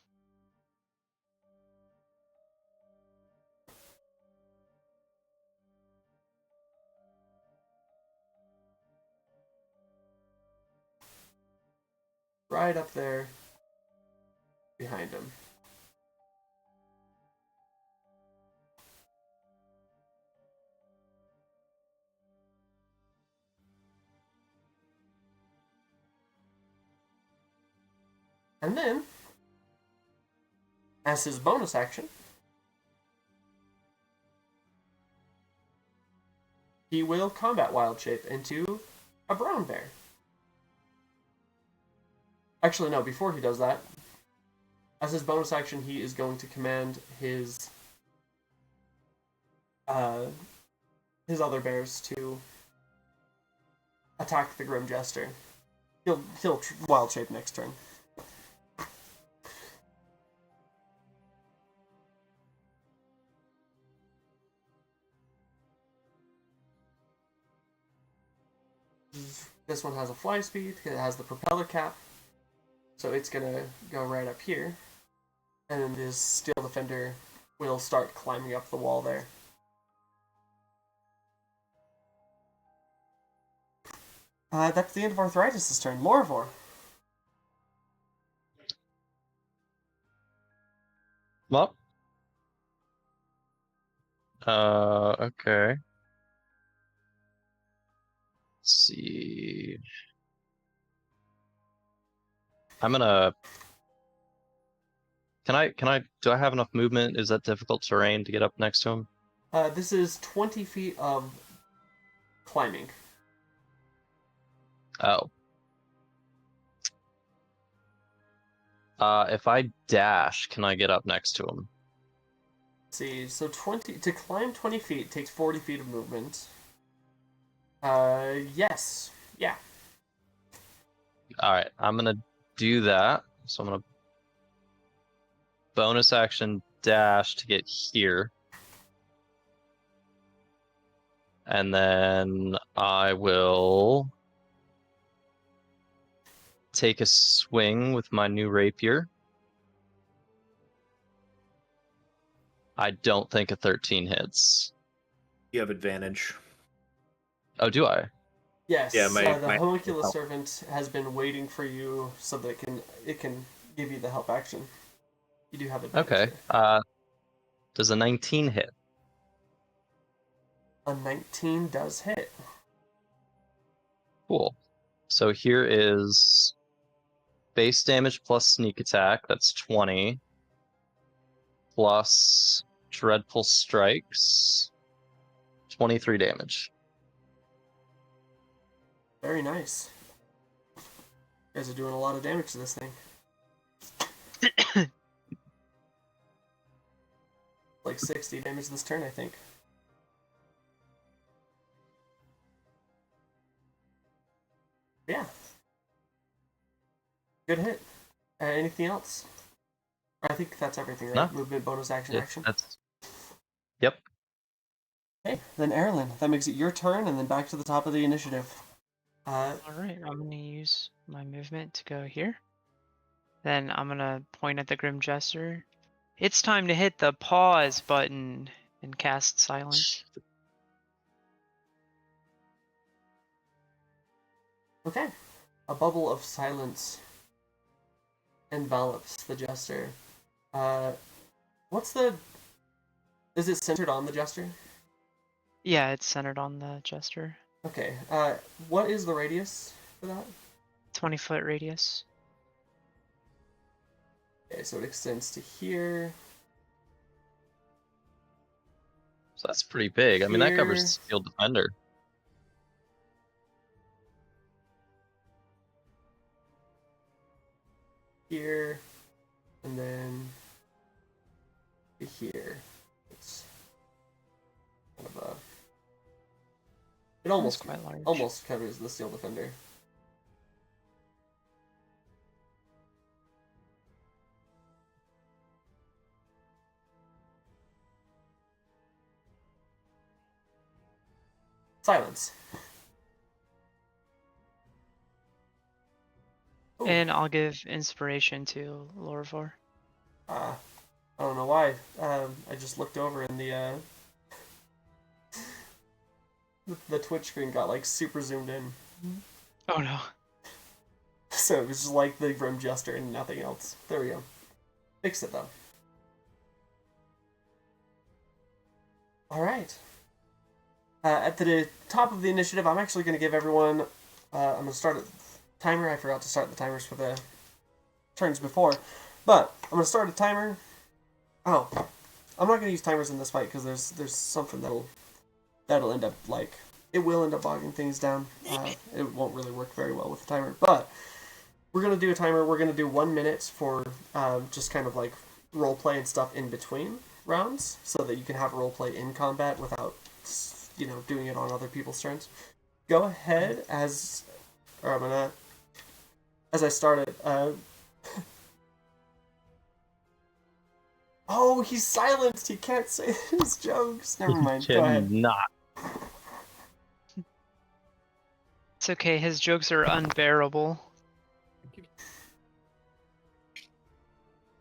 Speaker 3: Right up there behind him. And then, as his bonus action, he will combat wild shape into a brown bear. Actually, no, before he does that, as his bonus action, he is going to command his other bears to attack the Grim Jester. He'll wild shape next turn. This one has a fly speed, it has the propeller cap, so it's gonna go right up here, and then this Steel Defender will start climbing up the wall there. That's the end of Arthritis' turn. Morvor.
Speaker 4: Well. Okay. Let's see. I'm gonna. Do I have enough movement? Is that difficult terrain to get up next to him?
Speaker 3: This is 20 feet of climbing.
Speaker 4: Oh. If I dash, can I get up next to him?
Speaker 3: Let's see, so to climb 20 feet takes 40 feet of movement. Yes. Yeah.
Speaker 4: Alright, I'm gonna do that. So I'm gonna bonus action dash to get here. And then I will take a swing with my new rapier. I don't think a 13 hits.
Speaker 5: You have advantage.
Speaker 4: Oh, do I?
Speaker 3: Yes.
Speaker 5: Yeah,
Speaker 3: the
Speaker 5: my
Speaker 3: homunculus servant has been waiting for you so that it can give you the help action. You do have advantage.
Speaker 4: Okay.
Speaker 3: Here.
Speaker 4: Does a 19 hit?
Speaker 3: A 19 does hit.
Speaker 4: Cool. So here is base damage plus sneak attack. That's 20. Plus dreadful strikes. 23 damage.
Speaker 3: Very nice. You guys are doing a lot of damage to this thing. Like 60 damage this turn, I think. Yeah. Good hit. Anything else? I think that's everything, right?
Speaker 4: No.
Speaker 3: Movement, bonus, action, action.
Speaker 4: Yep.
Speaker 3: Okay, then Erlen, that makes it your turn, and then back to the top of the initiative.
Speaker 2: Alright, I'm gonna use my movement to go here. Then I'm gonna point at the Grim Jester. It's time to hit the pause button and cast silence.
Speaker 3: Okay. A bubble of silence envelops the Jester. What's the... Is it centered on the Jester?
Speaker 2: Yeah, it's centered on the Jester.
Speaker 3: Okay. What is the radius for that?
Speaker 2: 20-foot radius.
Speaker 3: Okay, so it extends to here.
Speaker 4: So that's pretty big. I mean, that covers
Speaker 3: Here.
Speaker 4: the Steel Defender.
Speaker 3: Here. And then... here. It's kind of a... It almost
Speaker 2: quite large.
Speaker 3: almost covers the Steel Defender. Silence. Ooh.
Speaker 2: And I'll give inspiration to Lorvor.
Speaker 3: I don't know why. I just looked over and the Twitch screen got like super zoomed in.
Speaker 2: Oh no.
Speaker 3: So it was just like the Grim Jester and nothing else. There we go. Fix it though. Alright. At the top of the initiative, I'm actually going to give everyone... I'm going to start a timer. I forgot to start the timers for the turns before. But I'm going to start a timer. Oh. I'm not going to use timers in this fight because there's something that'll end up like... It will end up bogging things down. It won't really work very well with the timer. But we're going to do a timer. We're going to do 1 minute for just kind of like roleplay and stuff in between rounds so that you can have roleplay in combat without... you know, doing it on other people's turns. Go ahead as I start it. Oh, he's silenced. He can't say his jokes. Never mind. Go ahead.
Speaker 4: Not.
Speaker 2: It's okay, his jokes are unbearable.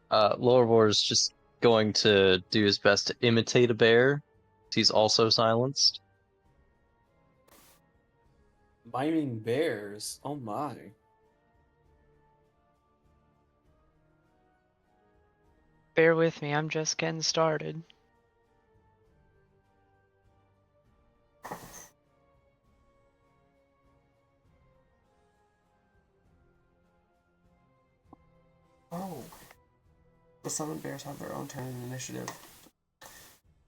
Speaker 4: Lorvor is just going to do his best to imitate a bear. He's also silenced.
Speaker 6: Miming bears. Oh my.
Speaker 2: Bear with me, I'm just getting started.
Speaker 3: Oh. The summoned bears have their own turn in initiative.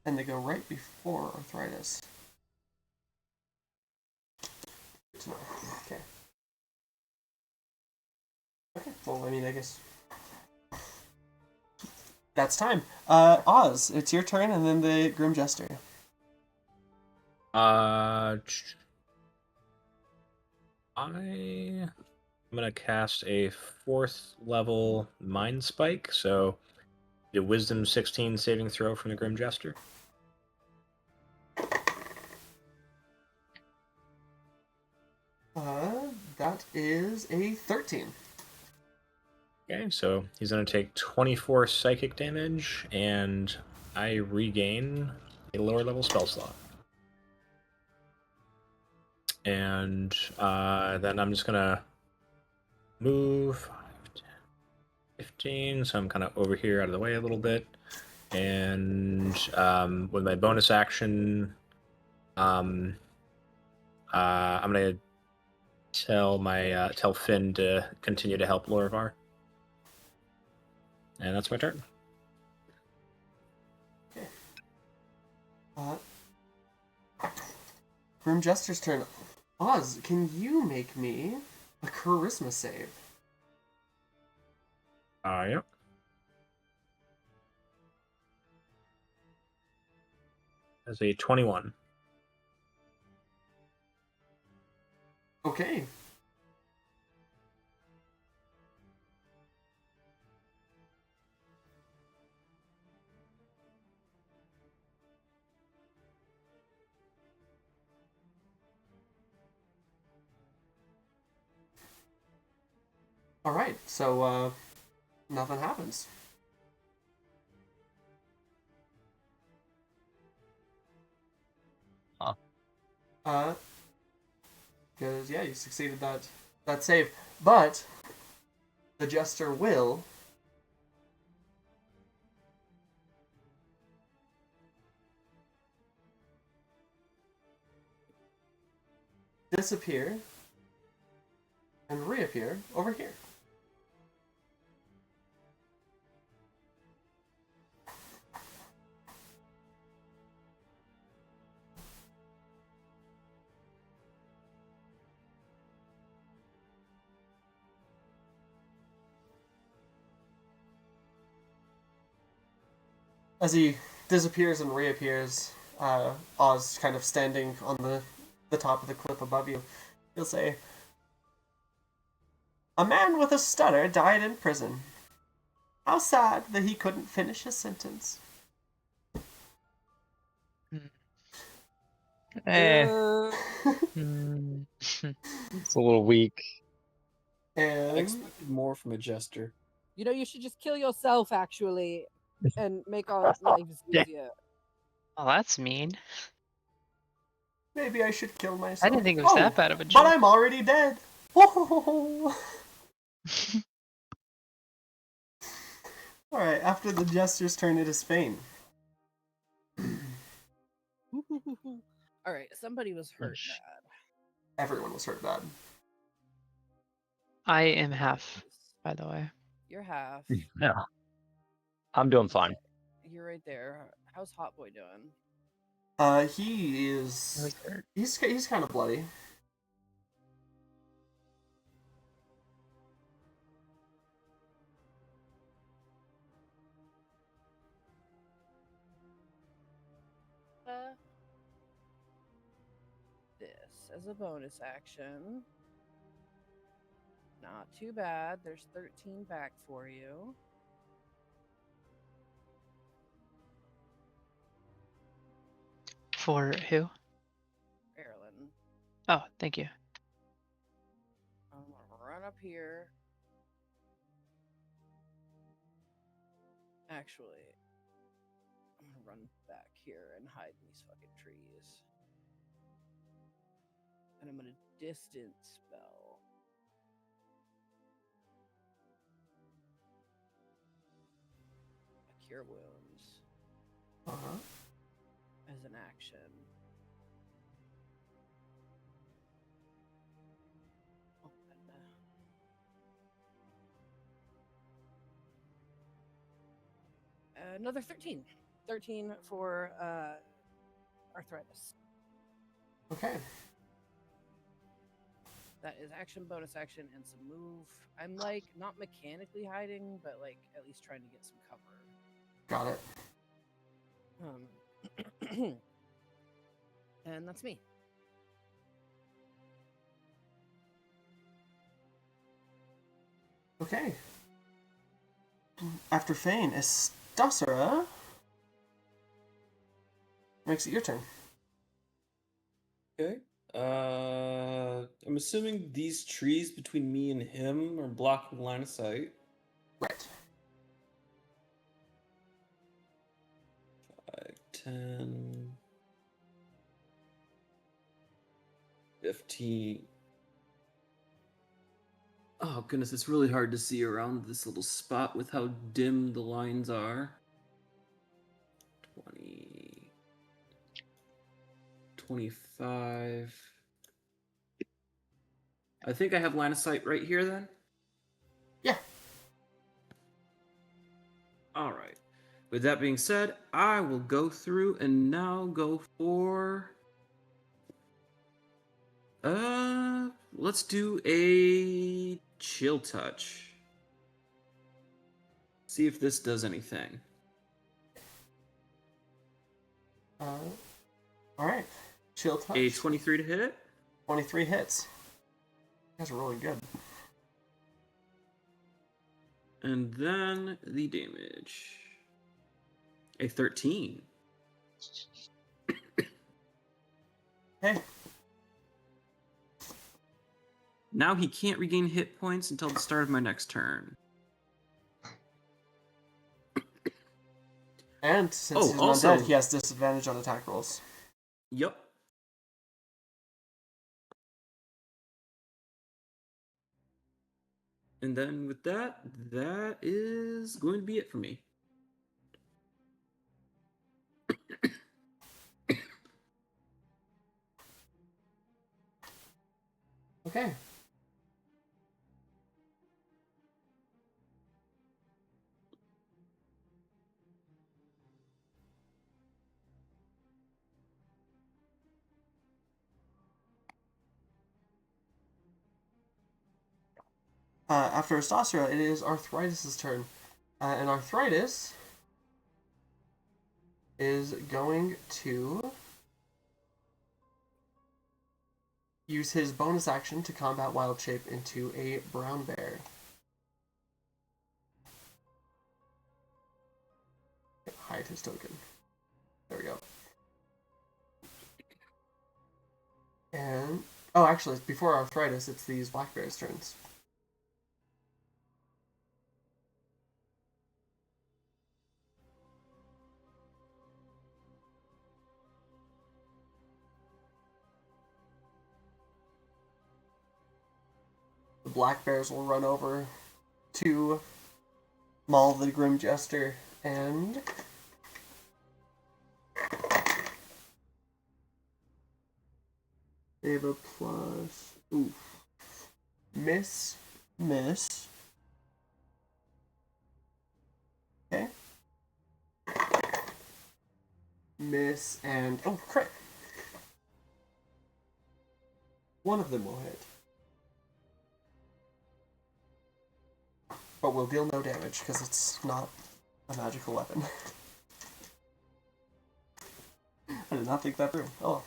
Speaker 3: And they go right before arthritis. Good to know. Okay. Okay, well, I mean, I guess... That's time. Oz, it's your turn, and then the Grim Jester.
Speaker 5: I'm gonna cast a 4th level Mind Spike, so the Wisdom 16 saving throw from the Grim Jester.
Speaker 3: That is a 13.
Speaker 5: Okay, so he's gonna take 24 psychic damage, and I regain a lower level spell slot. And then I'm just gonna move 5, 10, 15, so I'm kind of over here out of the way a little bit. And with my bonus action, I'm gonna tell Finn to continue to help Lorvar. And that's my turn.
Speaker 3: Okay. Grim Jester's turn. Oz, can you make me a charisma save?
Speaker 5: Yep. As a 21.
Speaker 3: Okay. Alright, so, nothing happens.
Speaker 4: Huh.
Speaker 3: Because, yeah, you succeeded that save. But, the Jester will disappear and reappear over here. As he disappears and reappears, Oz kind of standing on the top of the cliff above you, he'll say, "A man with a stutter died in prison. How sad that he couldn't finish his sentence."
Speaker 2: Hmm.
Speaker 4: It's a little weak.
Speaker 6: I
Speaker 3: And
Speaker 6: expected more from a jester.
Speaker 1: You know, you should just kill yourself, actually, and make our lives
Speaker 2: Yeah.
Speaker 1: easier.
Speaker 2: Oh, that's mean.
Speaker 3: maybe I should kill myself.
Speaker 2: I didn't think it was that bad of a
Speaker 3: But
Speaker 2: joke.
Speaker 3: I'm already dead. Alright, after the Jester's turn, it is Fane.
Speaker 1: All right, somebody was hurt
Speaker 2: Sh-
Speaker 1: bad.
Speaker 3: Everyone was hurt bad.
Speaker 2: I am half, by the way.
Speaker 1: You're half.
Speaker 4: Yeah. I'm doing fine.
Speaker 1: You're right there. How's Hot Boy doing?
Speaker 3: He
Speaker 2: I
Speaker 3: is...
Speaker 2: was hurt.
Speaker 3: He's kind of bloody.
Speaker 1: This as a bonus action. Not too bad. There's 13 back for you.
Speaker 2: For who?
Speaker 1: Eberron.
Speaker 2: Oh, thank you.
Speaker 1: I'm gonna run up here. Actually, I'm gonna run back here and hide in these fucking trees. And I'm gonna distance spell. A cure wounds
Speaker 3: Uh-huh.
Speaker 1: as an action. Oh, and, another 13. 13 for arthritis.
Speaker 3: Okay.
Speaker 1: That is action, bonus action, and some move. I'm like not mechanically hiding, but like at least trying to get some cover.
Speaker 3: Got it.
Speaker 1: And that's me.
Speaker 3: Okay. After Fane, Estasera makes it your turn.
Speaker 6: Okay. I'm assuming these trees between me and him are blocking line of sight.
Speaker 3: Right.
Speaker 6: 5, 10, 15. Oh goodness, it's really hard to see around this little spot with how dim the lines are. 20, 25. I think I have line of sight right here then.
Speaker 3: Yeah.
Speaker 6: All right. With that being said, I will go through and now go for let's do a chill touch. See if this does anything.
Speaker 3: Alright. Chill touch.
Speaker 6: A 23 to hit.
Speaker 3: 23 hits. You guys are really good.
Speaker 6: And then the damage. A 13.
Speaker 3: Hey.
Speaker 6: Now he can't regain hit points until the start of my next turn.
Speaker 3: And since
Speaker 6: Oh,
Speaker 3: he's
Speaker 6: also-
Speaker 3: undead, he has disadvantage on attack rolls.
Speaker 6: Yep. And then with that, that is going to be it for me.
Speaker 3: Okay. After Astasra, it is Arthritis' turn. And Arthritis is going to use his bonus action to combat Wild Shape into a brown bear. Hide his token. There we go. And, oh, actually, before Arthritis, it's these black bears' turns. The black bears will run over to maul the Grim Jester, and they have a plus. Oof. Miss. Okay. Miss and oh, crit. One of them will hit. But will deal no damage because it's not a magical weapon. I did not think that through. Oh.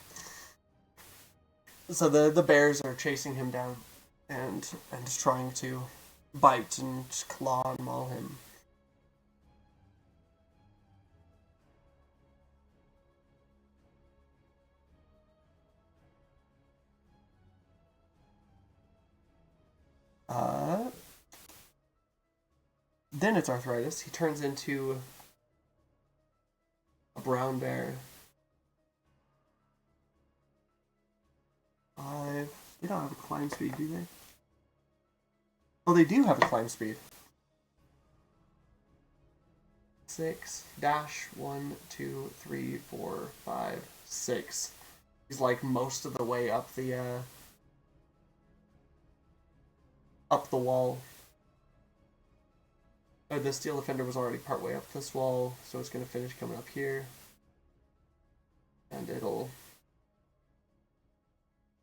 Speaker 3: So the bears are chasing him down and trying to bite and claw and maul him. Then it's Arthritis. He turns into a brown bear. They don't have a climb speed, do they? Oh, they do have a climb speed. 6 dash 1, 2, 3, 4, 5, 6. He's like most of the way up the wall. The Steel Defender was already partway up this wall, so it's going to finish coming up here. And it'll...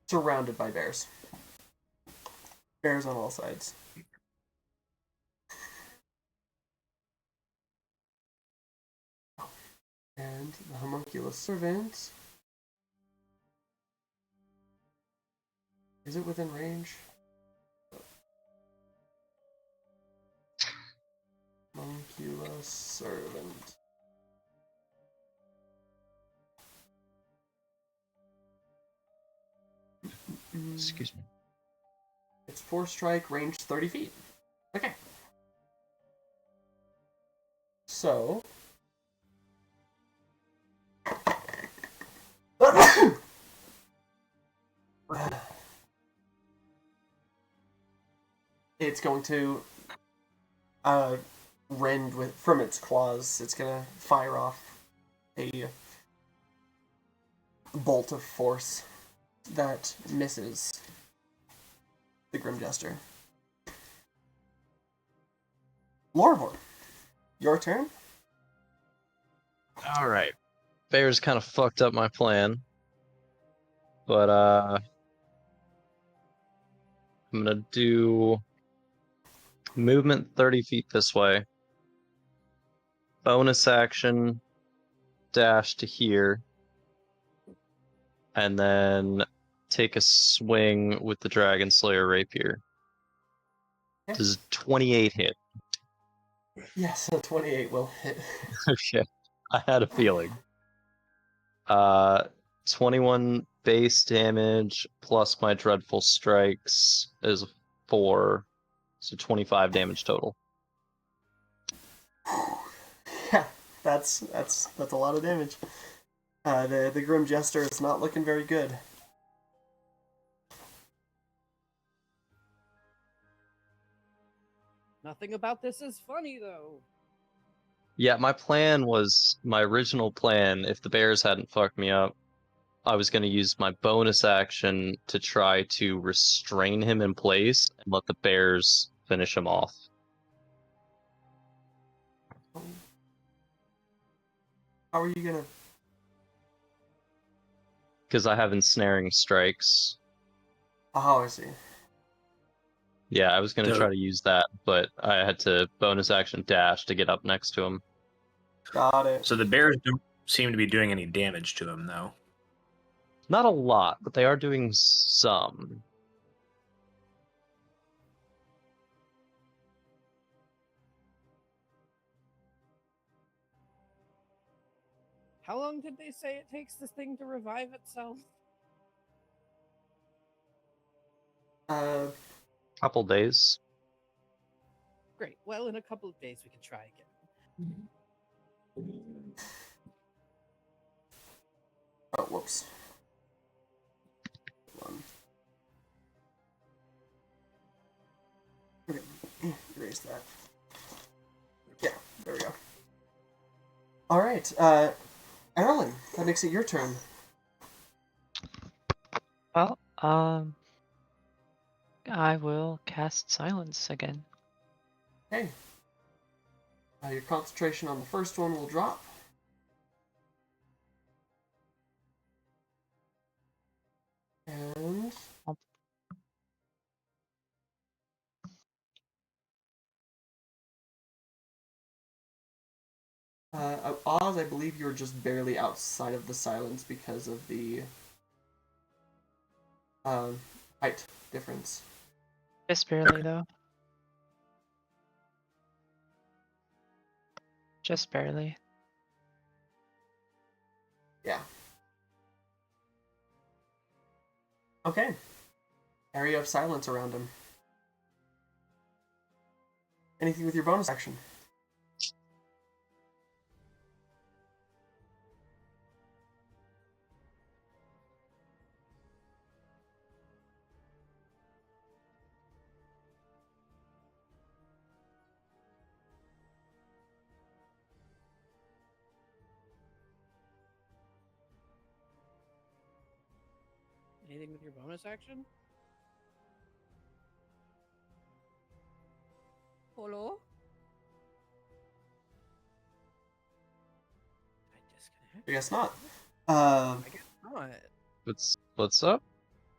Speaker 3: surrounded by bears. Bears on all sides. And the Homunculus Servant... is it within range? Homunculus Servant.
Speaker 4: Excuse me.
Speaker 3: It's 4 strike, range 30 feet. Okay. So... it's going to rend from its claws. It's going to fire off a bolt of force that misses the Grim Jester. Lorvor, your turn.
Speaker 4: All right. Bears kind of fucked up my plan, but I'm gonna do movement 30 feet this way. Bonus action, dash to here, and then take a swing with the Dragon Slayer Rapier.
Speaker 3: Okay.
Speaker 4: Does 28 hit?
Speaker 3: Yes, a 28 will hit.
Speaker 4: Okay, I had a feeling. 21 base damage plus my dreadful strikes is 4, so 25 damage total.
Speaker 3: Yeah, that's a lot of damage. The Grim Jester is not looking very good.
Speaker 1: Nothing about this is funny, though.
Speaker 4: Yeah, my original plan, if the bears hadn't fucked me up, I was going to use my bonus action to try to restrain him in place and let the bears finish him off.
Speaker 3: How are you gonna?
Speaker 4: Because I have ensnaring strikes.
Speaker 3: Oh, I see.
Speaker 4: Yeah, I was going to
Speaker 5: So-
Speaker 4: try to use that, but I had to bonus action dash to get up next to him.
Speaker 3: Got it.
Speaker 5: So the bears don't seem to be doing any damage to him, though.
Speaker 4: Not a lot, but they are doing some.
Speaker 1: How long did they say it takes this thing to revive itself?
Speaker 4: Couple days.
Speaker 1: Great. Well, in a couple of days we can try again.
Speaker 3: Oh, whoops. Hold on. Okay, erase that. Yeah, there we go. All right, Erlen, that makes it your turn.
Speaker 2: Well, I will cast silence again.
Speaker 3: Okay. Your concentration on the first one will drop. And Oz, I believe you're just barely outside of the silence because of the height difference.
Speaker 2: Just barely, though. Just barely.
Speaker 3: Yeah. Okay. Area of silence around him. Anything with your bonus action?
Speaker 1: Anything with your bonus action? Hello? I disconnect?
Speaker 3: I guess not.
Speaker 1: I guess not.
Speaker 4: What's up?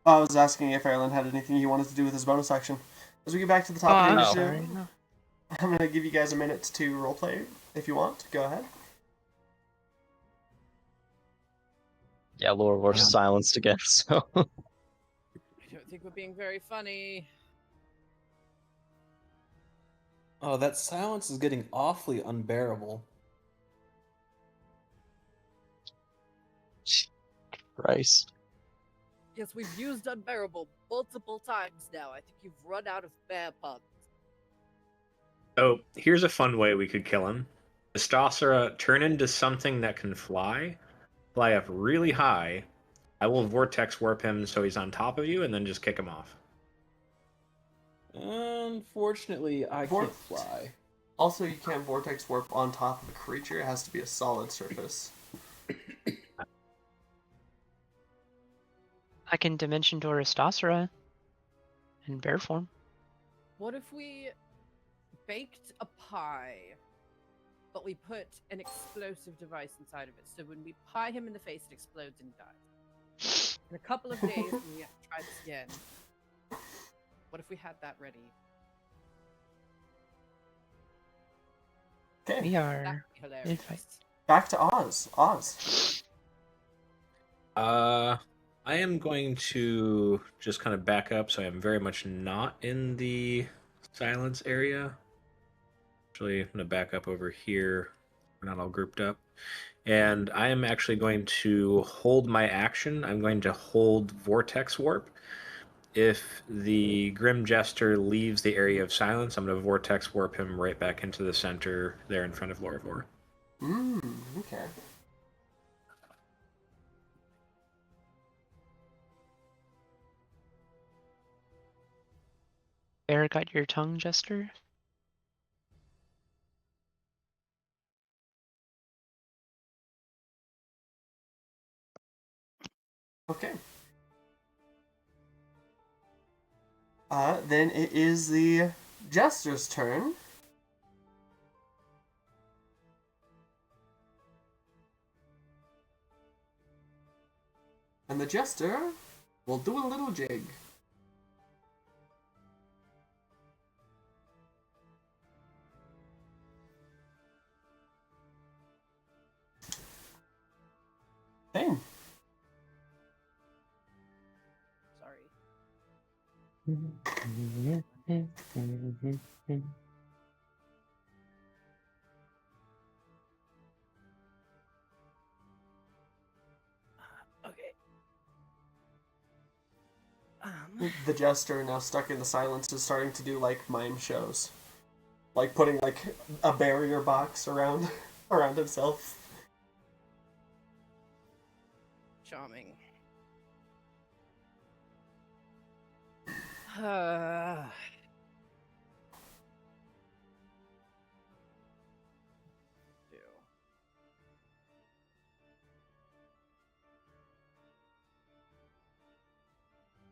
Speaker 3: I was asking if Erlen had anything he wanted to do with his bonus action. As we get back to the top of
Speaker 2: I'm
Speaker 3: the
Speaker 2: sorry.
Speaker 3: initiative,
Speaker 2: No.
Speaker 3: I'm going to give you guys a minute to roleplay if you want. Go ahead.
Speaker 4: Yeah, Laura, we're
Speaker 1: Yeah.
Speaker 4: silenced again, so.
Speaker 1: I don't think we're being very funny.
Speaker 6: Oh, that silence is getting awfully unbearable.
Speaker 4: Christ.
Speaker 1: Yes, we've used unbearable multiple times now. I think you've run out of bear puns.
Speaker 5: Oh, here's a fun way we could kill him. Astosera, turn into something that can fly up really high. I will vortex warp him so he's on top of you, and then just kick him off.
Speaker 6: Unfortunately, I can't fly.
Speaker 3: Also, you can't vortex warp on top of a creature. It has to be a solid surface.
Speaker 2: I can dimension door Astosera in bear form.
Speaker 1: What if we baked a pie, but we put an explosive device inside of it? So when we pie him in the face, it explodes and dies. In a couple of days, when we have to try this again, what if we had that ready?
Speaker 3: Okay,
Speaker 2: We
Speaker 1: That
Speaker 2: are
Speaker 1: would be hilarious.
Speaker 2: in fight.
Speaker 3: back to Oz. Oz.
Speaker 5: I am going to just kind of back up, so I'm very much not in the silence area. Actually, I'm going to back up over here. We're not all grouped up. And I am actually going to hold my action. I'm going to hold Vortex Warp. If the Grim Jester leaves the area of silence, I'm going to Vortex Warp him right back into the center there in front of Lorvor.
Speaker 3: Okay.
Speaker 2: Bear got your tongue, Jester?
Speaker 3: Okay. Then it is the Jester's turn. And the Jester will do a little jig. Same.
Speaker 1: Sorry. Okay.
Speaker 3: The Jester, now stuck in the silence, is starting to do like mime shows. Like putting like a barrier box around around himself.
Speaker 1: Charming.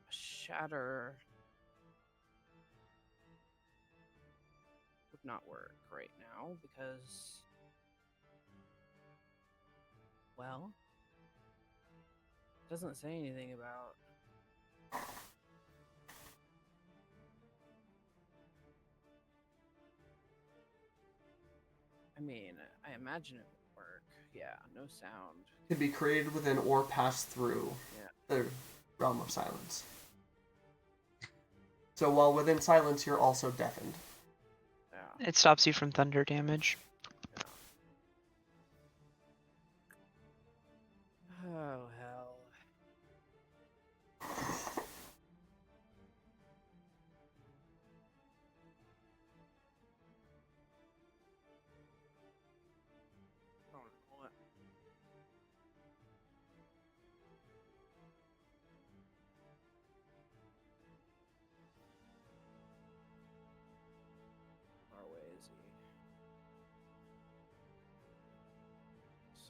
Speaker 1: Shatter would not work right now because, well, it doesn't say anything about. I mean, I imagine it would work. Yeah, no sound.
Speaker 3: Can be created within or passed through the realm of silence. So while within silence, you're also deafened.
Speaker 2: It stops you from thunder damage.
Speaker 1: Oh, hell. Oh, what? Far away is he?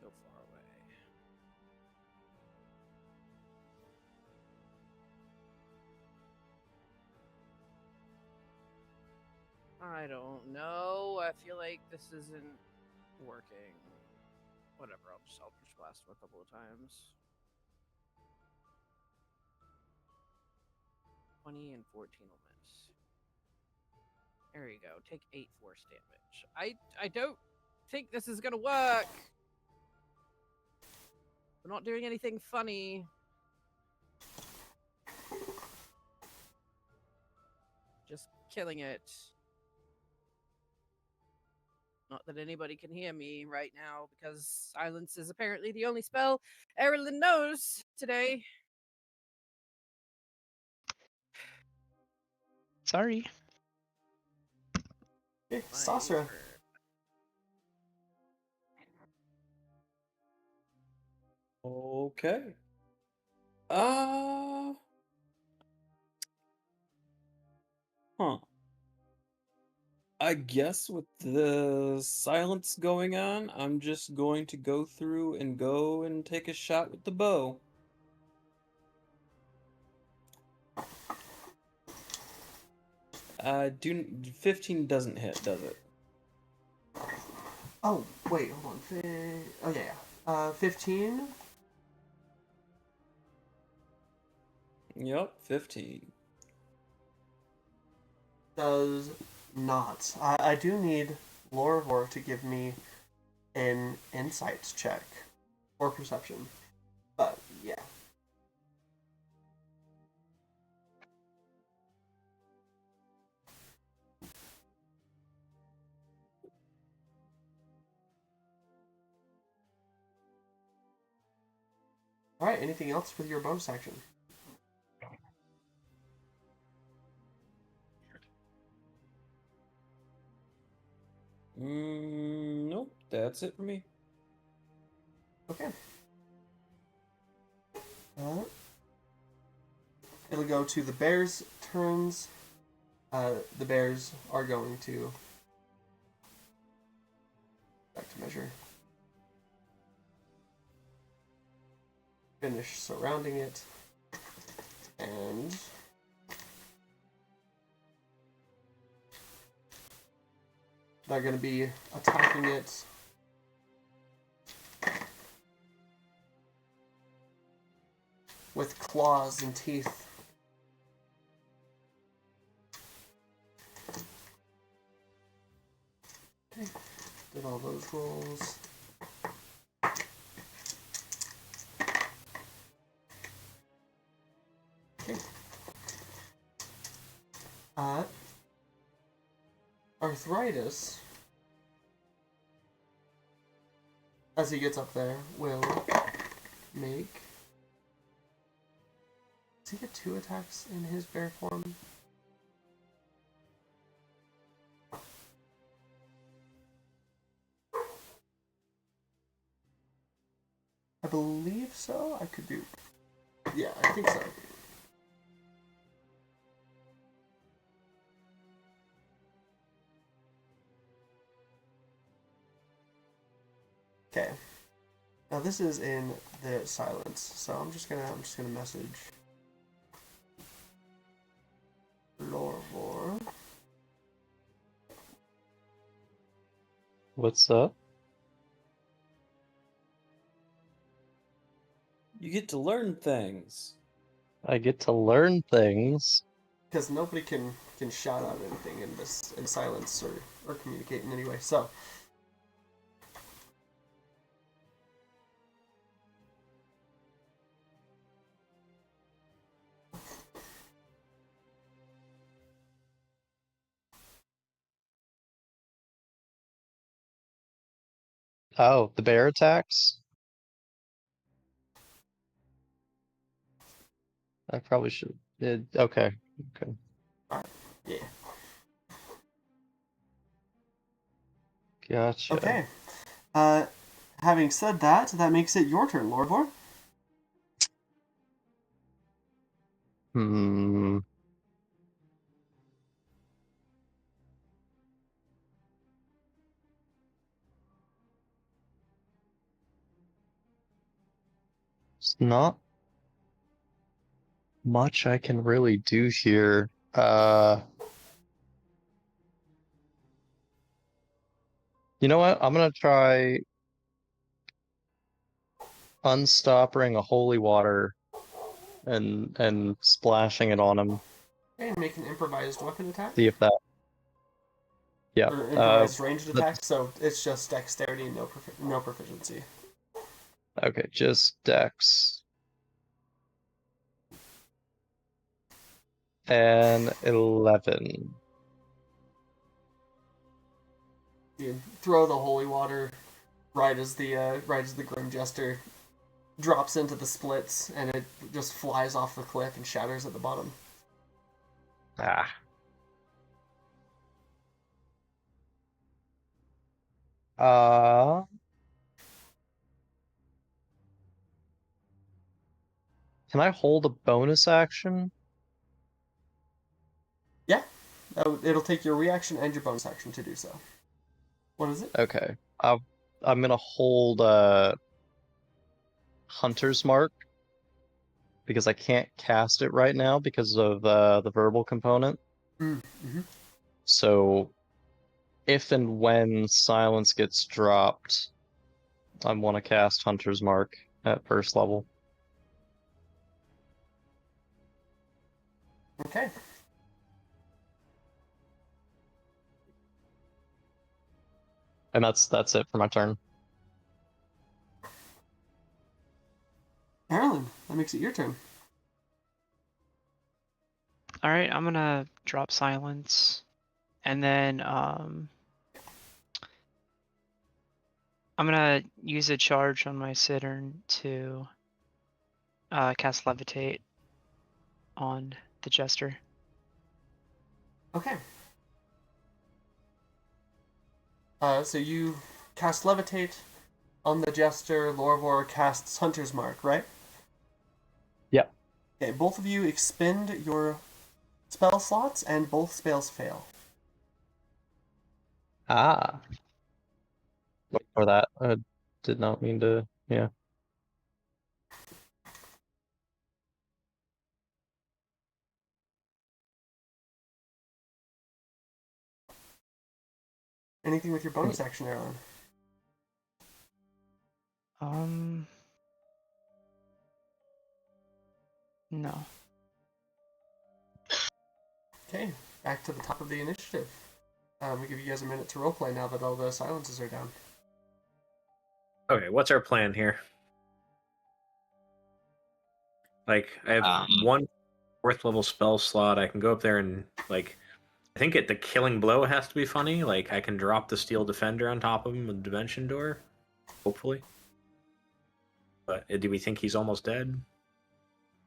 Speaker 1: So far away. I don't know. I feel like this isn't working. Whatever, I'll just Eldritch Blast him a couple of times. 20 and 14 will miss. There you go. Take 8 force damage. I don't think this is gonna work. We're not doing anything funny. Just killing it. Not that anybody can hear me right now, because silence is apparently the only spell Erilyn knows today.
Speaker 2: Sorry.
Speaker 3: Okay, Sasra.
Speaker 6: Okay. Huh. I guess with the silence going on, I'm just going to go through and go and take a shot with the bow. Do 15 doesn't hit, does it?
Speaker 3: Oh, wait, hold on. Oh, yeah. 15?
Speaker 6: Yep, 15.
Speaker 3: Does not. I do need Lorvor to give me an insights check. Or perception. But, yeah. Alright, anything else with your bonus action?
Speaker 6: Nope, that's it for me.
Speaker 3: Okay. It'll go to the bears' turns. The bears are going to... Back to measure. Finish surrounding it. And... they're going to be attacking it with claws and teeth. Okay, did all those rolls. Okay. Arthritis, as he gets up there, will make... Does he get 2 attacks in his bear form? I believe so. I could be... Yeah, I think so. Okay. Now this is in the silence, so I'm just gonna message Lorvor.
Speaker 4: What's up?
Speaker 6: You get to learn things.
Speaker 4: I get to learn things.
Speaker 3: Because nobody can shout out anything in silence or communicate in any way. So
Speaker 4: Oh, the bear attacks? I probably should. Okay. Okay.
Speaker 3: yeah.
Speaker 4: Gotcha.
Speaker 3: Okay. Having said that, that makes it your turn, Lorvor.
Speaker 4: Hmm. It's not much I can really do here. You know what? I'm gonna try unstopping a holy water and splashing it on him.
Speaker 3: Okay, make an improvised weapon attack.
Speaker 4: See if that. Yeah.
Speaker 3: Or improvised ranged
Speaker 4: let's-
Speaker 3: attack, so it's just dexterity and no proficiency.
Speaker 4: Okay, just dex. And 11.
Speaker 3: You throw the holy water right as the Grim Jester drops into the splits, and it just flies off the cliff and shatters at the bottom.
Speaker 4: Ah. Can I hold a bonus action?
Speaker 3: Yeah, it'll take your reaction and your bonus action to do so. What is it?
Speaker 4: Okay. I'm gonna hold Hunter's Mark because I can't cast it right now because of the verbal component.
Speaker 3: Mm-hmm.
Speaker 4: So if and when silence gets dropped, I want to cast Hunter's Mark at first level.
Speaker 3: Okay.
Speaker 4: And that's it for my turn.
Speaker 3: Marilyn, that makes it your turn.
Speaker 2: All right, I'm gonna drop silence, and then I'm gonna use a charge on my Cittern to cast levitate on the jester.
Speaker 3: Okay. So you cast levitate on the jester. Lorvor casts hunter's mark, right?
Speaker 4: Yep.
Speaker 3: Okay, both of you expend your spell slots, and both spells fail.
Speaker 4: Ah. Look for that. I did not mean to. Yeah.
Speaker 3: Anything with your bonus action, Eberron?
Speaker 2: No.
Speaker 3: Okay, back to the top of the initiative. We give you guys a minute to roleplay now that all the silences are down.
Speaker 5: Okay, what's our plan here? Like, I have one 4th level spell slot. I can go up there and, like, I think the killing blow has to be funny. Like, I can drop the steel defender on top of him with Dimension Door, hopefully. But do we think he's almost dead?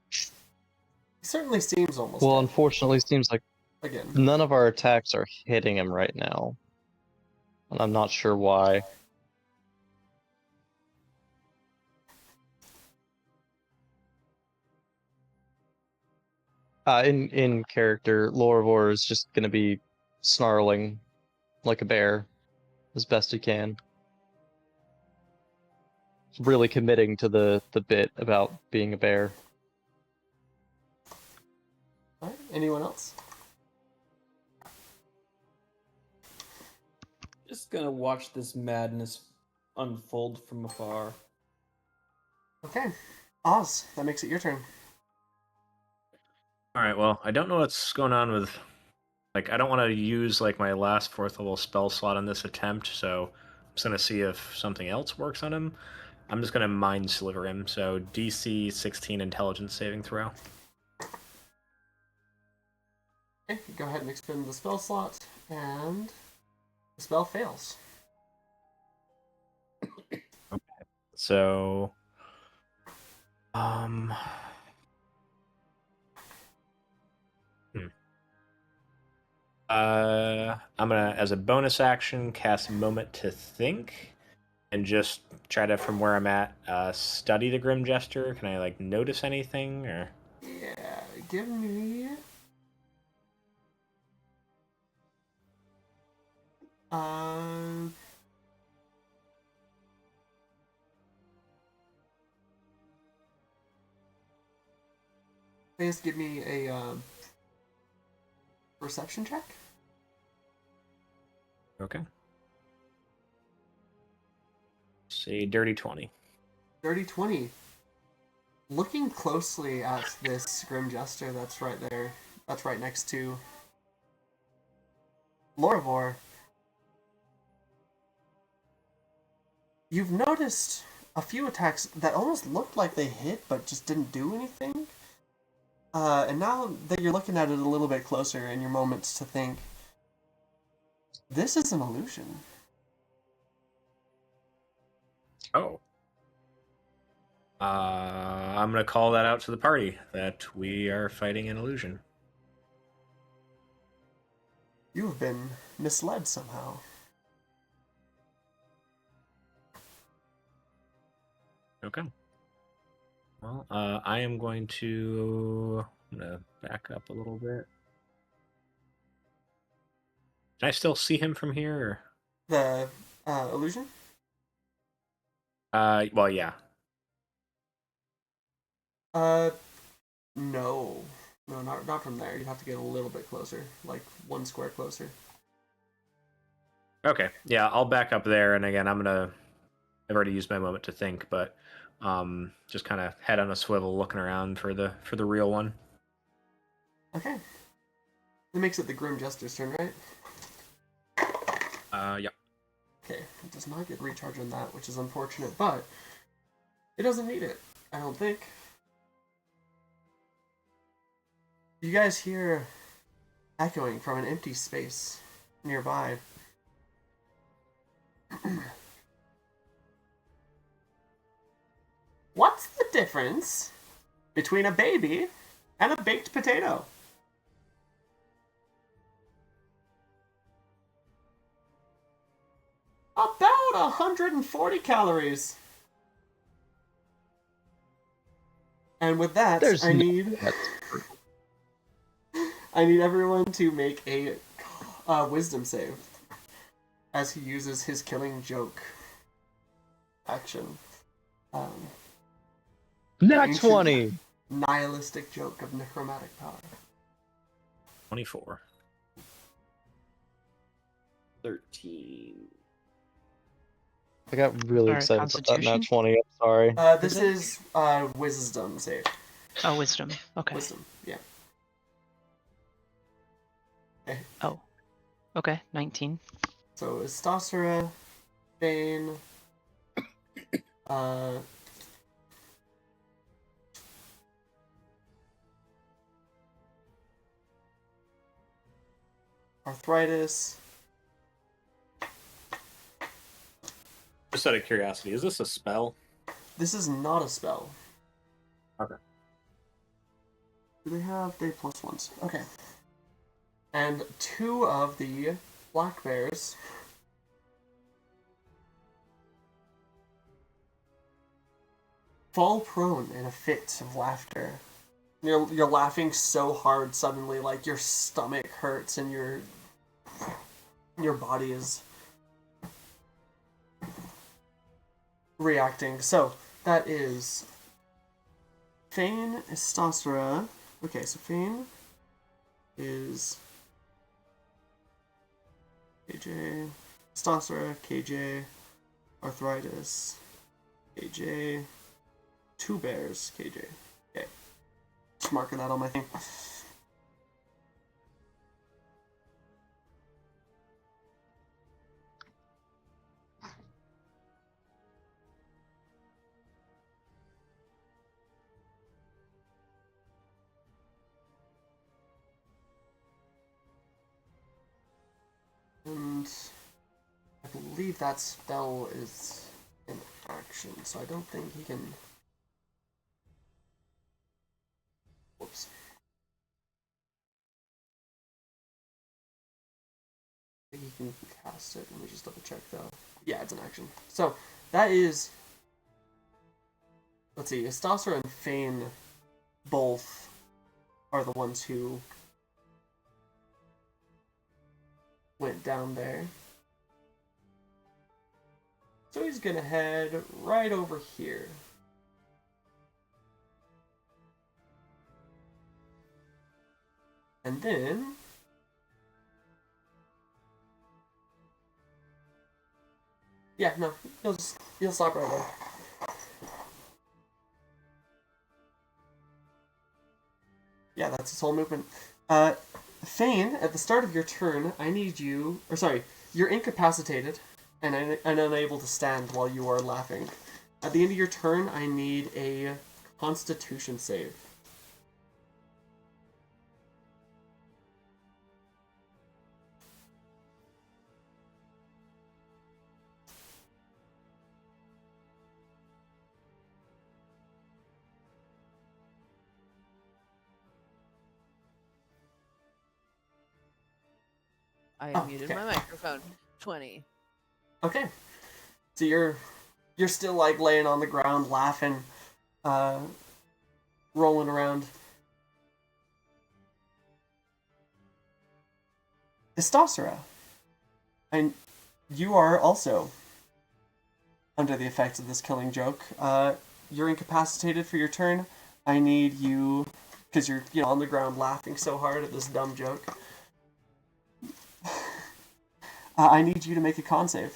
Speaker 3: He certainly seems almost
Speaker 4: Well,
Speaker 3: dead.
Speaker 4: unfortunately, it seems like
Speaker 3: Again.
Speaker 4: none of our attacks are hitting him right now. And I'm not sure why. In character, Lorvor is just gonna be snarling like a bear as best he can. Really committing to the bit about being a bear.
Speaker 3: Alright, anyone else?
Speaker 6: Just gonna watch this madness unfold from afar.
Speaker 3: Okay. Oz, that makes it your turn.
Speaker 5: Alright, well, I don't know what's going on with... Like, I don't want to use, like, my last 4th level spell slot on this attempt, so I'm just gonna see if something else works on him. I'm just gonna Mind Sliver him, so DC 16 Intelligence saving throw.
Speaker 3: Okay, go ahead and expend the spell slot, and the spell fails.
Speaker 5: So... I'm gonna, as a bonus action, cast Moment to Think, and just try to, from where I'm at, study the Grim Jester. Can I, like, notice anything, or...?
Speaker 3: Yeah, give me... Please give me a perception check.
Speaker 5: Okay. Say dirty 20.
Speaker 3: Dirty 20. Looking closely at this Grim Jester that's right there, that's right next to Lorvor, you've noticed a few attacks that almost looked like they hit but just didn't do anything. And now that you're looking at it a little bit closer in your moments to think, this is an illusion.
Speaker 5: Oh. I'm gonna call that out to the party, that we are fighting an illusion.
Speaker 3: You have been misled somehow.
Speaker 5: Okay. Well, I am going to... I'm gonna back up a little bit. Can I still see him from here,
Speaker 3: The illusion?
Speaker 5: or... well, yeah.
Speaker 3: No. No, not from there. You'd have to get a little bit closer, like 1 square closer.
Speaker 5: Okay, yeah, I'll back up there, and again, I've already used my moment to think, but just kind of head on a swivel, looking around for the real one.
Speaker 3: Okay. That makes it the Grim Jester's turn, right?
Speaker 5: Yeah.
Speaker 3: Okay, it does not get recharge on that, which is unfortunate, but it doesn't need it, I don't think. You guys hear echoing from an empty space nearby. What's the difference between a baby and a baked potato. About 140 calories. And with that,
Speaker 4: There's
Speaker 3: I
Speaker 4: no-
Speaker 3: need
Speaker 4: That's
Speaker 3: I need everyone to make a wisdom save as he uses his killing joke action.
Speaker 4: Nat
Speaker 3: ancient
Speaker 4: 20.
Speaker 3: Nihilistic joke of necromantic power.
Speaker 5: 24.
Speaker 6: 13.
Speaker 4: I got really
Speaker 2: Alright,
Speaker 4: excited about that
Speaker 2: Constitution?
Speaker 4: nat 20. I'm sorry.
Speaker 3: This is wisdom save.
Speaker 2: Oh, wisdom. Okay.
Speaker 3: Wisdom, yeah.
Speaker 2: Oh. Okay, 19.
Speaker 3: So Estosera, Bane, Arthritis.
Speaker 5: Just out of curiosity, is this a spell?
Speaker 3: This is not a spell.
Speaker 5: Okay.
Speaker 3: Do they have day plus ones? Okay. And 2 of the black bears fall prone in a fit of laughter. You're laughing so hard suddenly, like your stomach hurts and your body is reacting. So that is Fane, Estosera. Okay, so Fane is KJ, Estosera, KJ, Arthritis, KJ, 2 bears, KJ. Okay. Just marking that on my thing. And I believe that spell is in action, so I don't think he can... Whoops. I think he can cast it. Let me just double check though. Yeah, it's an action. So that is... Let's see, Estosser and Fane both are the ones who went down there. So he's gonna head right over here. And then... Yeah, no, he'll stop right there. Yeah, that's his whole movement. Fane, at the start of your turn, I need you... Or sorry, you're incapacitated and unable to stand while you are laughing. At the end of your turn, I need a Constitution save.
Speaker 1: I
Speaker 3: Oh,
Speaker 1: muted
Speaker 3: okay.
Speaker 1: my microphone. 20.
Speaker 3: Okay. So you're still like laying on the ground laughing, rolling around. Estosera. And you are also under the effects of this killing joke. You're incapacitated for your turn. I need you, because you're on the ground laughing so hard at this dumb joke. I need you to make a con save.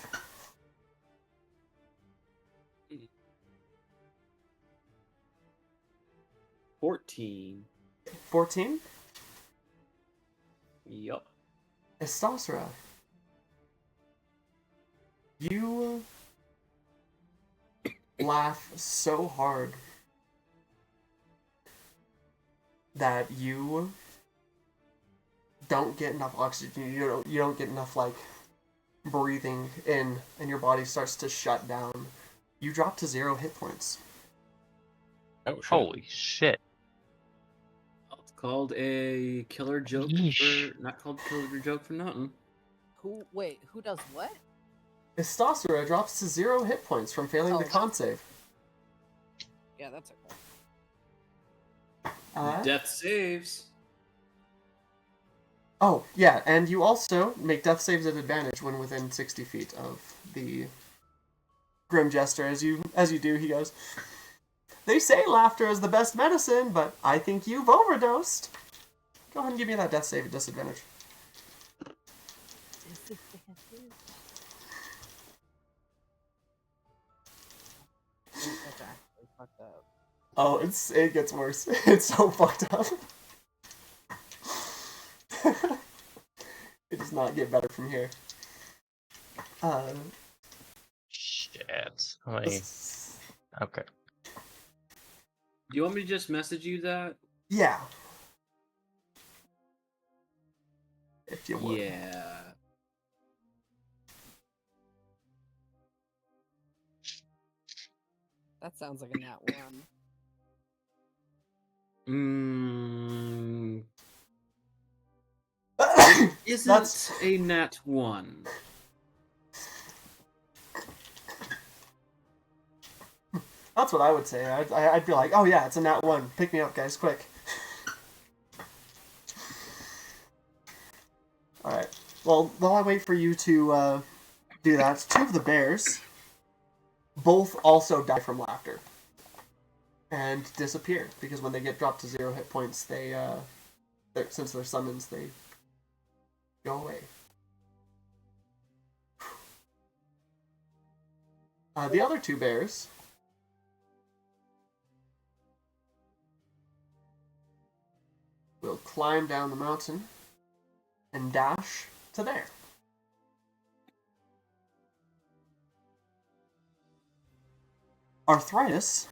Speaker 6: 14.
Speaker 3: 14?
Speaker 6: Yup.
Speaker 3: Estosera. You laugh so hard that you don't get enough oxygen. You don't get enough like breathing in, and your body starts to shut down. You drop to 0 hit points.
Speaker 5: Oh, shit.
Speaker 4: Holy shit.
Speaker 6: called a killer joke
Speaker 2: Yeesh.
Speaker 6: not called killer joke for nothing.
Speaker 1: Who does what?
Speaker 3: Istosura drops to 0 hit points from failing the
Speaker 1: Oh,
Speaker 3: con save.
Speaker 1: Yeah, that's okay.
Speaker 6: Death saves.
Speaker 3: Oh, yeah, and you also make death saves at advantage when within 60 feet of the Grim Jester. As you do, he goes, "They say laughter is the best medicine, but I think you've overdosed." Go ahead and give me that death save at disadvantage.
Speaker 1: That's actually fucked up.
Speaker 3: Oh, it gets worse. It's so fucked up. It does not get better from here.
Speaker 4: Shit. Okay.
Speaker 6: Do you want me to just message you that?
Speaker 3: Yeah. If you would.
Speaker 6: Yeah.
Speaker 1: That sounds like a nat one.
Speaker 6: Isn't
Speaker 3: That's-
Speaker 6: a nat 1.
Speaker 3: That's what I would say. I'd be like, oh yeah, it's a nat 1. Pick me up, guys, quick. Alright. Well, while I wait for you to do that, 2 of the bears both also die from laughter. And disappear. Because when they get dropped to 0 hit points, since they're summons, they go away. The other 2 bears will climb down the mountain and dash to there. Arthritis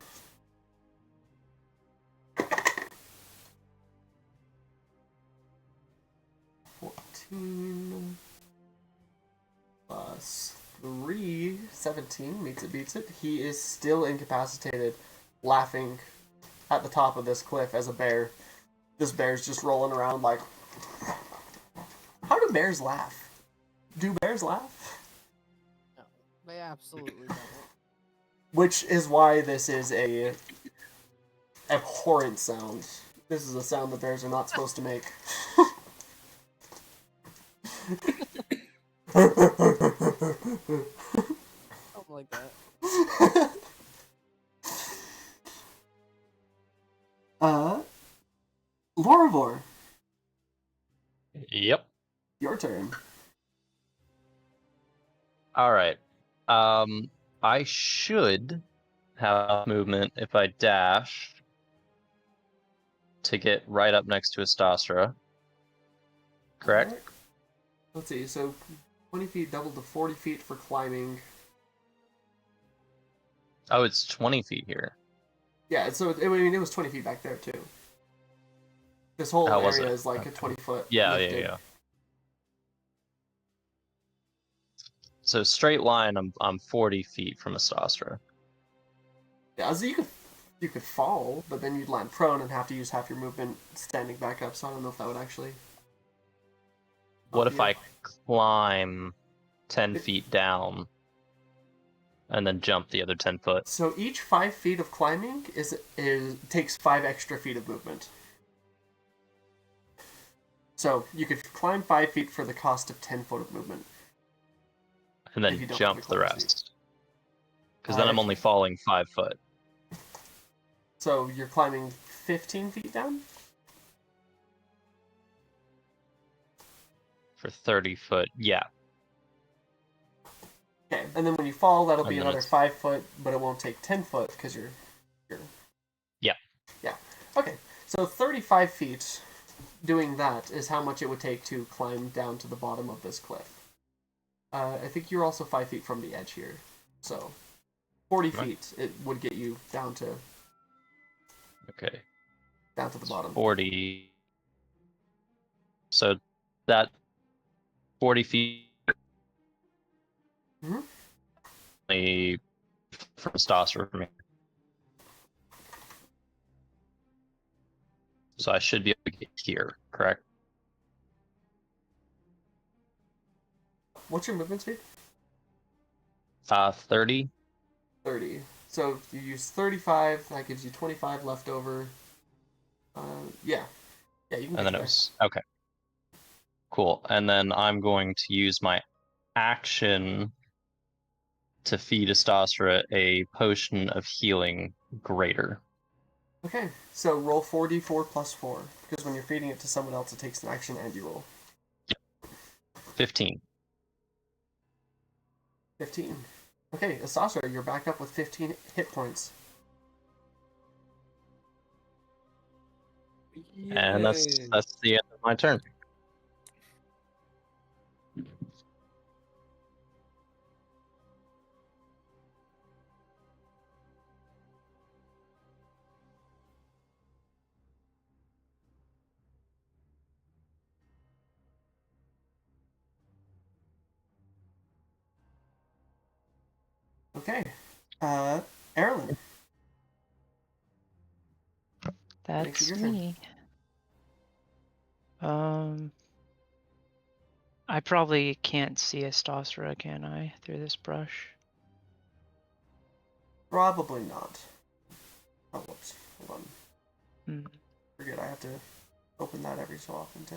Speaker 3: plus 3, 17, meets it, beats it. He is still incapacitated, laughing at the top of this cliff as a bear. This bear's just rolling around like... How do bears laugh? Do bears laugh?
Speaker 1: No, they absolutely don't.
Speaker 3: Which is why this is a abhorrent sound. This is a sound that bears are not supposed to make.
Speaker 1: Something like that.
Speaker 3: Loravor,
Speaker 4: Yep.
Speaker 3: your turn.
Speaker 4: All right. I should have movement if I dash to get right up next to Astastra. Correct?
Speaker 3: Alright. Let's see, so 20 feet doubled to 40 feet for climbing.
Speaker 4: Oh, it's 20 feet here.
Speaker 3: Yeah, so it was 20 feet back there too. This whole
Speaker 4: How was
Speaker 3: area
Speaker 4: it?
Speaker 3: is like a 20-foot.
Speaker 4: Yeah,
Speaker 3: lifted.
Speaker 4: yeah. So straight line, I'm 40 feet from Astastra.
Speaker 3: Yeah, so you could fall, but then you'd land prone and have to use half your movement standing back up. So I don't know if that would actually.
Speaker 4: What
Speaker 3: help
Speaker 4: if
Speaker 3: you.
Speaker 4: I climb 10 feet down and then jump the other 10 foot?
Speaker 3: So each 5 feet of climbing takes 5 extra feet of movement. So you could climb 5 feet for the cost of 10 foot of movement.
Speaker 4: And
Speaker 3: If you
Speaker 4: then
Speaker 3: don't
Speaker 4: jump
Speaker 3: have
Speaker 4: the
Speaker 3: a climb
Speaker 4: rest. Because then I'm only falling 5 foot.
Speaker 3: So you're climbing 15 feet down?
Speaker 4: For 30 foot, yeah.
Speaker 3: Okay, and then when you fall, that'll
Speaker 4: And
Speaker 3: be
Speaker 4: then
Speaker 3: another
Speaker 4: it's-
Speaker 3: 5 foot, but it won't take 10 foot because you're.
Speaker 4: Yeah.
Speaker 3: Yeah. Okay, so 35 feet doing that is how much it would take to climb down to the bottom of this cliff. I think you're also 5 feet from the edge here, so 40
Speaker 4: Right.
Speaker 3: feet it would get you down to
Speaker 4: Okay.
Speaker 3: the bottom.
Speaker 4: 40. So that 40 feet.
Speaker 3: Mhm.
Speaker 4: From Astastra for me. So I should be able to here, correct?
Speaker 3: What's your movement speed?
Speaker 4: 30.
Speaker 3: 30. So if you use 35, that gives you 25 left over. Yeah. Yeah, you can
Speaker 4: And
Speaker 3: get
Speaker 4: then it
Speaker 3: there.
Speaker 4: was okay. Cool. And then I'm going to use my action to feed Astasra a potion of healing greater.
Speaker 3: Okay, so roll 4d4 plus 4, because when you're feeding it to someone else, it takes an action and you roll.
Speaker 4: 15.
Speaker 3: 15. Okay, Astasra, you're back up with 15 hit points.
Speaker 4: And that's the end of my turn.
Speaker 3: Okay. Eberron.
Speaker 2: That's
Speaker 3: your turn.
Speaker 2: me. I probably can't see Astasra, can I, through this brush?
Speaker 3: Probably not. Oh, whoops. Hold on.
Speaker 2: Hmm.
Speaker 3: Forget I have to open that every so often, too.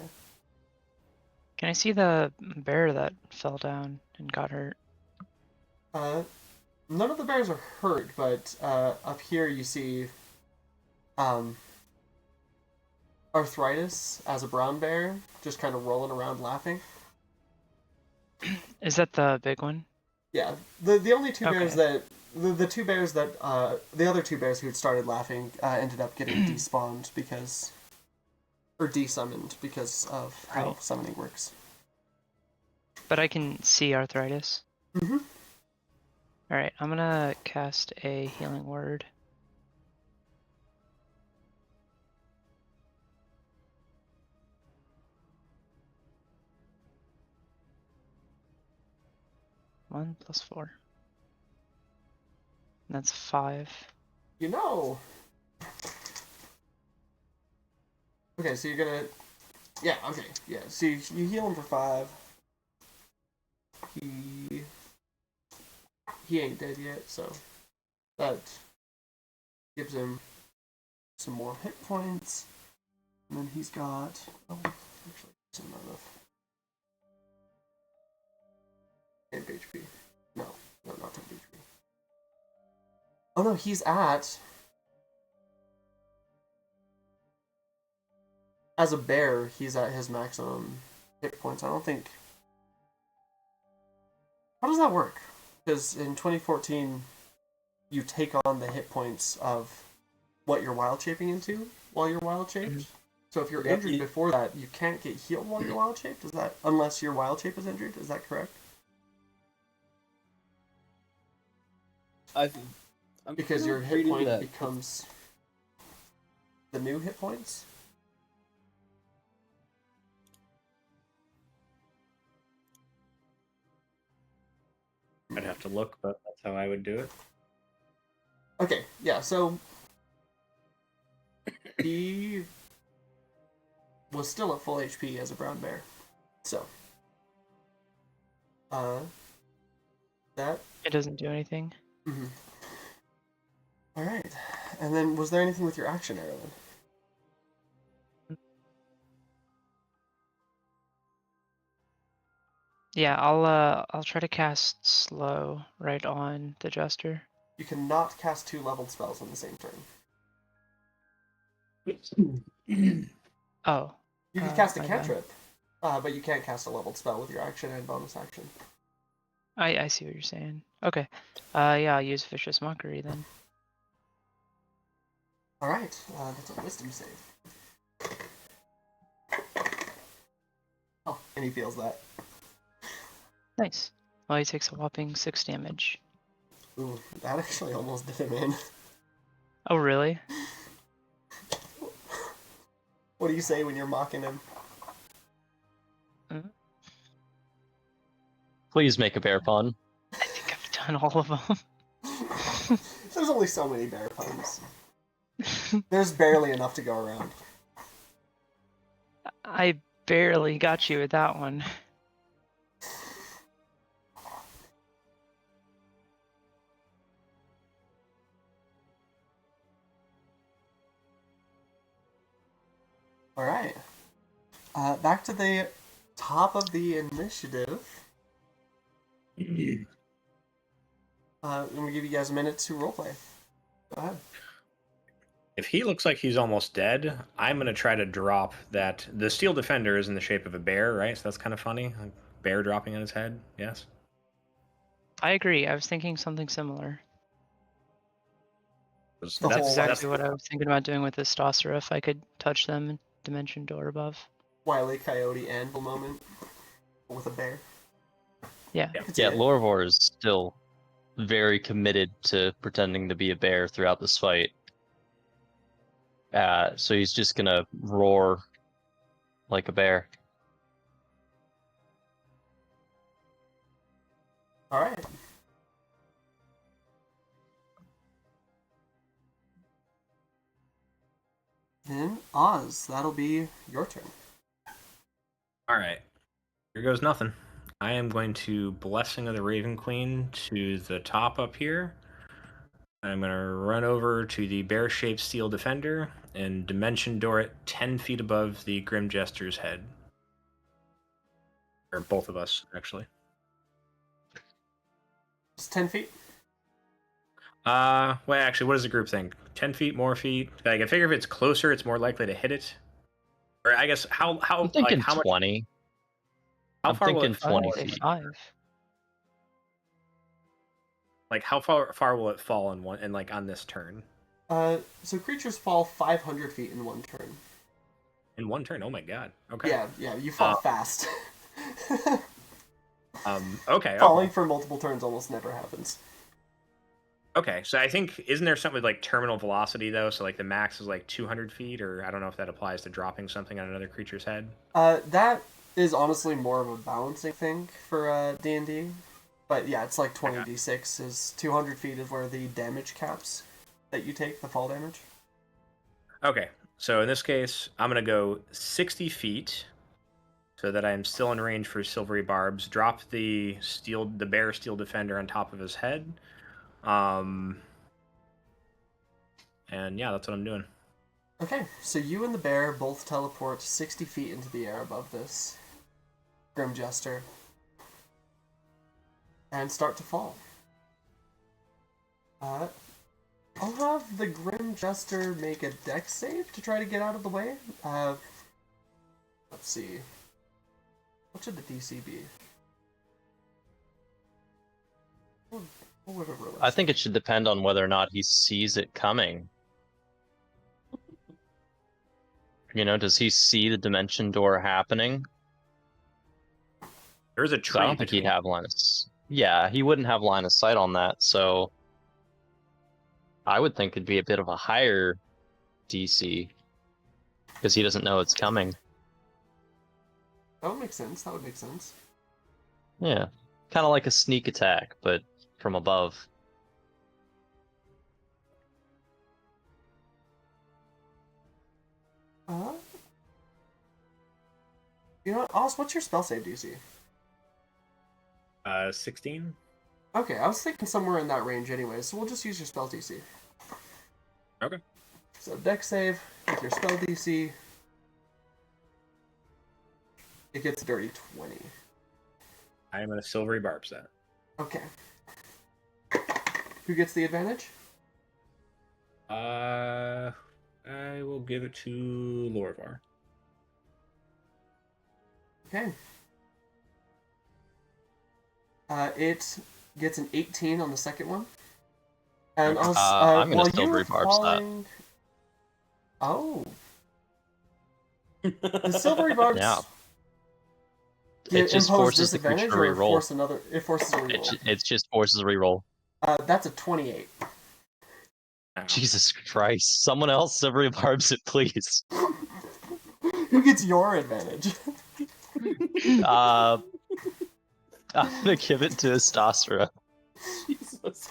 Speaker 2: Can I see the bear that fell down and got hurt?
Speaker 3: None of the bears are hurt, but up here you see Arthritis as a brown bear, just kind of rolling around laughing.
Speaker 2: Is that the big one?
Speaker 3: Yeah, the only two bears
Speaker 2: Okay.
Speaker 3: that the two bears that the other two bears who had started laughing ended up getting despawned because or desummoned because of how
Speaker 2: Right.
Speaker 3: summoning works.
Speaker 2: But I can see Arthritis.
Speaker 3: Mm-hmm.
Speaker 2: Alright, I'm gonna cast a healing word. One plus 4. And that's 5.
Speaker 3: You know. Okay, so you're gonna. Yeah. Okay. Yeah. So you heal him for 5. He ain't dead yet, so that gives him some more hit points. And then he's got. Oh, actually, it's not enough. Temp HP. No, not temp HP. Oh no, he's at. As a bear, he's at his maximum hit points. I don't think. How does that work? Because in 2014, you take on the hit points of what you're wild shaping into while you're wild shaped.
Speaker 2: Mhm.
Speaker 3: So if you're
Speaker 6: Yep.
Speaker 3: injured before that, you can't get healed while you're wild shaped. Is that unless your wild shape is injured? Is that correct?
Speaker 6: I'm
Speaker 3: Because
Speaker 6: still
Speaker 3: your hit
Speaker 6: reading
Speaker 3: point
Speaker 6: that.
Speaker 3: becomes the new hit points.
Speaker 5: I'd have to look, but that's how I would do it.
Speaker 3: Okay, yeah, so he was still at full HP as a brown bear. So that
Speaker 2: It doesn't do anything.
Speaker 3: mm-hmm. Alright. And then was there anything with your action, Eberron?
Speaker 2: Yeah, I'll try to cast slow right on the jester.
Speaker 3: You cannot cast 2 leveled spells on the same turn.
Speaker 2: Oh.
Speaker 3: You can cast a
Speaker 2: my bad.
Speaker 3: cantrip, but you can't cast a leveled spell with your action and bonus action.
Speaker 2: I see what you're saying. Okay. Yeah, I'll use Vicious Mockery then.
Speaker 3: Alright, that's a wisdom save. Oh, and he feels that.
Speaker 2: Nice. Well, he takes a whopping 6 damage.
Speaker 3: Ooh, that actually almost did him in.
Speaker 2: Oh, really?
Speaker 3: What do you say when you're mocking him?
Speaker 4: Please make a bear pun.
Speaker 2: I think I've done all of them.
Speaker 3: There's only so many bear puns. There's barely enough to go around.
Speaker 2: I barely got you with that one.
Speaker 3: All right. Back to the top of the initiative. I'm gonna give you guys a minute to roleplay. Go ahead.
Speaker 5: If he looks like he's almost dead, I'm going to try to drop that. The steel defender is in the shape of a bear, right? So that's kind of funny. A bear dropping on his head, yes?
Speaker 2: I agree. I was thinking something similar.
Speaker 3: The
Speaker 2: That's
Speaker 3: whole,
Speaker 2: exactly what I was thinking about doing with the Stossera if I could touch them in Dimension Door above.
Speaker 3: Wile E. Coyote anvil moment with a bear.
Speaker 2: Yeah.
Speaker 3: I can see
Speaker 4: Yeah,
Speaker 3: it.
Speaker 4: Lorvor is still very committed to pretending to be a bear throughout this fight. So he's just gonna roar like a bear.
Speaker 3: All right. Then Oz, that'll be your turn.
Speaker 5: All right. Here goes nothing. I am going to Blessing of the Raven Queen to the top up here. I'm going to run over to the bear-shaped steel defender and Dimension Door it 10 feet above the Grim Jester's head. Or both of us, actually.
Speaker 3: Just 10 feet.
Speaker 5: Well, actually, what does the group think? 10 feet, more feet? Like, I figure if it's closer, it's more likely to hit it. Or I guess how
Speaker 4: I'm thinking
Speaker 5: like how much
Speaker 4: 20.
Speaker 5: how
Speaker 4: I'm
Speaker 5: far will
Speaker 4: thinking
Speaker 5: it fall?
Speaker 4: 20
Speaker 2: Say
Speaker 4: feet.
Speaker 2: 5.
Speaker 5: Like how far will it fall in like on this turn?
Speaker 3: So creatures fall 500 feet in one turn.
Speaker 5: In one turn? Oh my god. Okay.
Speaker 3: Yeah, you fall fast.
Speaker 5: Okay.
Speaker 3: Falling for multiple turns almost never happens.
Speaker 5: Okay, so I think isn't there something with like terminal velocity though? So like the max is like 200 feet, or I don't know if that applies to dropping something on another creature's head.
Speaker 3: That is honestly more of a balancing thing for D&D. But yeah, it's like 20d6 is 200 feet is where the damage caps that you take, the fall damage.
Speaker 5: Okay, so in this case, I'm gonna go 60 feet, so that I am still in range for silvery barbs. Drop the bear steel defender on top of his head. And yeah, that's what I'm doing.
Speaker 3: Okay, so you and the bear both teleport 60 feet into the air above this Grim Jester and start to fall. I'll have the Grim Jester make a dex save to try to get out of the way. Let's see. What should the DC be? What would a realistic-
Speaker 4: I think it should depend on whether or not he sees it coming. You know, does he see the dimension door happening?
Speaker 5: There's a
Speaker 4: So
Speaker 5: tree.
Speaker 4: I don't think he'd have line of sight. Yeah, he wouldn't have line of sight on that, so I would think it'd be a bit of a higher DC because he doesn't know it's coming.
Speaker 3: That would make sense.
Speaker 4: Yeah, kind of like a sneak attack, but from above.
Speaker 3: You know what, Oz, what's your spell save DC?
Speaker 5: 16.
Speaker 3: Okay, I was thinking somewhere in that range anyway, so we'll just use your spell DC.
Speaker 5: Okay.
Speaker 3: So dex save with your spell DC. It gets a dirty 20.
Speaker 5: I am in a silvery barb set.
Speaker 3: Okay. Who gets the advantage?
Speaker 5: I will give it to Lorvar.
Speaker 3: Okay. It gets an 18 on the second one. And
Speaker 4: I'm gonna
Speaker 3: while
Speaker 4: still
Speaker 3: you're
Speaker 4: rebarb
Speaker 3: falling... Oh. The silvery barbs
Speaker 4: Yeah.
Speaker 3: get
Speaker 4: It just
Speaker 3: impose
Speaker 4: forces the
Speaker 3: disadvantage,
Speaker 4: creature to
Speaker 3: or
Speaker 4: reroll.
Speaker 3: it forces a reroll.
Speaker 4: It just forces a reroll.
Speaker 3: That's a 28.
Speaker 5: Ow.
Speaker 4: Jesus Christ! Someone else silvery barbs it, please.
Speaker 3: Who gets your advantage?
Speaker 4: I'm gonna give it to Astostra.
Speaker 6: Jesus.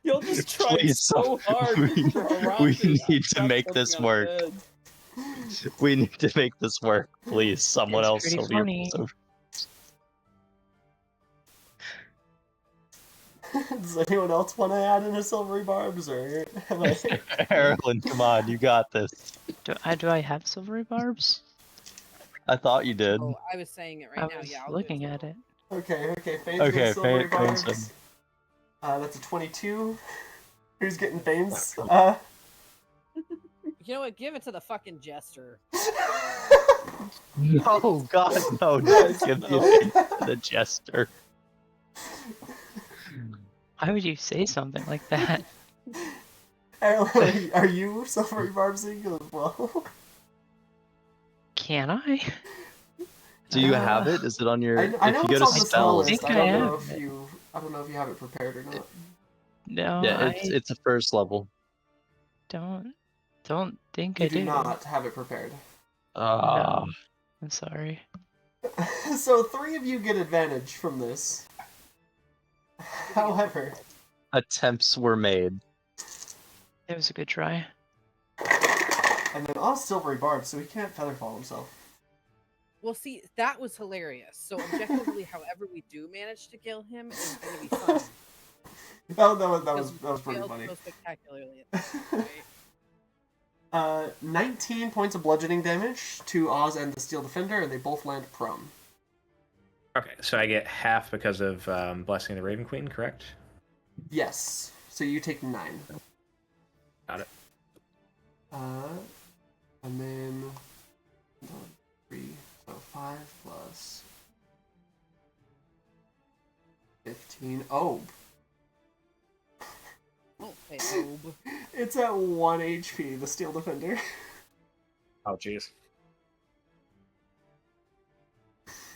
Speaker 6: Y'all just tried
Speaker 4: Please,
Speaker 6: so hard.
Speaker 4: we
Speaker 6: for a
Speaker 4: we
Speaker 6: rocket.
Speaker 4: need to
Speaker 6: Drop
Speaker 4: make this
Speaker 6: something on
Speaker 4: work.
Speaker 6: his head.
Speaker 4: We need to make this work, please. Someone
Speaker 2: It's
Speaker 4: else
Speaker 2: pretty
Speaker 4: silver your
Speaker 2: funny.
Speaker 3: Does anyone else want to add in a silvery barbs, or am I?
Speaker 4: Erlen, come on, you got this.
Speaker 2: Do I have silvery barbs?
Speaker 4: I thought you did.
Speaker 1: Oh, I was saying it
Speaker 2: I
Speaker 1: right now.
Speaker 2: was
Speaker 1: Yeah, I'll do it
Speaker 2: looking
Speaker 1: too.
Speaker 2: at it.
Speaker 3: Okay, Fane's
Speaker 4: Okay,
Speaker 3: getting silvery
Speaker 4: Fane
Speaker 3: barbs.
Speaker 4: said.
Speaker 3: That's a 22. Who's getting Fane's?
Speaker 1: You know what? Give it to the fucking jester.
Speaker 4: Oh God, no!
Speaker 3: Yes,
Speaker 4: Don't give
Speaker 3: no.
Speaker 4: the jester.
Speaker 2: Why would you say something like that?
Speaker 3: Erlen, are you silvery barbsing as well?
Speaker 2: Can I?
Speaker 4: Do you have it? Is it on your?
Speaker 3: I
Speaker 4: if
Speaker 3: know
Speaker 4: you go
Speaker 3: it's
Speaker 4: to
Speaker 3: on the spell
Speaker 4: spells,
Speaker 3: list.
Speaker 2: think
Speaker 3: I don't
Speaker 2: I
Speaker 3: know
Speaker 2: have
Speaker 3: if
Speaker 2: it.
Speaker 3: you. I don't know if you have it prepared or not.
Speaker 2: No,
Speaker 4: yeah,
Speaker 2: I
Speaker 4: it's a first level.
Speaker 2: don't think
Speaker 3: You
Speaker 2: I
Speaker 3: do
Speaker 2: do.
Speaker 3: not have it prepared.
Speaker 2: No, I'm sorry.
Speaker 3: So 3 of you get advantage from this. However,
Speaker 4: Attempts were made.
Speaker 2: It was a good try.
Speaker 3: and then Oz silvery barb, so he can't featherfall himself.
Speaker 1: Well, see, that was hilarious. So objectively, however we do manage to kill him is going to be fun.
Speaker 3: Oh, that was
Speaker 1: Because we
Speaker 3: pretty
Speaker 1: failed
Speaker 3: funny.
Speaker 1: so spectacularly at this, right?
Speaker 3: 19 points of bludgeoning damage to Oz and the Steel Defender, and they both land prone.
Speaker 5: Okay, so I get half because of Blessing of the Raven Queen, correct?
Speaker 3: Yes. So you take 9.
Speaker 5: Got it.
Speaker 3: And then 3, so 5 plus 15. Oh,
Speaker 1: Okay, Obe.
Speaker 3: it's at 1 HP. The Steel Defender.
Speaker 5: Oh, jeez.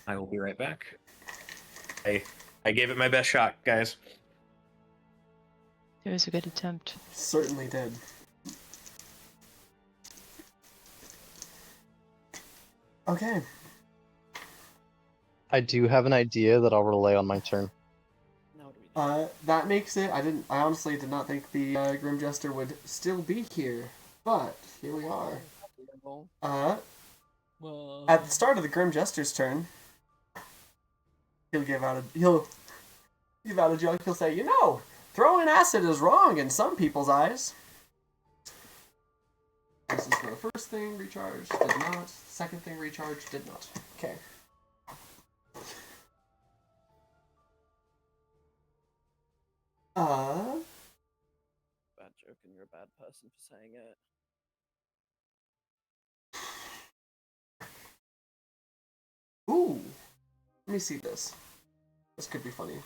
Speaker 5: I will be right back. I gave it my best shot, guys.
Speaker 2: It was a good attempt.
Speaker 3: Certainly did. Okay.
Speaker 4: I do have an idea that I'll relay on my turn.
Speaker 1: Now what do we do?
Speaker 3: That makes it. I honestly did not think the Grim Jester would still be here, but here we are.
Speaker 1: Well,
Speaker 3: At the start of the Grim Jester's turn, he'll give out a joke. He'll say, throwing acid is wrong in some people's eyes. This is the first thing, recharge, did not. Second thing, recharge, did not. Okay.
Speaker 1: bad joke, and you're a bad person for saying it.
Speaker 3: Ooh. Let me see this. This could be funny.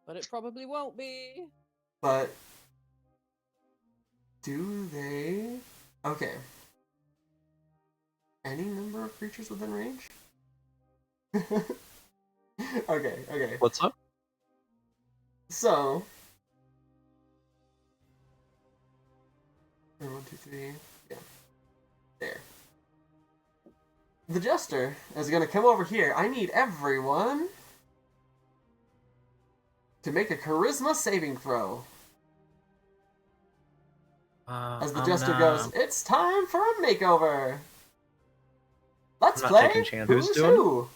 Speaker 1: But it probably won't be.
Speaker 3: But do they? Okay. Any number of creatures within range? Okay.
Speaker 4: What's up?
Speaker 3: So 1, 2, 3. Yeah. There. The Jester is gonna come over here. I need everyone to make a charisma saving throw. As the Jester goes, it's time for a makeover. Let's
Speaker 5: I'm not
Speaker 3: play.
Speaker 5: taking chances.
Speaker 3: Who's
Speaker 4: Who's doing
Speaker 3: who?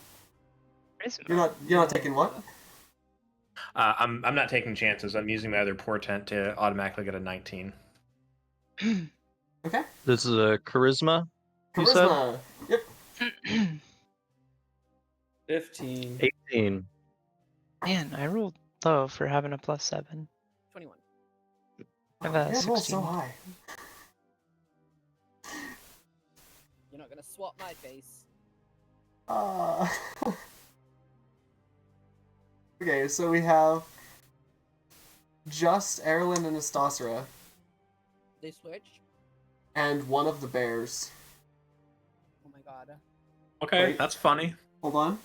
Speaker 2: Charisma.
Speaker 3: You're not taking what?
Speaker 5: I'm not taking chances. I'm using my other portent to automatically get a 19.
Speaker 3: Okay.
Speaker 4: This is a charisma. You said
Speaker 3: Charisma. Yep.
Speaker 6: 15.
Speaker 4: 18.
Speaker 2: Man, I rolled low for having a +7.
Speaker 1: 21.
Speaker 2: I have a
Speaker 3: Yeah, roll so
Speaker 2: 16.
Speaker 3: high.
Speaker 1: You're not gonna swap my face.
Speaker 3: Okay, so we have just Erlen and Astasra,
Speaker 1: They switch.
Speaker 3: and one of the bears.
Speaker 1: Oh my god.
Speaker 5: Okay,
Speaker 3: Wait.
Speaker 5: that's funny.
Speaker 3: Hold on.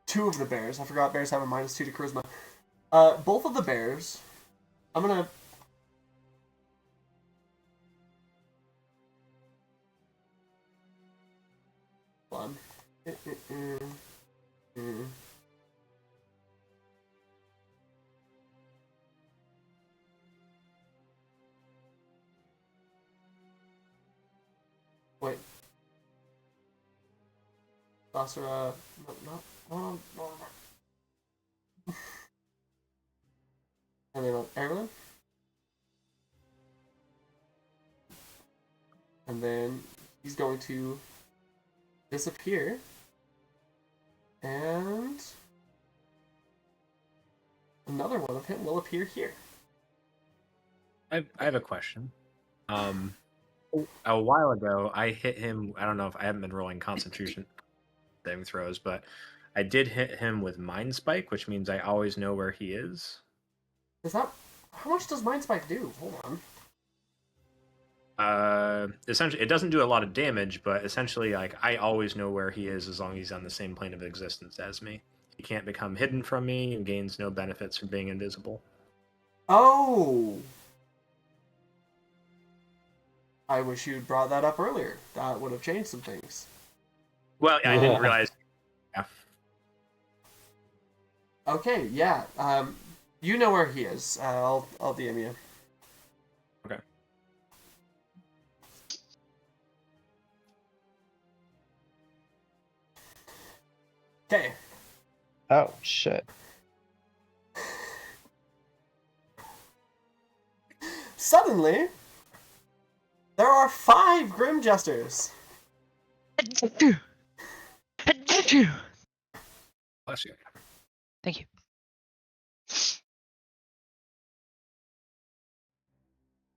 Speaker 3: 2 of the bears. I forgot bears have a -2 to charisma. Both of the bears. I'm gonna. Hold on. Basara, no. And then Eberron. And then he's going to disappear. And another one of him will appear here.
Speaker 5: I have a question. A while ago, I hit him. I don't know if I haven't been rolling Constitution saving throws, but I did hit him with Mind Spike, which means I always know where he is.
Speaker 3: Is that how much does Mind Spike do? Hold on.
Speaker 5: Essentially, it doesn't do a lot of damage, but essentially, like I always know where he is as long as he's on the same plane of existence as me. He can't become hidden from me and gains no benefits from being invisible.
Speaker 3: Oh! I wish you'd brought that up earlier. That would have changed some things.
Speaker 5: Well, I didn't realize. Yeah.
Speaker 3: Okay, yeah. You know where he is. I'll DM you.
Speaker 5: Okay.
Speaker 3: Okay.
Speaker 7: Oh, shit.
Speaker 3: Suddenly, there are 5 Grim Jesters.
Speaker 5: Bless you.
Speaker 2: Thank you.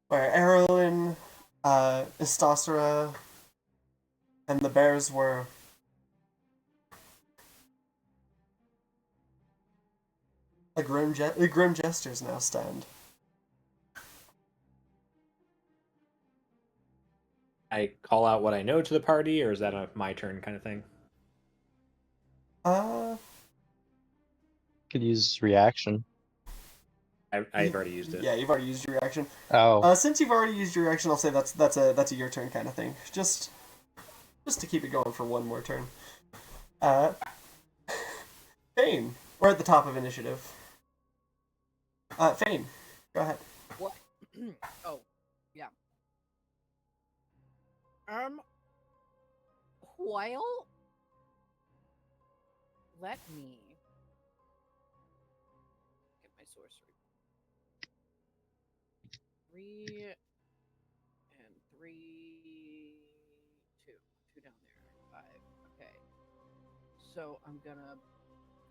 Speaker 3: Where Eberron, Istasra, and the bears were. The Grim Jesters now stand.
Speaker 5: I call out what I know to the party, or is that a my turn kind of thing?
Speaker 7: Could use reaction.
Speaker 5: I've already used it.
Speaker 3: Yeah, you've already used your reaction.
Speaker 7: Oh.
Speaker 3: Since you've already used your reaction, I'll say that's a your turn kind of thing. Just to keep it going for one more turn. Fane, we're at the top of initiative. Fane, go ahead.
Speaker 1: What? Oh, yeah. While let me get my sorcery. 3 and 3, 2 down there, 5. Okay. So I'm gonna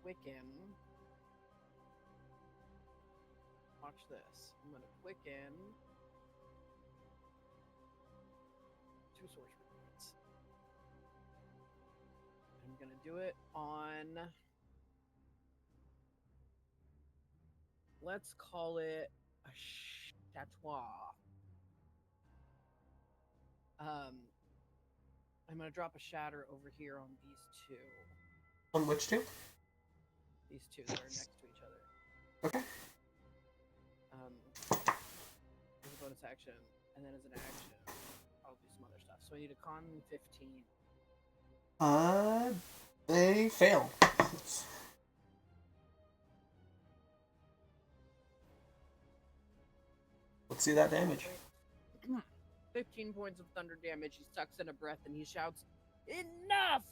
Speaker 1: quicken. Watch this. I'm gonna quicken 2 sorcery points. I'm gonna do it on. Let's call it a chateau. I'm gonna drop a shatter over here on these 2.
Speaker 3: On which two?
Speaker 1: These 2 that are next to each other.
Speaker 3: Okay.
Speaker 1: As a bonus action, and then as an action, I'll do some other stuff. So I need a con 15.
Speaker 3: They fail. Let's see that damage.
Speaker 1: 15 points of thunder damage. He sucks in a breath and he shouts, "Enough!"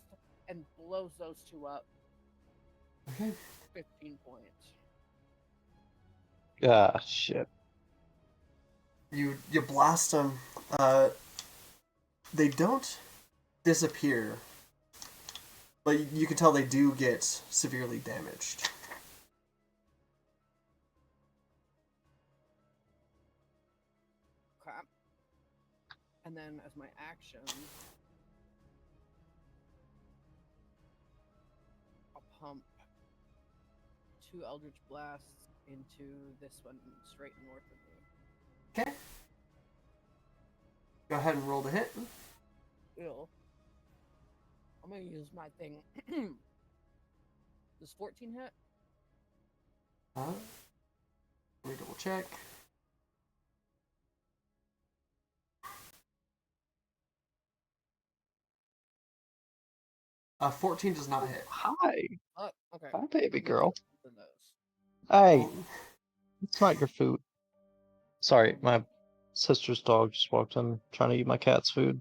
Speaker 1: and blows those 2 up.
Speaker 3: Okay.
Speaker 1: 15 points.
Speaker 7: Ah, shit.
Speaker 3: You blast them. They don't disappear, but you can tell they do get severely damaged.
Speaker 1: Crap. And then as my action, I'll pump 2 Eldritch Blasts into this one straight north of me.
Speaker 3: Okay. Go ahead and roll the hit.
Speaker 1: Ew. I'm gonna use my thing. Does 14 hit?
Speaker 3: Let me double check. Uh, 14 does not hit.
Speaker 7: Hi.
Speaker 1: Oh, okay.
Speaker 7: Hi, baby
Speaker 1: Give me
Speaker 7: girl.
Speaker 1: both of those.
Speaker 7: Hey, it's not your food. Sorry, my sister's dog just walked in trying to eat my cat's food.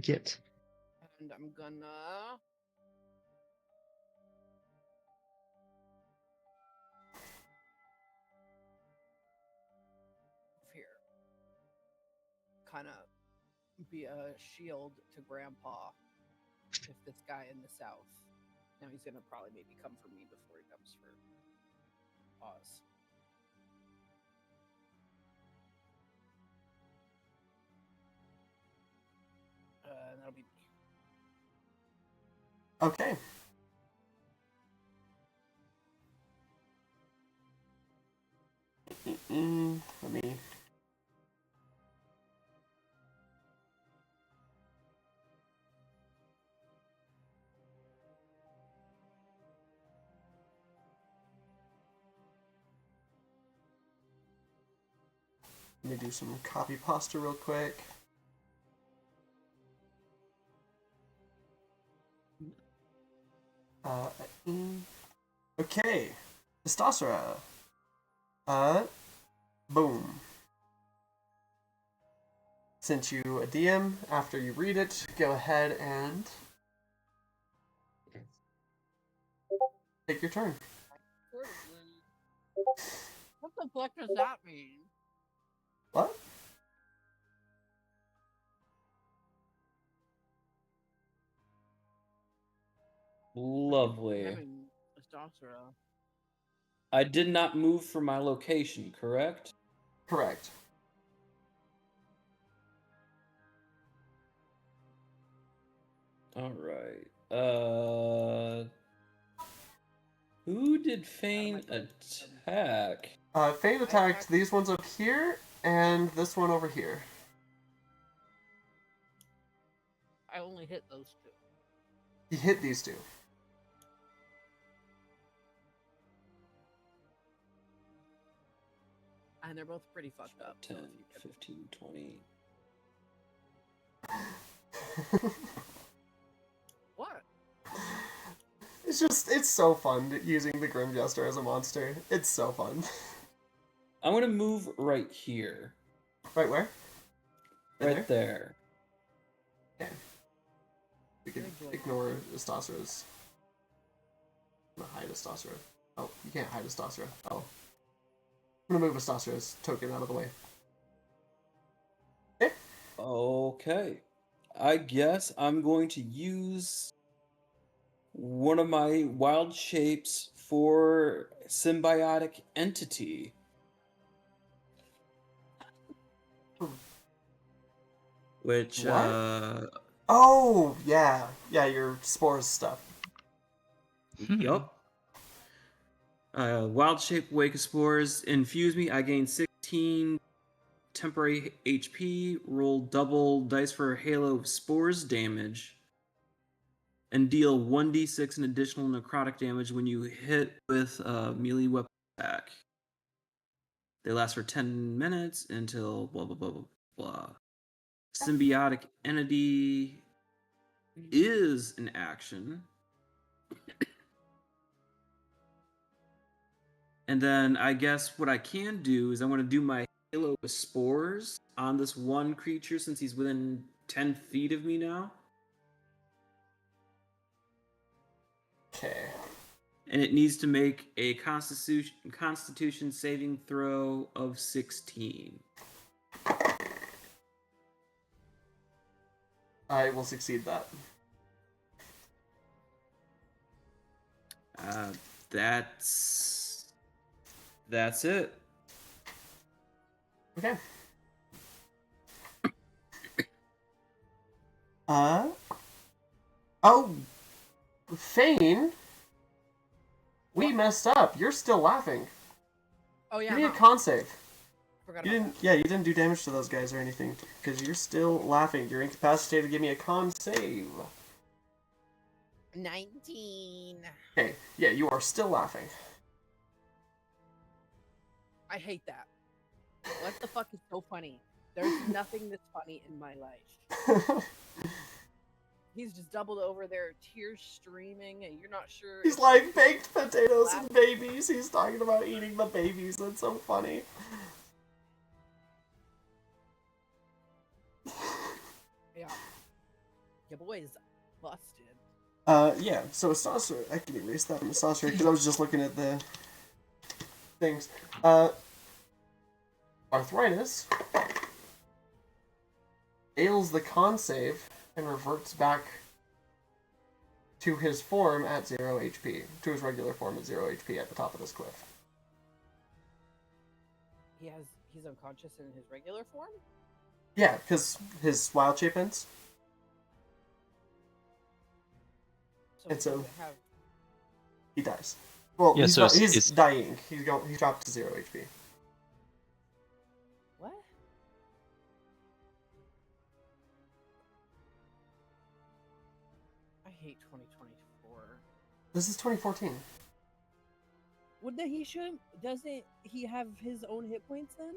Speaker 7: Get.
Speaker 1: And I'm gonna. Here. Kind of be a shield to Grandpa if this guy in the south. Now he's gonna probably maybe come for me before he comes for Oz. And that'll be me.
Speaker 3: Okay. Let me. Let me do some copy pasta real quick. Okay. Testosterone. Boom. Sent you a DM. After you read it, go ahead and take your turn.
Speaker 1: What the fuck does that mean?
Speaker 3: What?
Speaker 6: Lovely.
Speaker 1: Having testosterone.
Speaker 6: I did not move from my location, correct?
Speaker 3: Correct.
Speaker 6: All right. Who did Fane attack?
Speaker 3: Fate attacked these ones up here and this one over here.
Speaker 1: I only hit those two.
Speaker 3: He hit these two.
Speaker 1: And they're both pretty fucked up.
Speaker 6: 10, 15, 20.
Speaker 1: What?
Speaker 3: It's so fun using the Grim Jester as a monster. It's so fun.
Speaker 6: I'm gonna move right here.
Speaker 3: Right where?
Speaker 6: Right there.
Speaker 3: Okay. We can ignore Estosra's. I'm gonna hide Estosra. Oh, you can't hide Estosra. Oh. I'm gonna move Estosra's token out of the way. Okay.
Speaker 6: Okay. I guess I'm going to use one of my wild shapes for symbiotic entity. Which,
Speaker 3: What? Oh, yeah. Yeah, your spores stuff.
Speaker 6: Yup. Wild shape wake of spores infuse me. I gain 16 temporary HP. Roll double dice for halo of spores damage. And deal 1d6 in additional necrotic damage when you hit with a melee weapon attack. They last for 10 minutes until blah blah blah blah blah. Symbiotic entity is an action. And then I guess what I can do is I want to do my halo of spores on this one creature since he's within 10 feet of me now.
Speaker 3: Okay.
Speaker 6: And it needs to make a constitution saving throw of 16.
Speaker 3: I will succeed that.
Speaker 6: That's it.
Speaker 3: Okay. Oh, Fane, we messed up. You're still laughing.
Speaker 1: Oh yeah.
Speaker 3: Give me a con save.
Speaker 1: Forgot
Speaker 3: You
Speaker 1: about
Speaker 3: didn't. Yeah, you didn't do damage to those guys or anything because you're still laughing. You're incapacitated. Give me a con save.
Speaker 1: that. 19.
Speaker 3: Okay. Yeah, you are still laughing.
Speaker 1: I hate that. What the fuck is so funny? There's nothing that's funny in my life. He's just doubled over there, tears streaming, and you're not sure.
Speaker 3: He's like baked potatoes and babies. He's talking about eating the babies. That's so funny.
Speaker 1: Yeah. Your boy is busted.
Speaker 3: Yeah, so Astasra, I can erase that from Astasra because I was just looking at the things. Arthritis ails the con save and reverts back to his form at 0 HP. To his regular form at 0 HP at the top of this cliff.
Speaker 1: He's unconscious in his regular form?
Speaker 3: Yeah, because his wild shape ends.
Speaker 1: So
Speaker 3: And so-
Speaker 1: have
Speaker 3: He dies. Well,
Speaker 4: Yeah,
Speaker 3: he's,
Speaker 4: so
Speaker 3: not,
Speaker 4: it's-
Speaker 3: he's
Speaker 4: it's-
Speaker 3: dying. He dropped to 0 HP.
Speaker 1: what? I hate 2024.
Speaker 3: This is 2014.
Speaker 1: Doesn't he have his own hit points then?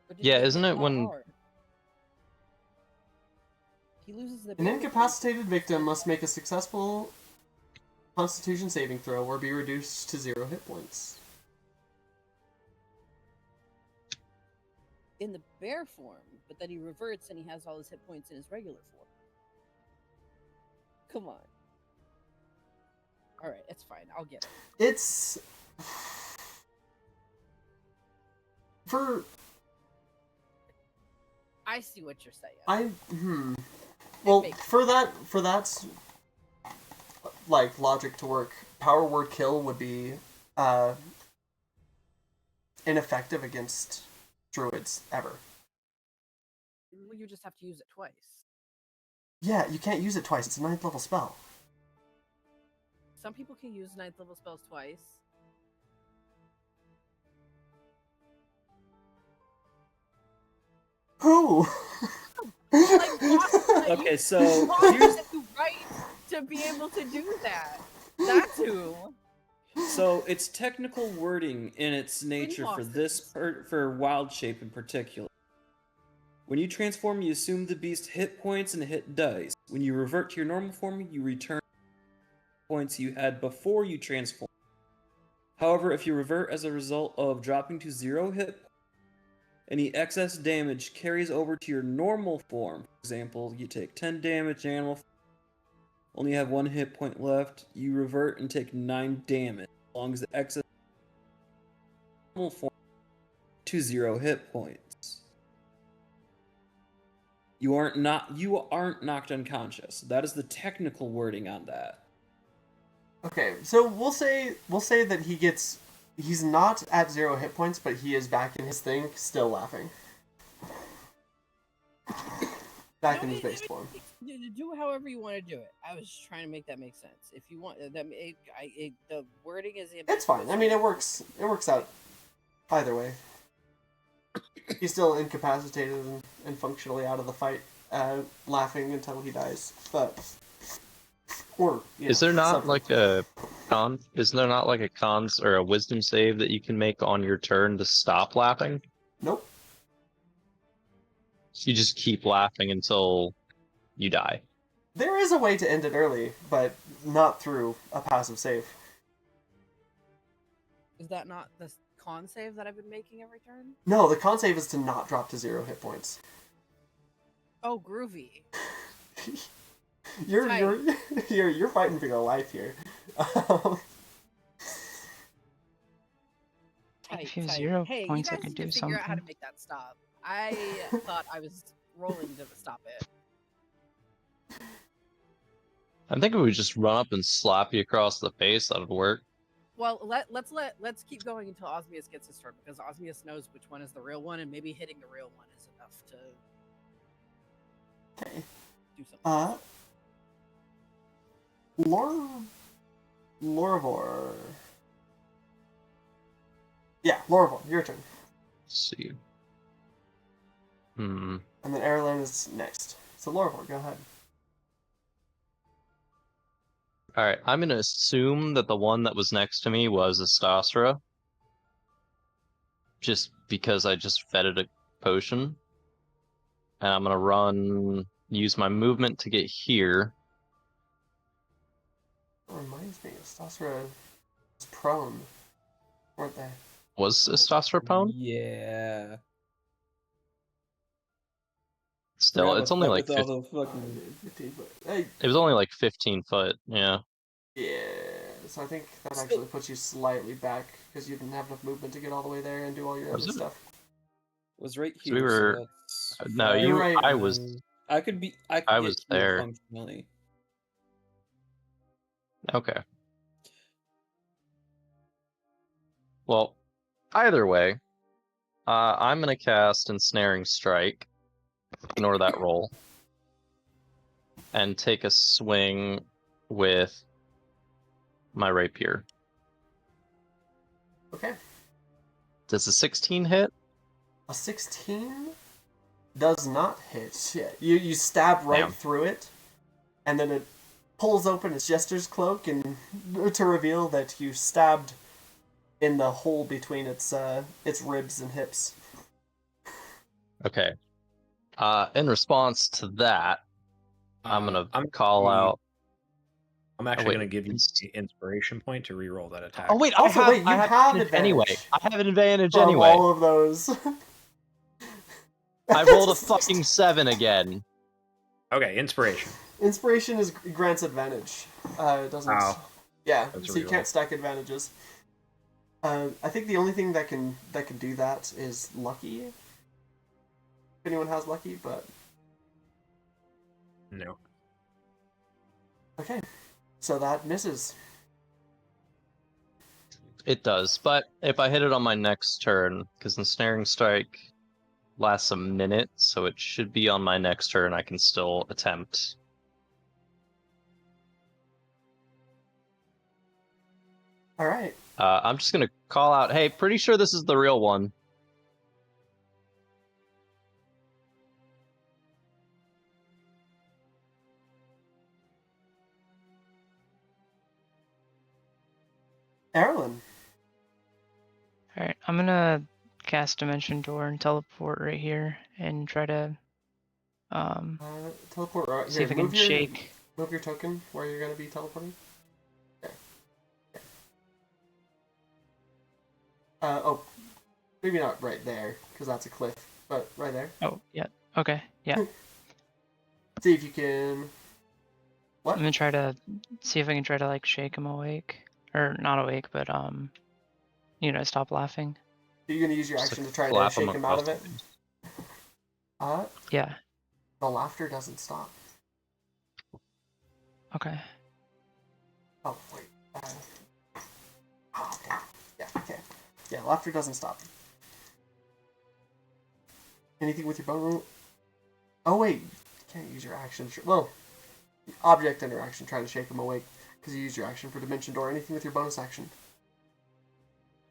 Speaker 1: Or did
Speaker 4: Yeah,
Speaker 1: he get
Speaker 4: isn't
Speaker 1: hit
Speaker 4: it
Speaker 1: that
Speaker 4: when-
Speaker 1: hard? He loses the
Speaker 3: An
Speaker 1: ability-
Speaker 3: incapacitated victim must make a successful Constitution saving throw or be reduced to 0 hit points.
Speaker 1: in the bear form, but then he reverts and he has all his hit points in his regular form. Come on. Alright, it's fine. I'll get it.
Speaker 3: It's for
Speaker 1: I see what you're saying.
Speaker 3: Well,
Speaker 1: makes
Speaker 3: for that like logic to work, power word kill would be ineffective against druids ever.
Speaker 1: Well, you just have to use it twice.
Speaker 3: Yeah, you can't use it twice. It's a 9th level spell.
Speaker 1: Some people can use 9th level spells twice.
Speaker 3: Who?
Speaker 6: Okay, so
Speaker 1: Boss
Speaker 6: here's
Speaker 1: has the right to be able to do that. That's who.
Speaker 6: so it's technical wording in its nature for this for wild shape in particular. When you transform, you assume the beast hit points and hit dice. When you revert to your normal form, you return points you had before you transform. However, if you revert as a result of dropping to 0 hit, any excess damage carries over to your normal form. For example, you take 10 damage, animal only have 1 hit point left. You revert and take 9 damage, as long as the excess normal form to 0 hit points. You aren't knocked unconscious. That is the technical wording on that.
Speaker 3: Okay, so we'll say that he's not at 0 hit points, but he is back in his thing, still laughing. Back in his base form.
Speaker 1: Do however you want to do it. I was just trying to make that make sense. If you want, the wording is.
Speaker 3: It's fine. I mean, it works. It works out either way. He's still incapacitated and functionally out of the fight, laughing until he dies. But
Speaker 4: Is there not
Speaker 3: suffering.
Speaker 4: like a con? Is there not like a cons or a wisdom save that you can make on your turn to stop laughing?
Speaker 3: Nope.
Speaker 4: So you just keep laughing until you die.
Speaker 3: There is a way to end it early, but not through a passive save.
Speaker 1: Is that not the con save that I've been making every turn?
Speaker 3: No, the con save is to not drop to 0 hit points.
Speaker 1: Oh, groovy.
Speaker 3: You're fighting for your life here.
Speaker 2: If you have 0
Speaker 1: Hey,
Speaker 2: points,
Speaker 1: you
Speaker 2: I
Speaker 1: guys
Speaker 2: could
Speaker 1: need
Speaker 2: do
Speaker 1: to figure out how to
Speaker 2: something.
Speaker 1: make that stop. I thought I was rolling to stop it.
Speaker 4: I think if we just run up and slap you across the face, that would work.
Speaker 1: Well, let's keep going until Osmius gets his turn, because Osmius knows which one is the real one, and maybe hitting the real one is enough to
Speaker 3: Okay.
Speaker 1: do something.
Speaker 3: Lorvor. Yeah, Lorvor, your turn.
Speaker 4: Let's see. Hmm.
Speaker 3: And then Eberron is next. So Lorvor, go ahead.
Speaker 4: Alright, I'm gonna assume that the one that was next to me was Astasra. Just because I just fed it a potion. And I'm gonna use my movement to get here.
Speaker 3: That reminds me, Astasra was prone, weren't they?
Speaker 4: Was Astasra prone?
Speaker 6: Yeah.
Speaker 4: Still,
Speaker 6: Forgot
Speaker 4: it's
Speaker 6: about
Speaker 4: only
Speaker 6: that
Speaker 4: like
Speaker 6: with all the fucking.
Speaker 3: 15 foot. Hey,
Speaker 4: it was only like 15 foot. Yeah.
Speaker 3: yeah. So I think that
Speaker 1: Still-
Speaker 3: actually puts you slightly back because you didn't have enough movement to get all the way there and do all your
Speaker 4: Was
Speaker 3: other
Speaker 4: it?
Speaker 3: stuff.
Speaker 6: Was right
Speaker 4: So we
Speaker 6: here,
Speaker 4: were-
Speaker 6: that's
Speaker 4: No,
Speaker 6: 5,
Speaker 3: You're right.
Speaker 4: I
Speaker 6: and
Speaker 4: was.
Speaker 6: then I could
Speaker 4: I
Speaker 6: get
Speaker 4: was
Speaker 6: here
Speaker 4: there.
Speaker 6: functionally.
Speaker 4: Okay. Well, either way, I'm gonna cast Ensnaring Strike. Ignore that roll. And take a swing with my rapier.
Speaker 3: Okay.
Speaker 4: Does a 16 hit?
Speaker 3: A 16 does not hit. Yeah, you stab right
Speaker 4: Damn.
Speaker 3: through it, and then it pulls open its jester's cloak and to reveal that you stabbed in the hole between its ribs and hips.
Speaker 4: Okay. In response to that, I'm gonna
Speaker 5: I'm
Speaker 4: call out.
Speaker 5: I'm actually
Speaker 4: wait.
Speaker 5: going to give you the inspiration point to reroll that attack.
Speaker 4: Oh wait,
Speaker 3: Also, wait, you
Speaker 4: I
Speaker 3: have
Speaker 4: advantage anyway.
Speaker 3: advantage
Speaker 4: I have an advantage
Speaker 3: from
Speaker 4: anyway.
Speaker 3: all of those.
Speaker 4: I rolled a fucking 7 again.
Speaker 5: Okay, inspiration.
Speaker 3: Inspiration is grants advantage. It doesn't.
Speaker 5: Oh.
Speaker 3: Yeah,
Speaker 5: That's a
Speaker 3: so you
Speaker 5: reroll.
Speaker 3: can't stack advantages. I think the only thing that can do that is lucky. If anyone has lucky, but
Speaker 5: No.
Speaker 3: okay, so that misses.
Speaker 4: It does, but if I hit it on my next turn, because Ensnaring Strike lasts a minute, so it should be on my next turn, I can still attempt.
Speaker 3: All right.
Speaker 4: I'm just gonna call out, hey, pretty sure this is the real one.
Speaker 3: Eberron.
Speaker 2: Alright, I'm gonna cast Dimension Door and teleport right here and try to
Speaker 3: Teleport right
Speaker 2: see
Speaker 3: here.
Speaker 2: if I can
Speaker 3: Move your
Speaker 2: shake.
Speaker 3: move your token where you're gonna be teleporting. Okay. Oh, maybe not right there because that's a cliff, but right there.
Speaker 2: Oh, yeah. Okay, yeah.
Speaker 3: See if you can. What?
Speaker 2: I'm gonna try to see if I can try to like shake him awake. Or not awake, but stop laughing.
Speaker 3: Are you gonna use your
Speaker 4: Just,
Speaker 3: action
Speaker 4: like,
Speaker 3: to try to
Speaker 4: flap
Speaker 3: shake
Speaker 4: 'em
Speaker 3: him out of
Speaker 4: across
Speaker 3: it?
Speaker 4: the
Speaker 2: Yeah.
Speaker 3: The laughter doesn't stop.
Speaker 2: Okay.
Speaker 3: Oh wait. Oh, damn. Yeah. Okay. Yeah, laughter doesn't stop. Anything with your bone? Oh wait, you can't use your action. Well, object interaction. Try to shake him awake because you used your action for Dimension Door. Anything with your bonus action?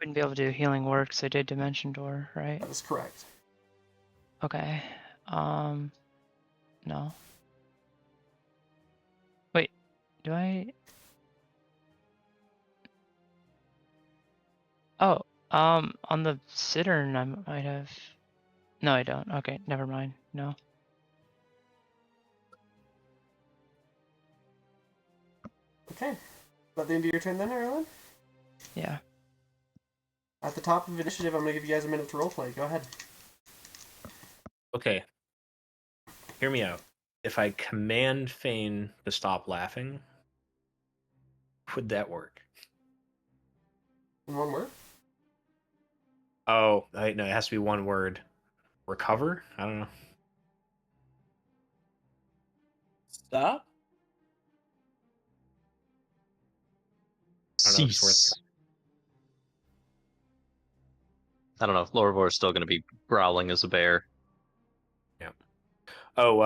Speaker 2: Wouldn't be able to do healing work, so I did Dimension Door, right?
Speaker 3: That is correct.
Speaker 2: Okay. No. Wait, do I? Oh, on the Cittern I might have. No, I don't. Okay, never mind. No.
Speaker 3: Okay. Is that the end of your turn then, Erlen?
Speaker 2: Yeah.
Speaker 3: At the top of initiative, I'm gonna give you guys a minute to roleplay. Go ahead.
Speaker 5: Okay. Hear me out. If I command Fane to stop laughing, would that work?
Speaker 3: In one word.
Speaker 5: Oh, no, it has to be one word. Recover? I don't know.
Speaker 6: Stop?
Speaker 5: I don't know if it's worth
Speaker 4: Cease. I don't know if Lorvor is still gonna be growling as a bear.
Speaker 5: Oh,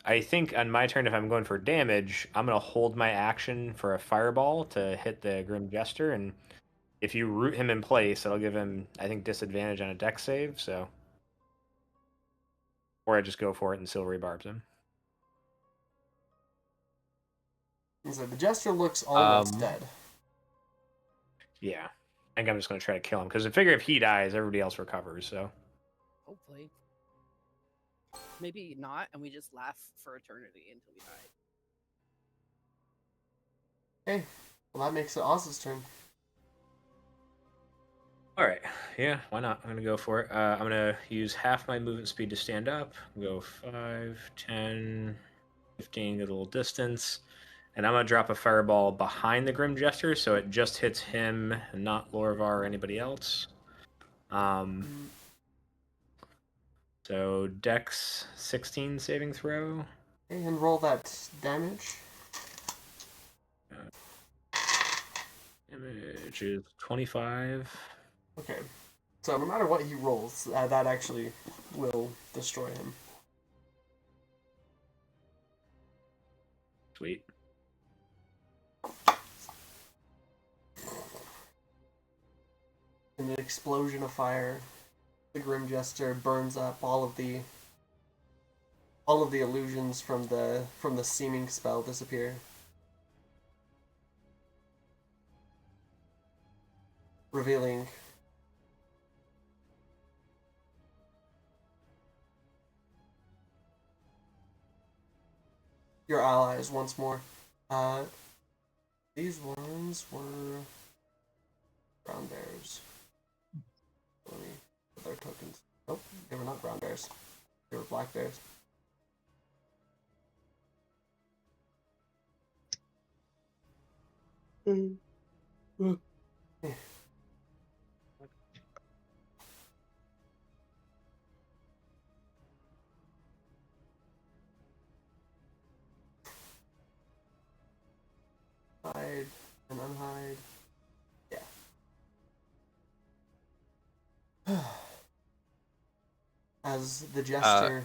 Speaker 5: I think on my turn, if I'm going for damage, I'm going to hold my action for a fireball to hit the Grim Jester, and if you root him in place, it'll give him, I think, disadvantage on a dex save, so... Or I just go for it and Silvery Barbs him.
Speaker 3: So the Jester looks almost
Speaker 4: Um,
Speaker 3: dead.
Speaker 5: Yeah. I think I'm just going to try to kill him, because I figure if he dies, everybody else recovers, so...
Speaker 1: Hopefully. Maybe not, and we just laugh for eternity until we die.
Speaker 3: Okay. Well, that makes it Oz's turn.
Speaker 5: All right. Yeah, why not? I'm gonna go for it. I'm gonna use half my movement speed to stand up. Go 5, 10, 15, get a little distance. And I'm gonna drop a fireball behind the Grim Jester so it just hits him and not Lorvar or anybody else. So Dex 16 saving throw.
Speaker 3: Okay, and roll that damage.
Speaker 5: Damage is 25.
Speaker 3: Okay. So no matter what he rolls, that actually will destroy him.
Speaker 5: Sweet.
Speaker 3: In an explosion of fire, the Grim Jester burns up all of the illusions from the seeming spell disappear. Revealing your allies once more. These ones were brown bears. Let me put their tokens. Nope, they were not brown bears. They were black bears. Hide and unhide. Yeah. As the jester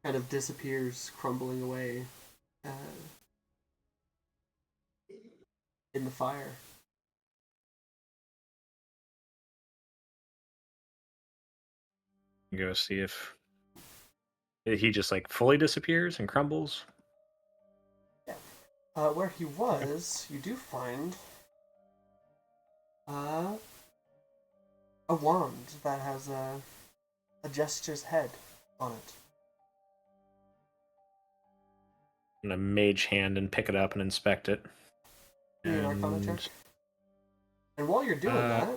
Speaker 3: kind of disappears, crumbling away in the fire.
Speaker 5: Go see if he just like fully disappears and crumbles.
Speaker 3: Yeah. Where he was, you do find a wand that has a jester's head on it.
Speaker 5: I'm gonna mage hand and pick it up and inspect it.
Speaker 3: Give me an Arcana check. And while you're doing that,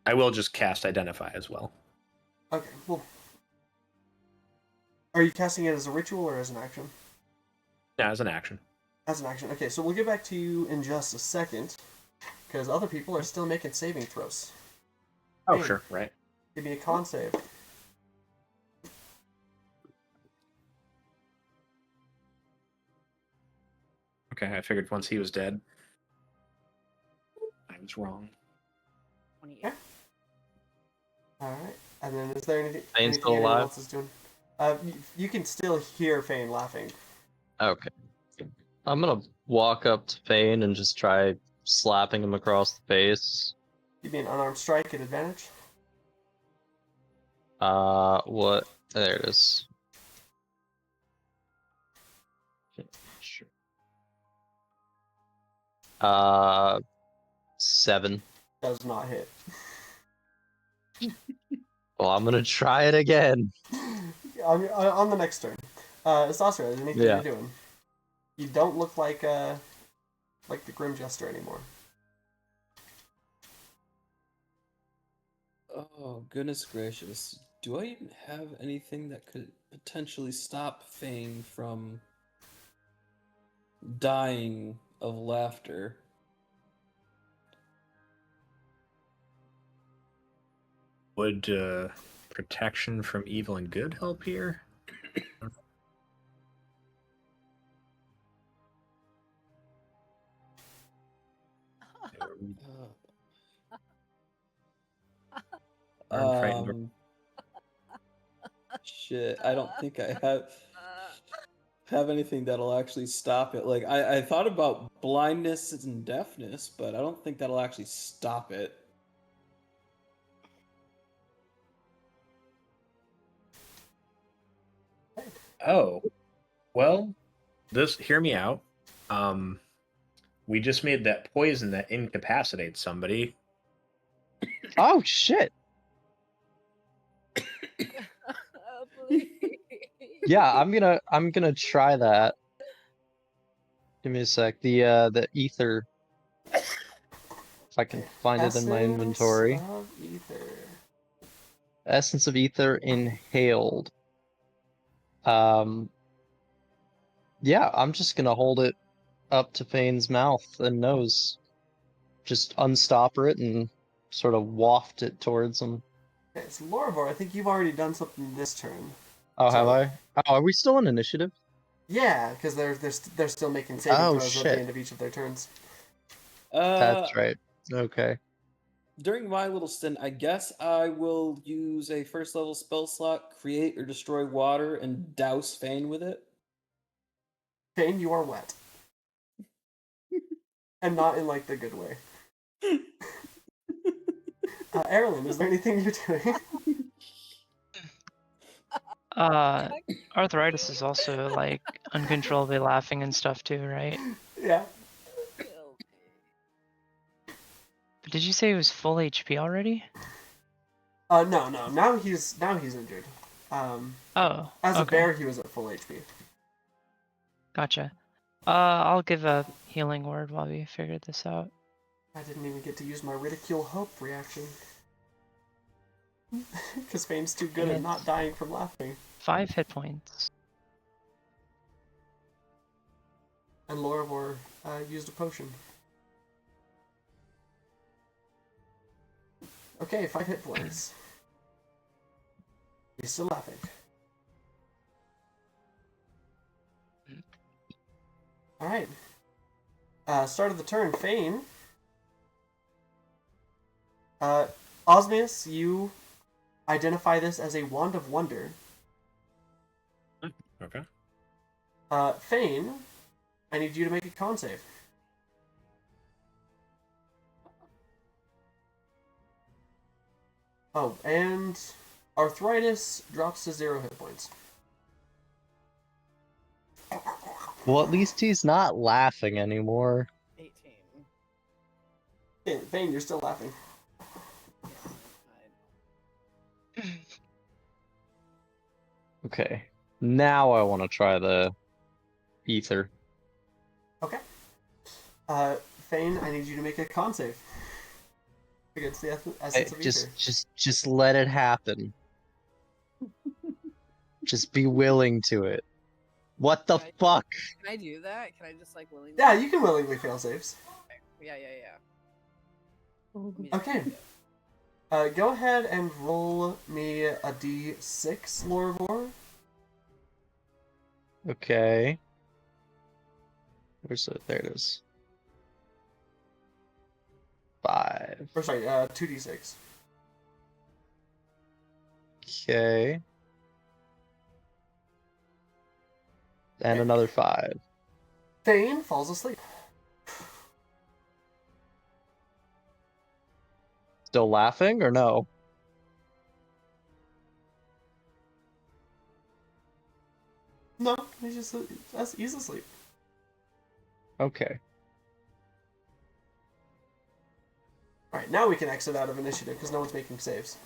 Speaker 5: I will just cast Identify as well.
Speaker 3: okay, well, are you casting it as a ritual or as an action?
Speaker 5: Yeah, as an action.
Speaker 3: As an action. Okay, so we'll get back to you in just a second, because other people are still making saving throws.
Speaker 5: Oh,
Speaker 3: Hey,
Speaker 5: sure, right.
Speaker 3: give me a con save.
Speaker 5: Okay, I figured once he was dead. I was wrong.
Speaker 1: 28.
Speaker 3: Yeah. All right, and then is there anything
Speaker 4: still
Speaker 3: anyone
Speaker 4: alive?
Speaker 3: else is doing? You can still hear Fane laughing.
Speaker 4: Okay. I'm gonna walk up to Fane and just try slapping him across the face.
Speaker 3: Give me an unarmed strike at advantage.
Speaker 4: What? There it is. Sure. 7.
Speaker 3: Does not hit.
Speaker 4: Well, I'm gonna try it again.
Speaker 3: On the next turn. Sasra, is anything
Speaker 4: Yeah.
Speaker 3: you're doing? You don't look like the Grim Jester anymore.
Speaker 6: Oh, goodness gracious. Do I even have anything that could potentially stop Fane from dying of laughter?
Speaker 5: Would protection from evil and good help here? Frightened.
Speaker 6: Shit, I don't think I have anything that'll actually stop it. Like I thought about blindness and deafness, but I don't think that'll actually stop it.
Speaker 5: Oh, well, hear me out. We just made that poison that incapacitates somebody.
Speaker 7: Oh shit!
Speaker 1: Oh, please.
Speaker 7: Yeah, I'm gonna try that. Give me a sec. The ether. If I can find it in my inventory.
Speaker 3: Essence of ether.
Speaker 7: Essence of ether inhaled. Yeah, I'm just gonna hold it up to Fane's mouth and nose. Just unstopper it and sort of waft it towards him.
Speaker 3: Okay, so Lorivor, I think you've already done something this turn.
Speaker 7: Oh, have
Speaker 3: So-
Speaker 7: I? Oh, are we still in initiative?
Speaker 3: Yeah, because they're still making saving
Speaker 7: Oh,
Speaker 3: throws at the
Speaker 7: shit.
Speaker 3: end of each of their turns.
Speaker 7: That's right. Okay.
Speaker 6: During my little stint, I guess I will use a first level spell slot, create or destroy water, and douse Fane with it.
Speaker 3: Fane, you are wet. And not in, like, the good way. Erilyn, is there anything you're doing?
Speaker 2: Arthritis is also like uncontrollably laughing and stuff too, right?
Speaker 3: Yeah.
Speaker 2: But did you say he was full HP already?
Speaker 3: No. Now he's injured.
Speaker 2: Oh,
Speaker 3: As a
Speaker 2: okay.
Speaker 3: bear, he was at full HP.
Speaker 2: Gotcha. I'll give a healing word while we figure this out.
Speaker 3: I didn't even get to use my ridicule hope reaction. Because Fane's too good at not dying from laughing.
Speaker 2: 5 hit points.
Speaker 3: And Lorivor used a potion. Okay, 5 hit points. He's still laughing. Alright. Start of the turn, Fane. Osmius, you identify this as a Wand of Wonder.
Speaker 5: Okay.
Speaker 3: Fane, I need you to make a con save. Oh, and Arthritis drops to 0 hit points.
Speaker 7: Well, at least he's not laughing anymore.
Speaker 1: 18.
Speaker 3: Yeah, Fane, you're still laughing.
Speaker 7: Okay. Now I want to try the ether.
Speaker 3: Okay. Fane, I need you to make a con save. Against the essence of ether.
Speaker 7: Just let it happen. Just be willing to it. What the fuck?
Speaker 1: Can I do that? Can I just like willingly?
Speaker 3: Yeah, you can willingly fail saves.
Speaker 1: Yeah.
Speaker 3: Okay. Go ahead and roll me a d6, Lorivor.
Speaker 7: Okay. Where's it? There it is. 5.
Speaker 3: Or sorry, 2d6.
Speaker 7: Okay. And
Speaker 3: Okay.
Speaker 7: another 5.
Speaker 3: Fane falls asleep.
Speaker 7: Still laughing or no?
Speaker 3: No, he's asleep.
Speaker 7: Okay.
Speaker 3: Alright, now we can exit out of initiative because no one's making saves.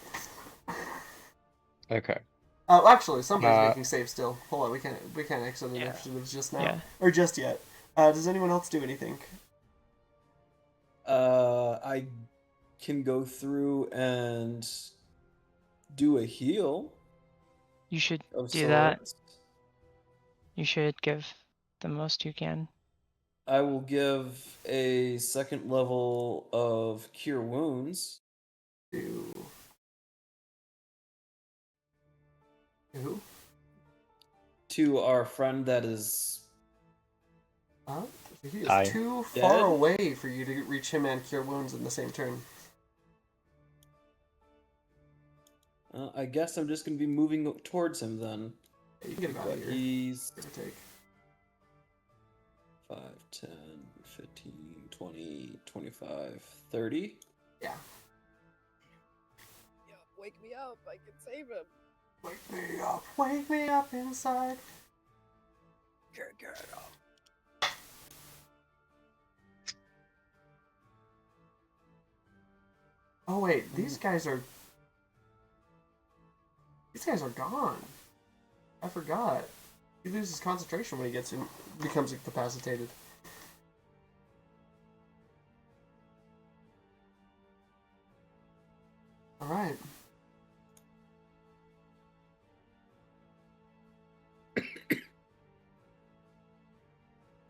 Speaker 7: Okay.
Speaker 3: Oh, actually, somebody's making saves still. Hold on, we can't exit initiatives just now.
Speaker 2: Yeah.
Speaker 3: Or just yet. Does anyone else do anything?
Speaker 6: I can go through and do a heal.
Speaker 2: You should
Speaker 6: Of
Speaker 2: do that.
Speaker 6: sorts.
Speaker 2: You should give the most you can.
Speaker 6: I will give a second level of Cure Wounds.
Speaker 3: To... Who?
Speaker 6: To our friend that is
Speaker 3: He is
Speaker 7: Aye.
Speaker 3: too
Speaker 6: Dead?
Speaker 3: far away for you to reach him and Cure Wounds in the same turn.
Speaker 6: I guess I'm just going to be moving towards him then.
Speaker 3: Yeah, you can get about
Speaker 6: But
Speaker 3: here.
Speaker 6: he's
Speaker 3: Give or take.
Speaker 6: 5, 10, 15, 20, 25, 30.
Speaker 3: Yeah.
Speaker 1: Yeah, wake me up. I can save him.
Speaker 3: Wake me up. Wake me up inside.
Speaker 1: Get up.
Speaker 3: Oh wait, these guys are gone. I forgot. He loses concentration when he becomes incapacitated. All right.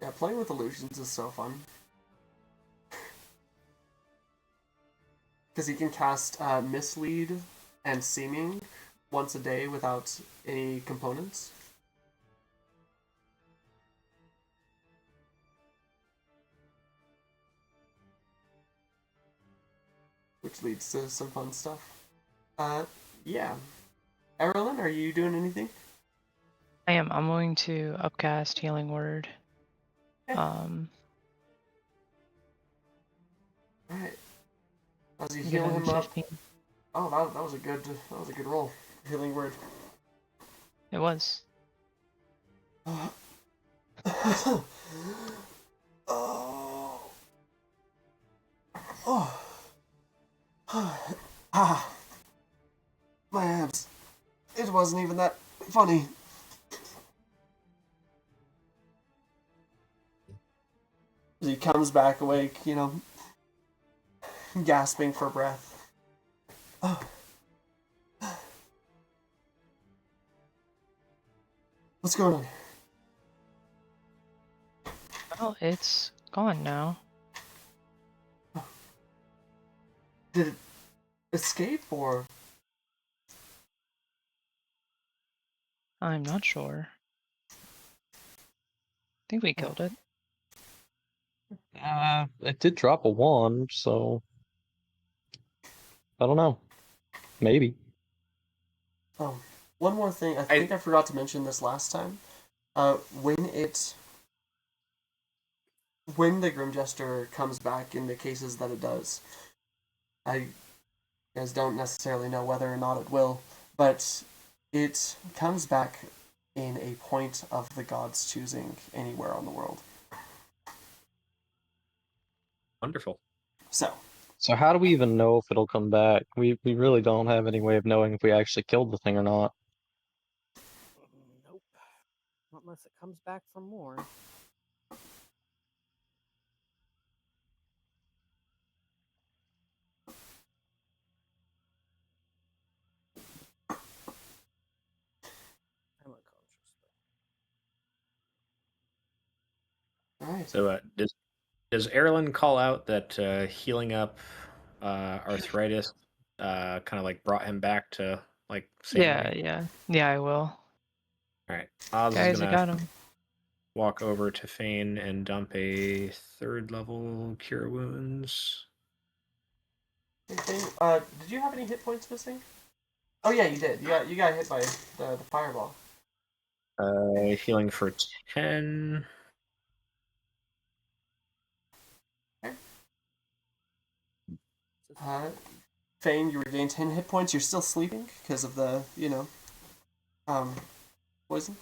Speaker 3: Yeah, playing with illusions is so fun. Because he can cast Mislead and Seeming once a day without any components. Which leads to some fun stuff. Yeah. Eberron, are you doing anything?
Speaker 2: I am. I'm going to upcast Healing Word.
Speaker 3: Okay. Alright. As you
Speaker 2: Give
Speaker 3: heal him up.
Speaker 2: 15.
Speaker 3: Oh, that was a good roll. Healing Word.
Speaker 2: It was.
Speaker 3: Oh. Oh. Ah. My abs. It wasn't even that funny. As he comes back awake, gasping for breath. Oh. What's going on?
Speaker 2: Well, it's gone now.
Speaker 3: Did it escape or?
Speaker 2: I'm not sure. I think we killed it.
Speaker 7: It did drop a wand, so I don't know. Maybe.
Speaker 3: Oh, one more thing. I think I forgot to mention this last time. When the Grim Jester comes back in the cases that it does, I guys don't necessarily know whether or not it will, but it comes back in a point of the gods choosing anywhere on the world.
Speaker 5: Wonderful.
Speaker 3: So
Speaker 7: how do we even know if it'll come back? We really don't have any way of knowing if we actually killed the thing or not.
Speaker 1: Nope. Not unless it comes back for more. I'm unconscious.
Speaker 3: all right.
Speaker 5: So does Erlen call out that healing up arthritis kind of like brought him back to like sanity?
Speaker 2: Yeah, I will.
Speaker 5: All right, Oz is
Speaker 2: Guys, I
Speaker 5: gonna
Speaker 2: got him.
Speaker 5: walk over to Fane and dump a 3rd level Cure Wounds.
Speaker 3: Did you have any hit points missing? Oh yeah, you did. You got hit by the fireball.
Speaker 5: Healing for 10.
Speaker 3: Okay. Fane, you regain 10 hit points. You're still sleeping because of the poison.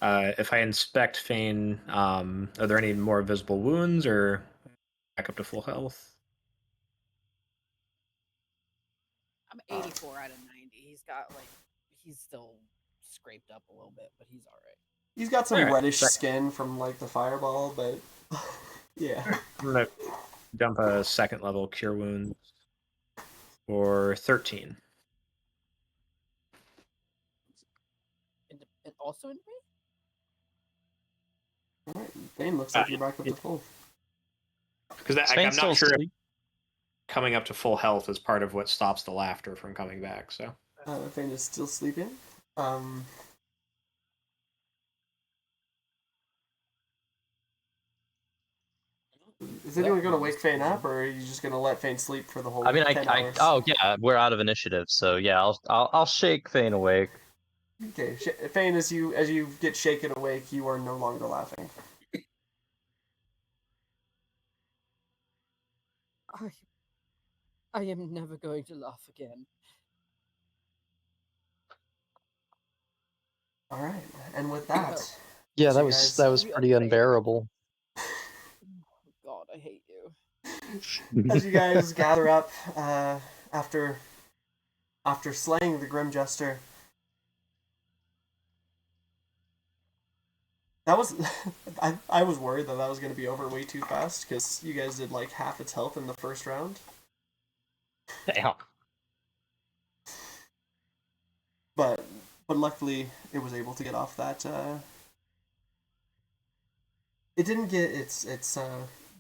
Speaker 5: If I inspect Fane, are there any more visible wounds or back up to full health?
Speaker 1: I'm 84 out of 90. He's still scraped up a little bit, but he's all right.
Speaker 3: He's got some
Speaker 5: Alright.
Speaker 3: reddish skin from like the fireball, but yeah.
Speaker 5: I'm gonna dump a 2nd level Cure Wounds for 13.
Speaker 1: And also in me?
Speaker 3: Alright, Fane, looks like you're back up to full.
Speaker 5: Because I'm not sure if coming up to full health is part of what stops the laughter from coming back. So
Speaker 3: Fane is still sleeping. Is anyone going to wake Fane up, or are you just going to let Fane sleep for the whole 10 hours?
Speaker 4: Oh yeah, we're out of initiative, so yeah, I'll shake Fane awake.
Speaker 3: Okay, Fane, as you get shaken awake, you are no longer laughing.
Speaker 1: I am never going to laugh again.
Speaker 3: All right, and with that,
Speaker 7: Yeah,
Speaker 3: so
Speaker 7: that was pretty unbearable.
Speaker 1: Oh, God, I hate you.
Speaker 3: as you guys gather up after slaying the Grim Jester, That was I was worried that was going to be over way too fast because you guys did like half its health in the first round.
Speaker 7: Damn.
Speaker 3: But luckily it was able to get off that. It didn't get its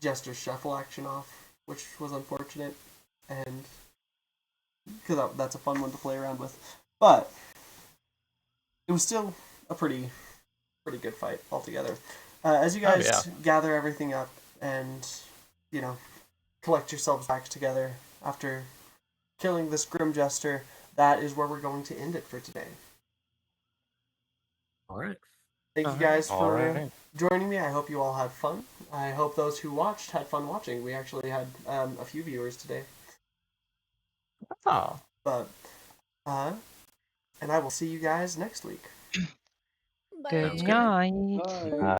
Speaker 3: Jester Shuffle action off, which was unfortunate, and because that's a fun one to play around with. But it was still a pretty good fight altogether. As you guys gather everything up and collect yourselves back together after killing this Grim Jester, that is where we're going to end it for today.
Speaker 5: All right.
Speaker 3: Thank you guys for joining me. I hope you all had fun. I hope those who watched had fun watching. We actually had a few viewers today.
Speaker 7: Oh.
Speaker 3: But, and I will see you guys next week.
Speaker 1: Bye.
Speaker 5: Sounds good.
Speaker 2: Good night.
Speaker 6: Bye.